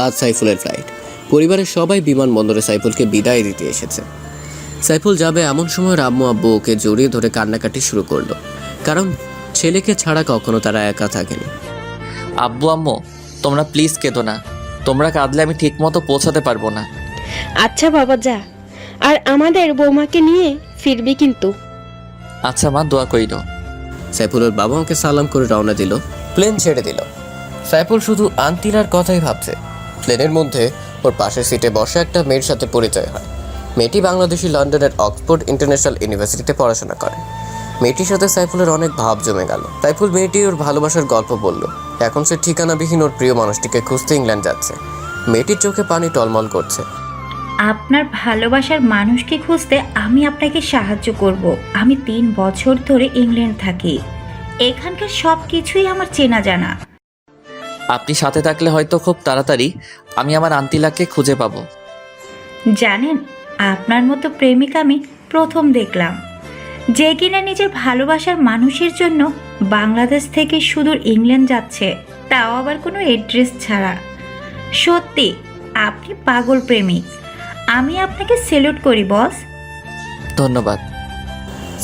আজ সাইফুলের ফ্লাইট। পরিবারের সবাই বিমানবন্দরে সাইফুলকে বিদায় দিতে এসেছে। সাইফুল যাবে এমন সময় আম্মু আব্বু ওকে জড়িয়ে ধরে কান্নাকাটি শুরু করলো, কারণ ছেলেকে ছাড়া কখনো তারা একা থাকেনি। আব্বু আম্মু, তোমরা প্লিজ কেঁদো না। তোমরা কাঁদলে আমি ঠিক মতো পৌঁছাতে পারবো না। আচ্ছা বাবা, যা। আর আমাদের বৌমাকে নিয়ে ফিরবি কিন্তু। আচ্ছা মা, দোয়া করিল। সাইফুলের বাবা মাকে সালাম করে রওনা দিল। প্লেন ছেড়ে দিল। সাইফুল শুধু আন্তিলার কথাই ভাবছে। প্লেনের মধ্যে ওর পাশের সিটে বসে একটা মেয়ের সাথে পরিচয় হয়। মেয়েটি বাংলাদেশি লন্ডনের অক্সফোর্ড ইন্টারন্যাশনাল ইউনিভার্সিটিতে পড়াশোনা করে। মেয়েটির সাথে সাইফুলের অনেক ভাব জমে গেল। সাইফুল মেয়েটি ওর ভালোবাসার গল্প বলল। এখন সে ঠিকানাবিহীন ওর প্রিয় মানুষটিকে খুঁজতে ইংল্যান্ড যাচ্ছে। মেয়েটির চোখে পানি টলমল করছে। আপনার ভালোবাসার মানুষকে খুঁজতে আমি আপনাকে সাহায্য করব। আমি 3 বছর ধরে ইংল্যান্ড থাকি। এখানকার সব কিছুই আমার চেনা জানা। আপনি সাথে থাকলে হয়তো খুব তাড়াতাড়ি আমি আমার আন্তিলাকে খুঁজে পাবো। জানেন, আপনার মতো প্রেমিক আমি প্রথম দেখলাম, যে কিনা নিজের ভালোবাসার মানুষের জন্য বাংলাদেশ থেকে সুদূর ইংল্যান্ড যাচ্ছে, তাও আবার কোনো অ্যাড্রেস ছাড়া। সত্যি আপনি পাগল প্রেমিক। আমি আপনাকে স্যালুট করি বস। ধন্যবাদ।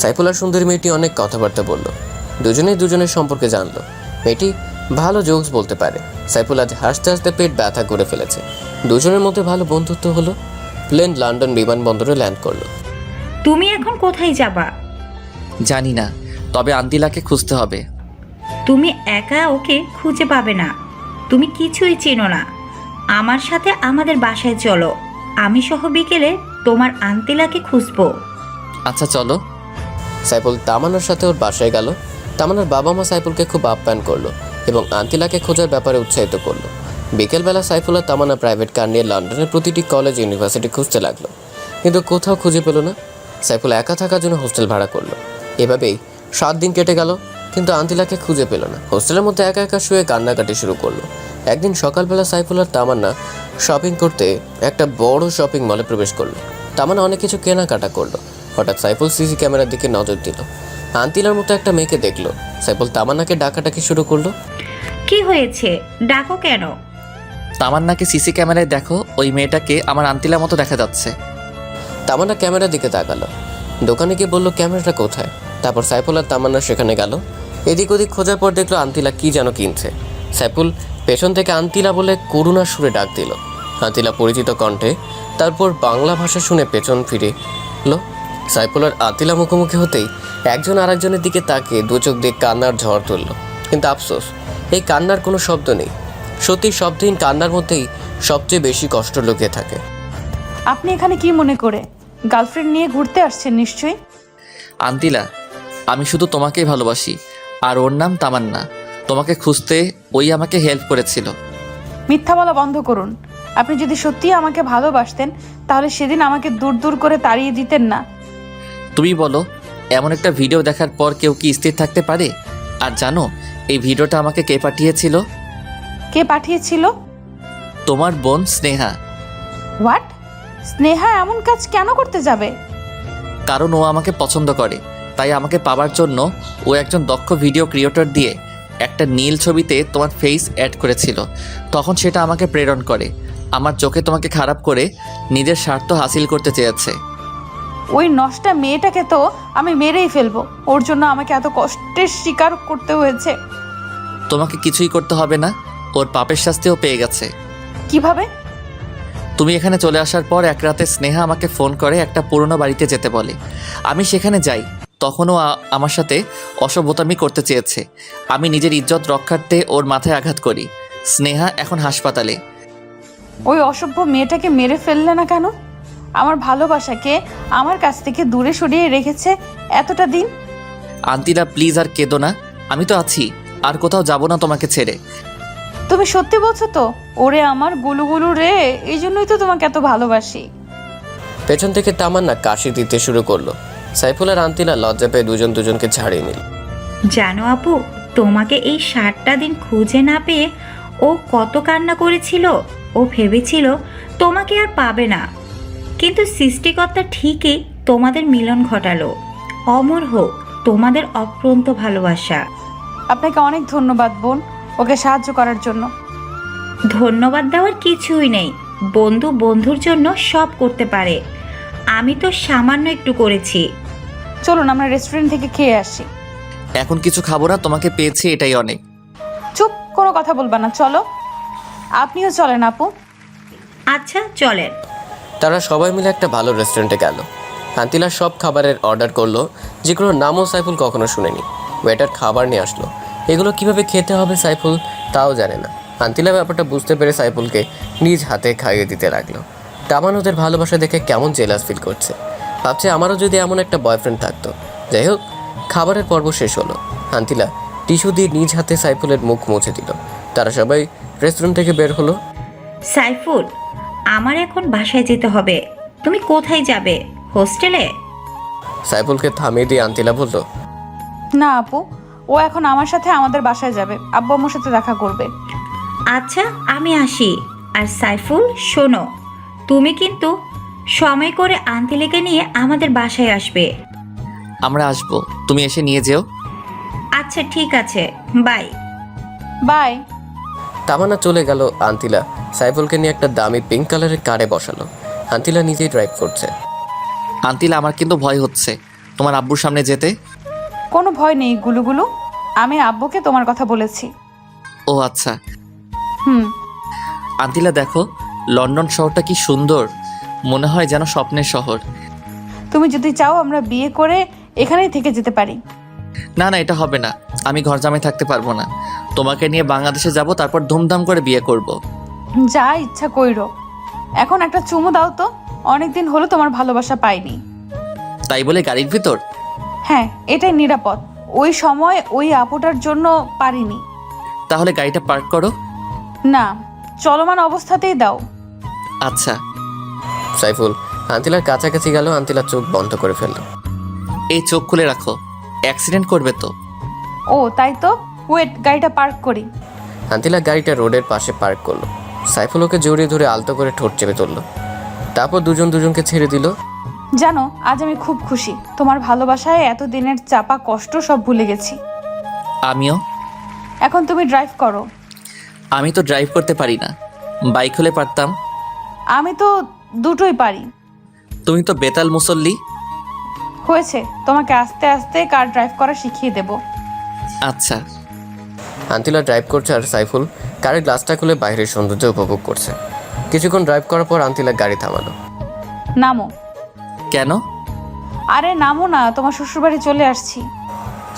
সাইফুল আর সুন্দরী মেয়েটি অনেক কথাবার্তা বলল, দুজনেই দুজনের সম্পর্কে জানলো। মেয়েটি ভালো জোকস বলতে পারে। সাইফুল আজ হাসতে হাসতে পেট ব্যথা করে ফেলেছে। দুজনের মধ্যে ভালো বন্ধুত্ব হলো। প্লেন লন্ডন বিমানবন্দরে ল্যান্ড করলো। তুমি এখন কোথায় যাবা? জানি না, তবে আন্তিলাকে খুঁজতে হবে। তুমি একা ওকে খুঁজে পাবে না। তুমি কিছুই চেনো না। আমার সাথে আমাদের বাসায় চলো, আমি সহ বিকেলে তোমার আন্তিলাকে খুঁজবো। আচ্ছা চলো। সাইফুল তামান্নার সাথে ওর বাসায় গেল। তামান্নার বাবা মা সাইফুলকে খুব আপ্যায়ন করলো এবং আন্তিলাকে খোঁজার ব্যাপারে উৎসাহিত করলো। বিকেলবেলা সাইফুল আর তামান্না প্রাইভেট কার নিয়ে লন্ডনের প্রতিটি কলেজ ইউনিভার্সিটি খুঁজতে লাগলো, কিন্তু কোথাও খুঁজে পেল না। সাইফুল একা থাকার জন্য হোস্টেল ভাড়া করলো। এভাবেই 7 দিন কেটে গেল, কিন্তু আন্তিলাকে খুঁজে পেল না। হোস্টেলের মধ্যে একা একা শুয়ে কান্নাকাটি শুরু করলো। একদিন সকালবেলা সাইফুল আর তামান্না শপিং করতে একটা বড় শপিং মলে প্রবেশ করলো। তামান্না অনেক কিছু কেনাকাটা করলো। হঠাৎ সাইফুল সিসি ক্যামেরার দিকে নজর দিল। আন্তিলার মতো একটা মেয়েকে দেখলো। সাইফুল তামান্নাকে ডাকাটাকি শুরু করলো। কি হয়েছে, ডাকো কেন? তামান্নাকে সিসি ক্যামেরায় দেখো, ওই মেয়েটাকে আমার আন্তিলার মতো দেখা যাচ্ছে। তামান্না ক্যামেরার দিকে তাকালো। দোকানে গিয়ে বললো ক্যামেরাটা কোথায়। তারপর সাইফুল আর তামান্না সেখানে গেল। এদিক ওদিক খোঁজার পর দেখলো আন্তিলা কি যেন কিনছে। সাইফুল পেছন থেকে আন্তিলা বলে করুণার সুরে ডাক দিল। আন্তিলা পরিচিত কণ্ঠে, তারপর বাংলা ভাষা শুনে পেছন ফিরে এলো। সাইফুল আর আন্তিলা মুখোমুখি হতেই একজন আরেকজনের দিকে তাকিয়ে দু চোখ দিয়ে কান্নার ঝড় তুলল। কিন্তু আফসোস, এই কান্নার কোনো শব্দ নেই। সত্যি শব্দহীন কান্নার মধ্যেই সবচেয়ে বেশি কষ্ট লুকিয়ে থাকে। আপনি এখানে কি মনে করে? গার্লফ্রেন্ড নিয়ে ঘুরতে আসছেন নিশ্চয়ই। আন্তিলা, আমি শুধু তোমাকেই ভালোবাসি, আর ওর নাম তামান্না। তোমাকে খুঁজতে ওই আমাকে হেল্প করেছিল। মিথ্যা বলা বন্ধ করুন। আপনি যদি সত্যিই আমাকে ভালোবাসতেন তাহলে সেদিন আমাকে দূর দূর করে তাড়িয়ে দিতেন না। তুমি বলো, এমন একটা ভিডিও দেখার পর কেউ কি স্থির থাকতে পারে? আর জানো এই ভিডিওটা আমাকে কে পাঠিয়েছিল? কে পাঠিয়েছিল? তোমার বোন স্নেহা। হোয়াট? স্নেহা এমন কাজ কেন করতে যাবে? কারণ ও আমাকে পছন্দ করে, তাই আমাকে পাওয়ার জন্য ও একজন দক্ষ ভিডিও ক্রিয়েটর দিয়ে একটা নীল ছবিতে তোমার ফেস অ্যাড করেছিল। তখন সেটা আমাকে প্রেরণ করে আমার চোখে তোমাকে খারাপ করে নিজের স্বার্থ হাসিল করতে চেয়েছে। ওই নষ্টা মেয়েটাকে তো আমি মেরেই ফেলবো। ওর জন্য আমাকে এত কষ্টের শিকার করতে হয়েছে। তোমাকে কিছুই করতে হবে না, ওর পাপের শাস্তিও পেয়ে গেছে। কিভাবে? তুমি এখানে চলে আসার পর এক রাতে স্নেহা আমাকে ফোন করে একটা পুরনো বাড়িতে যেতে বলে। আমি সেখানে যাই। তখনও আমার সাথে অসভ্যতামি করতে চেয়েছে। আমি নিজের ইজ্জত রক্ষার্থে ওর মাথায় আঘাত করি। স্নেহা এখন হাসপাতালে। ওই অসভ্য মেয়েটাকে মেরে ফেললে না কেন? আমার ভালোবাসাকে আমার কাছ থেকে দূরে সরিয়ে রেখেছে এতটা দিন। আন্তিলা প্লিজ আর কেঁদো না, আমি তো আছি, আর কোথাও যাব না তোমাকে ছেড়ে। তুমি সত্যি বলছো তো? ওরে আমার গুলুগুলু রে, এই জন্যই তো তোমাকে এত ভালোবাসি। পেছন থেকে তামান্না কাশি দিতে শুরু করলো। সাইফুল আর আন্তিলা লজ্জা পেয়ে দুজন দুজনকে ছাড়িয়ে নিল। জানো আপু, তোমাকে এই 7টা দিন খুঁজে না পেয়ে ও কত কান্না করেছিল। ও ভেবেছিল তোমাকে আর পাবে না, কিন্তু সৃষ্টিকর্তা ঠিকই তোমাদের মিলন ঘটালো। অমর হোক তোমাদের অপ্রান্ত ভালোবাসা। আপনাকে অনেক ধন্যবাদ বোন, ওকে সাহায্য করার জন্য। ধন্যবাদ দেওয়ার কিছুই নেই। বন্ধু বন্ধুর জন্য সব করতে পারে। আমি তো সামান্য একটু করেছি। চলুন আমরা রেস্টুরেন্ট থেকে খেয়ে আসি। এখন কিছু খাবো না, তোমাকে পেয়েছি এটাই অনেক। চুপ, কোনো কথা বলবা না, চলো। আপনিও চলেন আপু। আচ্ছা চলেন। তারা সবাই মিলে একটা ভালো রেস্টুরেন্টে গেল। আন্তিলা সব খাবারের অর্ডার করলো, যেগুলোর নামও সাইফুল কখনো শুনেনি। ওয়েটার খাবার নিয়ে আসলো। এগুলো কিভাবে খেতে হবে সাইফুল তাও জানে না। আন্তিলা ব্যাপারটা বুঝতে পেরে সাইফুলকে নিজ হাতে খাইয়ে দিতে লাগলো। তামান ওদের ভালোবাসা দেখে কেমন জেলাস ফিল করছে, ভাবছে আমারও যদি এমন একটা বয়ফ্রেন্ড থাকতো। যাই হোক, খাবারের পর্ব শেষ হলো। আন্তিলা টিস্যু দিয়ে নিজ হাতে সাইফুলের মুখ মুছে দিল। তারা সবাই রেস্টুরেন্ট থেকে বের হলো। সাইফুল, আমার এখন বাসায় যেতে হবে। তুমি কোথায় যাবে? হোস্টেলে? সাইফুলকে থামিয়ে দিয়ে আন্তিলা বলল, না আপু, ও এখন আমার সাথে আমাদের বাসায় যাবে, আব্বু আম্মুর সাথে দেখা করবে। আচ্ছা আমি আসি। আর সাইফুল শোনো, তুমি কিন্তু সময় করে আন্টিলিকে নিয়ে আমাদের বাসায় আসবে। আমরা আসবো, তুমি এসে নিয়ে যেও। আচ্ছা ঠিক আছে, বাই। বাই। তামান্না চলে গেল। আন্তিলা সাইফুলকে নিয়ে একটা দামি পিঙ্ক কালারের কারে বসালো। আন্তিলা নিজেই ড্রাইভ করছে। আন্তিলা, আমার কিন্তু ভয় হচ্ছে তোমার আব্বুর সামনে যেতে। কোনো ভয় নেই গুলুগুলু, আমি আব্বুকে তোমার কথা বলেছি। ও আচ্ছা। হুম। আন্তিলা দেখো, লন্ডন শহরটা কি সুন্দর, মনে হয় যেন স্বপ্নের শহর। তুমি যদি চাও আমরা বিয়ে করে এখানেই থেকে যেতে পারি। না না, এটা হবে না, আমি ঘর জামাই থাকতে পারবো না। তোমাকে নিয়ে বাংলাদেশে যাব, তারপর ধুমধাম করে বিয়ে করব। যা ইচ্ছা কইরো। এখন একটা চুমু দাও তো, অনেকদিন হলো তোমার ভালোবাসা পাইনি। তাই বলে গাড়ির ভিতর? হ্যাঁ, এটাই নিরাপদ। ওই সময় ওই আপুটার জন্য পারিনি। তাহলে গাড়িটা পার্ক করো। না, চলমান অবস্থাতেই দাও। আচ্ছা। সাইফুল আন্তিলার কাছাকাছি গেল। আন্তিলা চোখ বন্ধ করে ফেললো। এই চোখ খুলে রাখো, অ্যাক্সিডেন্ট করবে তো। ও তাই তো, ওয়েট, গাড়িটা পার্ক করি। আন্তিলা গাড়িটা রোডের পাশে পার্ক করলো। সাইফুল ওকে জড়িয়ে ধরে আলতো করে ঠোঁট চেপে ধরলো। তারপর দুজন দুজনকে ছেড়ে দিল। জানো, আজ আমি খুব খুশি। তোমার ভালোবাসায় এতদিনের চাপা কষ্ট সব ভুলে গেছি। আমিও। এখন তুমি ড্রাইভ করো। আমি তো ড্রাইভ করতে পারি না, বাইক হলে পারতাম। আমি তো দুটোই পারি। তুমি তো বেতাল মুসল্লি। হয়েছে, তোমাকে আস্তে আস্তে কার ড্রাইভ করা শিখিয়ে দেব। আচ্ছা। আন্তিলা ড্রাইভ করছে আর সাইফুল কারের গ্লাসটা খুলে বাইরের সৌন্দর্য উপভোগ করছে। কিছুক্ষণ ড্রাইভ করার পর আন্তিলা গাড়ি থামালো। নামো। কেন? আরে নামো না, তোমার শ্বশুরবাড়ি চলে আসছি।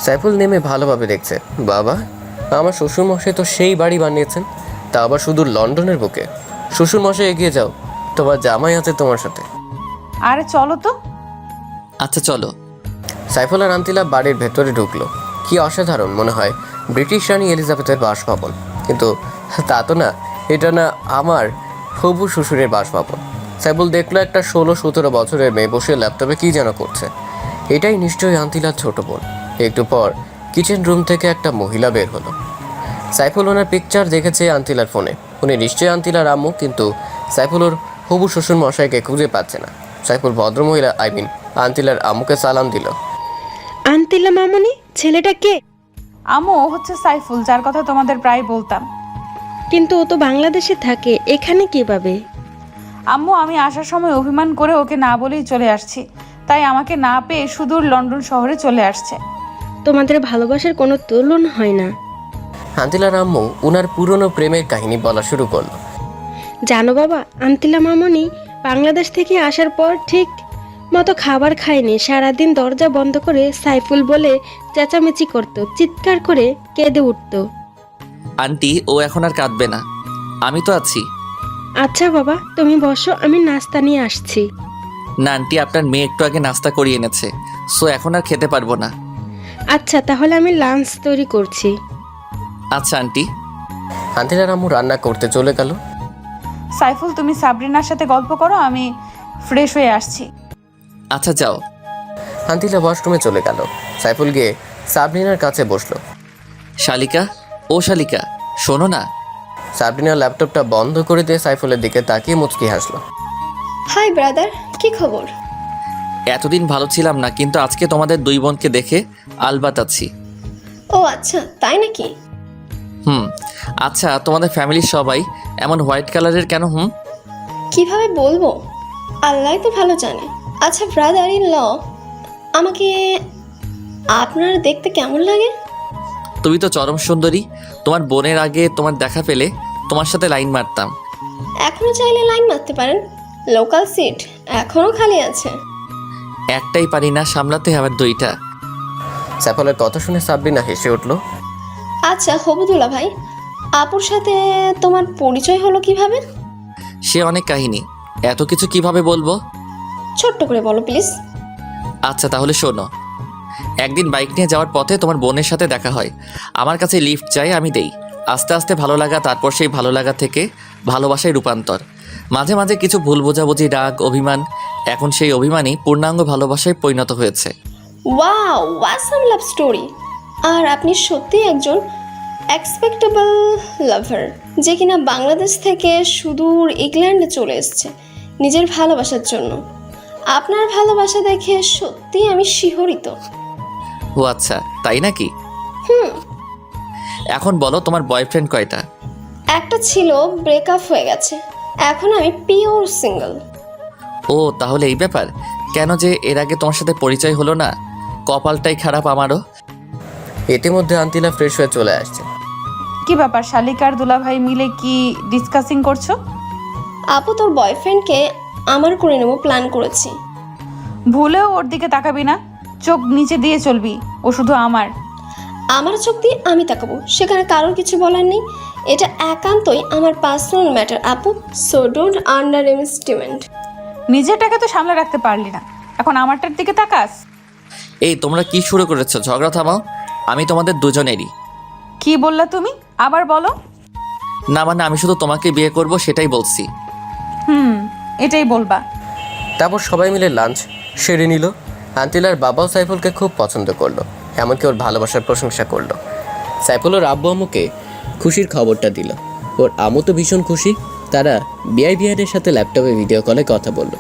সাইফুল নেমে ভালোভাবে দেখছে। বাবা, আমার শ্বশুরমশাই তো সেই বাড়ি বানিয়েছেন, তা আবার শুধু লন্ডনের বুকে। শ্বশুরমশাই এগিয়ে যাও, তোমার জামাই আছে তোমার সাথে। আরে চলো তো। আচ্ছা চলো। সাইফুল আর আন্তিলা বাড়ির ভেতরে ঢুকলো। কি অসাধারণ, মনে হয় ব্রিটিশ রানী এলিজাবেথের বাসভবন, কিন্তু তা তো না। এটা না আমার হবু শ্বশুরের বাসভবন। সাইফুল দেখলো একটা 16-17 বছরের মেয়ে বসে ল্যাপটপে কি যেন করছে। এটাই নিশ্চয়ই আন্তিলার ছোট বোন। একটু পর কিচেন রুম থেকে একটা মহিলা বের হলো। সাইফুল ওনার পিকচার দেখেছে আন্তিলার ফোনে। উনি নিশ্চয়ই আন্তিলার আম্মু, কিন্তু সাইফুল ওর হবু শ্বশুর মশাইকে খুঁজে পাচ্ছে না। সাইফুল ভদ্রমহিলা আন্তিলার আম্মুকে সালাম দিল। আন্তিলা মামনি, ছেলেটা কে? আম্মু, ও হচ্ছে সাইফুল, যার কথা তোমাদের প্রায় বলতাম। কিন্তু ও তো বাংলাদেশে থাকে, এখানে কিভাবে? আম্মু, আমি আসার সময় অভিমান করে ওকে না বলেই চলে আসছি, তাই আমাকে না পেয়ে সুদূর লন্ডন শহরে চলে আসছে। তোমাদের ভালোবাসার কোনো তুলনা হয় না। আন্তিলার আম্মু উনার পুরনো প্রেমের কাহিনী বলা শুরু করলো। জানো বাবা, আন্তিলা মামনি বাংলাদেশ থেকে আসার পর ঠিক মতো খাবার খায়নি। সারাদিন দরজা বন্ধ করে সাইফুল বলে চেঁচামেচি করত, চিৎকার করে কেঁদে উঠত। আন্টি, ও এখন আর কাঁদবে না, আমি তো আছি। আচ্ছা বাবা, তুমি বসো, আমি নাস্তা নিয়ে আসছি। না আন্টি, আপনার মেয়ে একটু আগে নাস্তা করিয়ে এনেছে, সো এখন আর খেতে পারবো না। আচ্ছা, তাহলে আমি লাঞ্চ তৈরি করছি। আচ্ছা আন্টি। আন্তিলার আম্মু রান্না করতে চলে গেল। সাইফুল, তুমি সাবরিনার সাথে গল্প করো, আমি ফ্রেশ হয়ে আসছি। আচ্ছা যাও। আন্তিলা ওয়াশরুমে চলে গেল। সাইফুল গিয়ে সাবরিনার কাছে বসলো। শালিকা, ও শালিকা, শোনো না। সাবরিনা ল্যাপটপটা বন্ধ করে দিয়ে সাইফুলের দিকে তাকিয়ে মুচকি হাসলো। হাই ব্রাদার, কি খবর? এতদিন ভালো ছিলাম না, কিন্তু আজকে তোমাদের দুই বোনকে দেখে আলবাত আছি। ও আচ্ছা, তাই নাকি? আচ্ছা, তোমাদের ফ্যামিলির সবাই এমন হোয়াইট কালারের কেন? কিভাবে বলবো, আল্লাহ তো ভালো জানে। আচ্ছা ব্রাদার ইন ল, আমাকে আপনার দেখতে কেমন লাগে? তুমি তো চরম সুন্দরী। তোমার বোনের আগে তোমার দেখা পেলে তোমার সাথে লাইন মারতাম। এখনো চাইলে লাইন মারতে পারেন, লোকাল সিট এখনো খালি আছে। একটাই পারি না সামলাতে, আবার দুইটা। সাইফুলের কথা শুনে সাবরিনা হেসে উঠল। আচ্ছা হবুদুল্লা ভাই, আপুর সাথে তোমার পরিচয় হলো কিভাবে? সে অনেক কাহিনী, এত কিছু কিভাবে বলবো? ছোট্ট করে বলো প্লিজ। আচ্ছা তাহলে শোনো। একদিন বাইক নিয়ে যাওয়ার পথে তোমার বোনের সাথে দেখা হয়। আমার কাছে লিফট চাই, আমি দেই। আস্তে আস্তে ভালো লাগা, তারপর সেই ভালো লাগা থেকে ভালোবাসায় রূপান্তর। মাঝে মাঝে কিছু ভুল বোঝাবুঝি, রাগ, অভিমান, এখন সেই অভিমানই পূর্ণাঙ্গ ভালোবাসায় পরিণত হয়েছে। Wow, awesome love story. আর আপনি সত্যিই একজন এক্সপেক্টেবল লাভার, যে কিনা বাংলাদেশ থেকে সুদূর ইংল্যান্ডে চলে এসেছে নিজের ভালোবাসার জন্য। আপনার ভালোবাসা দেখে সত্যিই আমি শিহরিত। ও আচ্ছা, তাই নাকি? হুম। এখন বলো, তোমার বয়ফ্রেন্ড কয়টা? একটা ছিল, ব্রেকআপ হয়ে গেছে, এখন আমি পিওর সিঙ্গেল। ও তাহলে এই ব্যাপার। কেন যে এর আগে তোমার সাথে পরিচয় হলো না, কপালটাই খারাপ আমারও। ইতিমধ্যে আন্তিলা ফ্রেশ হয়ে চলে আসছে। কি ব্যাপার, শালিকার দুলাভাই মিলে কি ডিসকাসিং করছো? আপু, তোর বয়ফ্রেন্ডকে আমার করে নেবো প্ল্যান করেছি। ভুলেও ওর দিকে তাকাবি না, চোখ নিচে দিয়ে চলবি, ও শুধু আমার। আমার চোখ দিয়ে আমি তাকাবো, সেখানে কারোর কিছু বলার নেই। এটা একান্তই আমার পার্সোনাল ম্যাটার আপু, সো ডোন্ট আন্ডার এস্টিমেট। নিজেরটাকে তো সামলে রাখতে পারলি না, এখন আমারটার দিকে তাকাস? এই তোমরা কি শুরু করেছো? ঝগড়া থামাও, আমি তোমাদের দুজনেরই। কি বললা তুমি? আবার বলো। না মানে আমি শুধু তোমাকে বিয়ে করব সেটাই বলছি। এটাই বলবা? তারপর সবাই মিলে লাঞ্চ সেরে নিল। আন্তিলার বাবাও সাইফুলকে খুব পছন্দ করলো, এমনকি ওর ভালোবাসার প্রশংসা করলো। সাইফুল ওর আব্বু আম্মুকে খুশির খবরটা দিল। ওর আম্মু তো ভীষণ খুশি। তারা বিআইবিআরের সাথে ল্যাপটপে ভিডিও কলে কথা বলল।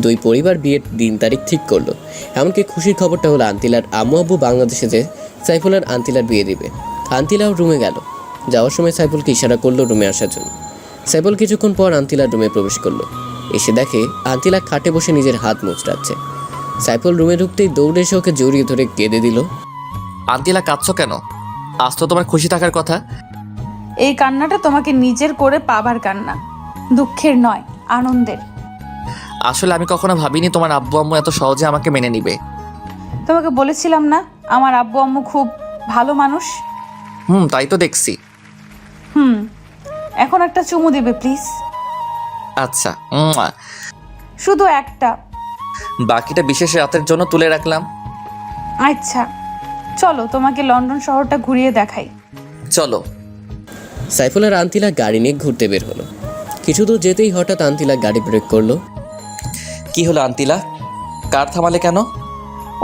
দুই পরিবার বিয়ের দিন তারিখ ঠিক করলো। এমনকি খুশির খবরটা হলো আন্তিলার আম্মু আব্বু বাংলাদেশে যে সাইফুল আর আন্তিলার বিয়ে দিবে। আন্তিলাও রুমে গেল। যাওয়ার সময় সাইফুলকে ইশারা করলো রুমে আসার জন্য। সাইফুল কিছুক্ষণ পর আন্তিলার রুমে প্রবেশ করলো। এসে দেখে আন্তিলা খাটে বসে নিজের হাত মুচড়াচ্ছে। সাইফুল রুমে ঢুকতেই দৌড়ে এসে ওকে জড়িয়ে ধরে কেঁদে দিল। আন্তিলা, কাঁদছো কেন? আজ তো তোমার খুশি থাকার কথা। এই কান্নাটা তোমাকে নিজের করে পাবার কান্না, দুঃখের নয়, আনন্দের। আসলে আমি কখনো ভাবিনি তোমার আব্বু আম্মু এত সহজে আমাকে মেনে নিবে। তোমাকে বলেছিলাম না আমার আব্বু আম্মু খুব ভালো মানুষ। তাই তো দেখছি। এখন একটা চুমু দেবে প্লিজ? আচ্ছা, শুধু একটা। বাকিটা বিশেষ রাতের জন্য তুলে রাখলাম। আচ্ছা চলো, তোমাকে লন্ডন শহরটা ঘুরিয়ে দেখাই। চলো। সাইফুল আর আন্তিলা গাড়ি নিয়ে ঘুরতে বের হলো। কিছু দূর যেতেই হঠাৎ আন্তিলা গাড়ি ব্রেক করলো। কি হলো আন্তিলা, কার থামালে কেন?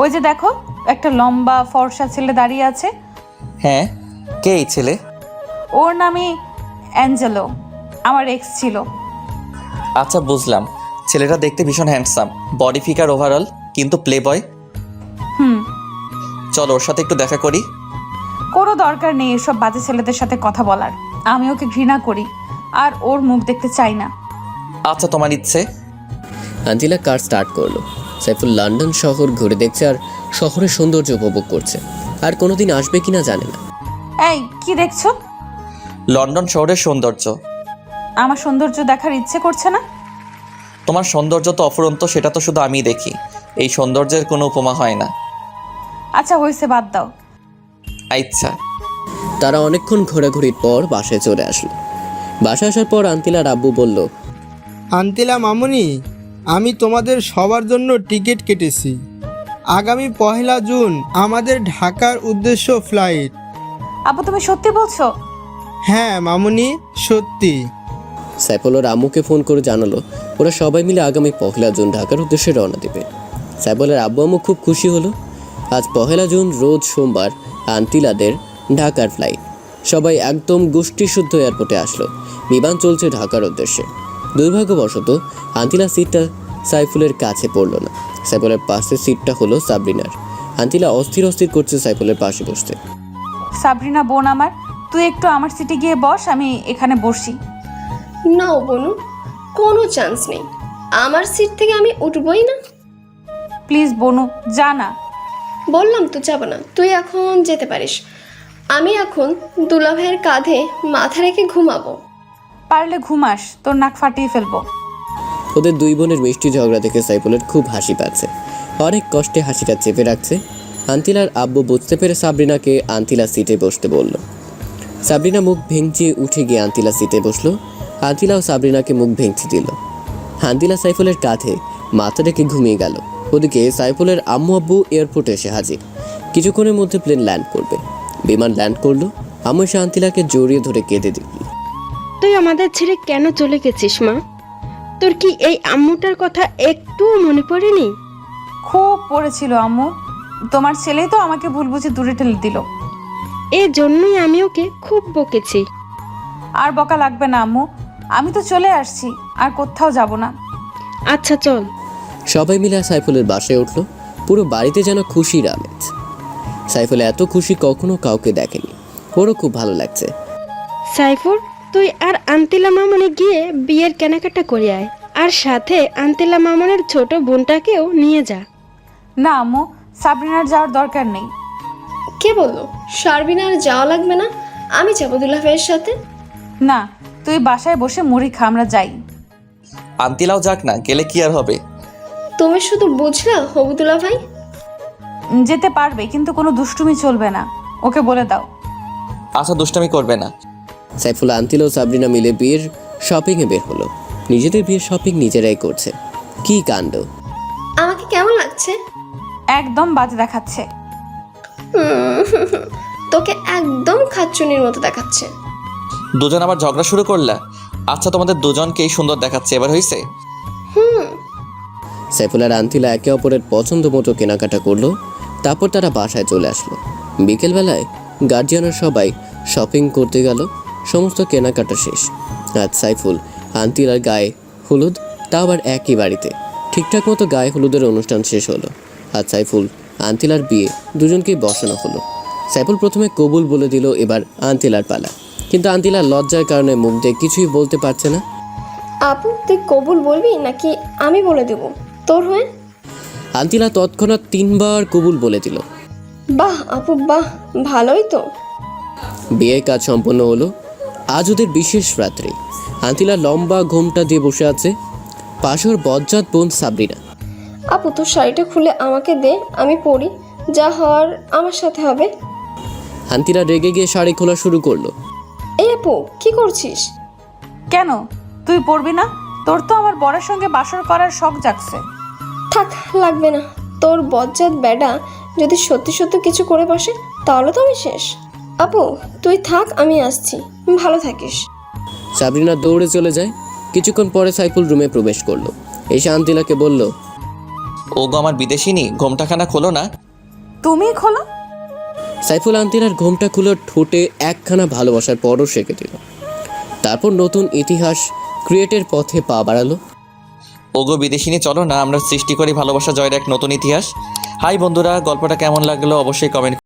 ওই যে দেখো, একটা লম্বা ফর্সা ছেলে দাঁড়িয়ে আছে। হ্যাঁ, কে এই ছেলে? ওর নামই অ্যাঞ্জেলো, আমার এক্স ছিল। আচ্ছা বুঝলাম, ছেলেটা দেখতে ভীষণ হ্যান্ডসাম, বডি ফিগার ওভারঅল, কিন্তু প্লে বয়। চলো ওর সাথে একটু দেখা করি। কোনো দরকার নেই এসব বাজে ছেলেদের সাথে কথা বলার, আমি ওকে ঘৃণা করি আর ওর মুখ দেখতে চাই না। আচ্ছা তোমার ইচ্ছে। আন্তিলা কার স্টার্ট করলো। সাইফুল লন্ডন শহর ঘুরে দেখছে আর শহরের সৌন্দর্য উপভোগ করছে। আর কোনোদিন আসবে কিনা জানে না। এই কি দেখছো? লন্ডন শহরের সৌন্দর্য। আমার সৌন্দর্য দেখার ইচ্ছে করছে না? তোমার সৌন্দর্য তো অফুরন্ত, সেটা তো শুধু আমিই দেখি। এই সৌন্দর্যের কোনো উপমা হয় না। আচ্ছা হয়েছে, বাদ দাও। আচ্ছা। তারা অনেকক্ষণ ঘোরাঘুরির পর বাসায় চলে আসলো। বাসায় আসার পর আন্তিলার আব্বু বলল, আন্তিলা মামুনি, আমি তোমাদের সবার জন্য টিকিট কেটেছি। আগামী 1 জুন আমাদের ঢাকার উদ্দেশ্য ফ্লাইট। আব্বু তুমি সত্যি বলছো? হ্যাঁ মামুনি, সত্যি। সাইফুল ওর আম্মুকে ফোন করে জানালো ওরা সবাই মিলে আগামী 1 জুন ঢাকার উদ্দেশ্যে রওনা দেবে। সাইফুলের আব্বু আম্মু খুব খুশি হলো। আজ 1 জুন রোজ সোমবার আন্তিলাদের ঢাকার ফ্লাইট। সবাই একদম গোষ্ঠীশুদ্ধ এয়ারপোর্টে আসলো। বিমান চলছে ঢাকার উদ্দেশ্যে। দুর্ভাগ্যবশত আন্তিলা সিটটা সাইফুলের কাছে পড়লো না। সাইফুলের পাশে সিটটা হলো সাবরিনার। আন্তিলা অস্থির অস্থির করছে সাইফুলের পাশে বসতে। সাবরিনা বোন আমার, তুই একটু আমার সিটে গিয়ে বস, আমি এখানে বসি। নাও বনু, কোনো চান্স নেই, আমার সিট থেকে আমি উঠবই না। প্লিজ বনু, যা না। বললাম তো যাব না, তুই এখন যেতে পারিস। আমি এখন দুলাভাইয়ের কাঁধে মাথা রেখে ঘুমাবো। পারলে ঘুমাস, তোর নাক ফাটিয়ে ফেলবো। ওদের দুই বোনের মিষ্টি ঝগড়া দেখে সাইফুলের খুব হাসি পাচ্ছে। অনেক কষ্টে হাসিটা চেপে রাখছে। আন্তিলার আব্বু বুঝতে পেরে সাবরিনাকে আন্তিলা সিটে বসতে বলল। সাবরিনা মুখ ভেঙচিয়ে উঠে গিয়ে আন্তিলা সিটে বসলো। আন্তিলাও সাবরিনাকে মুখ ভেঙচি দিল। আন্তিলা সাইফুলের কাঁধে মাথা রেখে ঘুমিয়ে গেল। ওদিকে সাইফুলের আম্মু আব্বু এয়ারপোর্টে এসে হাজির। কিছুক্ষণের মধ্যে প্লেন ল্যান্ড করবে। বিমান ল্যান্ড করলো। আম্মু এসে আন্তিলাকে জড়িয়ে ধরে কেঁদে দিল। তুই আমাদের ছেড়ে কেন চলে গেছিস মা? তোর কি এই আম্মুটার কথা একটুও মনে পড়েনি? খুব পড়েছিল আম্মু, তোমার ছেলেই তো আমাকে ভুল বুঝে দূরে ঠেলে দিল। এই জন্যই আমি ওকে খুব বকেছি। আর বকা লাগবে না আম্মু, আমি তো চলে আসছি, আর কোথাও যাব না। আচ্ছা চল। সবাই মিলে সাইফুলের বাসায় উঠলো। পুরো বাড়িতে যেন খুশির আমেজ। সাইফুল এত খুশি কখনো কাউকে দেখেনি। ওরও খুব ভালো লাগছে। সাইফুল, তুই আর আন্তিলা মামনি গিয়ে বিয়ের কেনাকাটা করে আয়, আর সাথে আন্তিলা মামনের ছোট বোনটাকেও নিয়ে যা। না আম্মু, সাবরিনার যাওয়ার দরকার নেই। কে বললো শারবিনার যাওয়া লাগবে না? আমি যাবো দুলা ভাইয়ের সাথে। না, তুই বাসায় বসে মুড়ি খা, আমরা যাই। আন্তিলাও যাক না, গেলে কি আর হবে? তুমি শুধু বুঝলা হবু দুলা ভাই? যেতে পারবে, কিন্তু কোনো দুষ্টুমি চলবে না, ওকে বলে দাও। আচ্ছা, দুষ্টামি করবে না। সাইফুল, আন্তিল ও সাবরিনা মিলে বিয়ের শপিংয়ে বের হলো। নিজেদের বিয়ের শপিং নিজেরাই করছে। কি কাণ্ড! আমাকে কেমন লাগছে? একদম বাজে দেখাচ্ছে। তোকে একদম খাচ্চুনির মতো দেখাচ্ছে। দুজন আবার ঝগড়া শুরু করলা? আচ্ছা, তোমাদের দুজনকেই সুন্দর দেখাচ্ছে, এবার হয়েছে? সাইফুল আর আন্তিলা একে অপরের পছন্দ মতো কেনাকাটা করলো। তারপর তারা বাসায় চলে আসলো। বিকেলবেলায় গার্জিয়ানরা সবাই শপিং করতে গেল। সমস্ত কেনাকাটা শেষ। আজ সাইফুল আন্তিলার গায়ে হলুদ, তাও আবার একই বাড়িতে। ঠিকঠাক মতো গায়ে হলুদের অনুষ্ঠান শেষ হলো। আজ সাইফুল আন্তিলার বিয়ে দুজনকেই বসানো হলো। সাইফুল প্রথমে কবুল বলে দিল, এবার আন্তিলার পালা। কিন্তু আন্তিলার লজ্জার কারণে মুখ দিয়ে কিছুই বলতে পারছে না। আপু, তুই কবুল বলবি নাকি আমি বলে দেব তোর হয়ে? আন্তিলা তৎক্ষণাৎ 3 বার কবুল বলে দিল। বাহ আপু বাহ, ভালোই তো। বিয়ের কাজ সম্পন্ন হলো। আজ ওদের বিশেষ রাত্রি। আন্তিলা লম্বা ঘোমটা দিয়ে বসে আছে, পাশর বজ্জাত বোন সাবরিনা। আপু, তোর শাড়িটা খুলে আমাকে দে, আমি পরি। যা হওয়ার আমার সাথে হবে। আন্তিলা রেগে গিয়ে শাড়ি খোলা শুরু করলো। এই আপু, কি করছিস? কেন, তুই পড়বি না? তোর তো আমার বরের সঙ্গে বাসর করার শখ জাগছে। থাক, লাগবে না। তোর বজ্জাত বেডা যদি সত্যি সত্যি কিছু করে বসে তাহলে তো আমি শেষ। আপু, তুই থাক, আমি আসছি। ভালো থাকিস। সাবরিনা দৌড়ে চলে যায়। কিছুক্ষণ পরে সাইফুল রুমে প্রবেশ করলো। এসে আন্তিলাকে বলল, ওগো আমার বিদেশিনী, ঘোমটাখানা খোলো না। তুমি খোলো। সাইফুল আন্তিলার ঘোমটা খুলে ঠোঁটে একখানা ভালোবাসার পরও সেঁকে দিল। তারপর নতুন ইতিহাস ক্রিয়েটের পথে পা বাড়ালো। ওগো বিদেশিনী, চলো না আমরা সৃষ্টি করি ভালোবাসা জয়ের এক নতুন ইতিহাস। হাই বন্ধুরা, গল্পটা কেমন লাগলো অবশ্যই কমেন্ট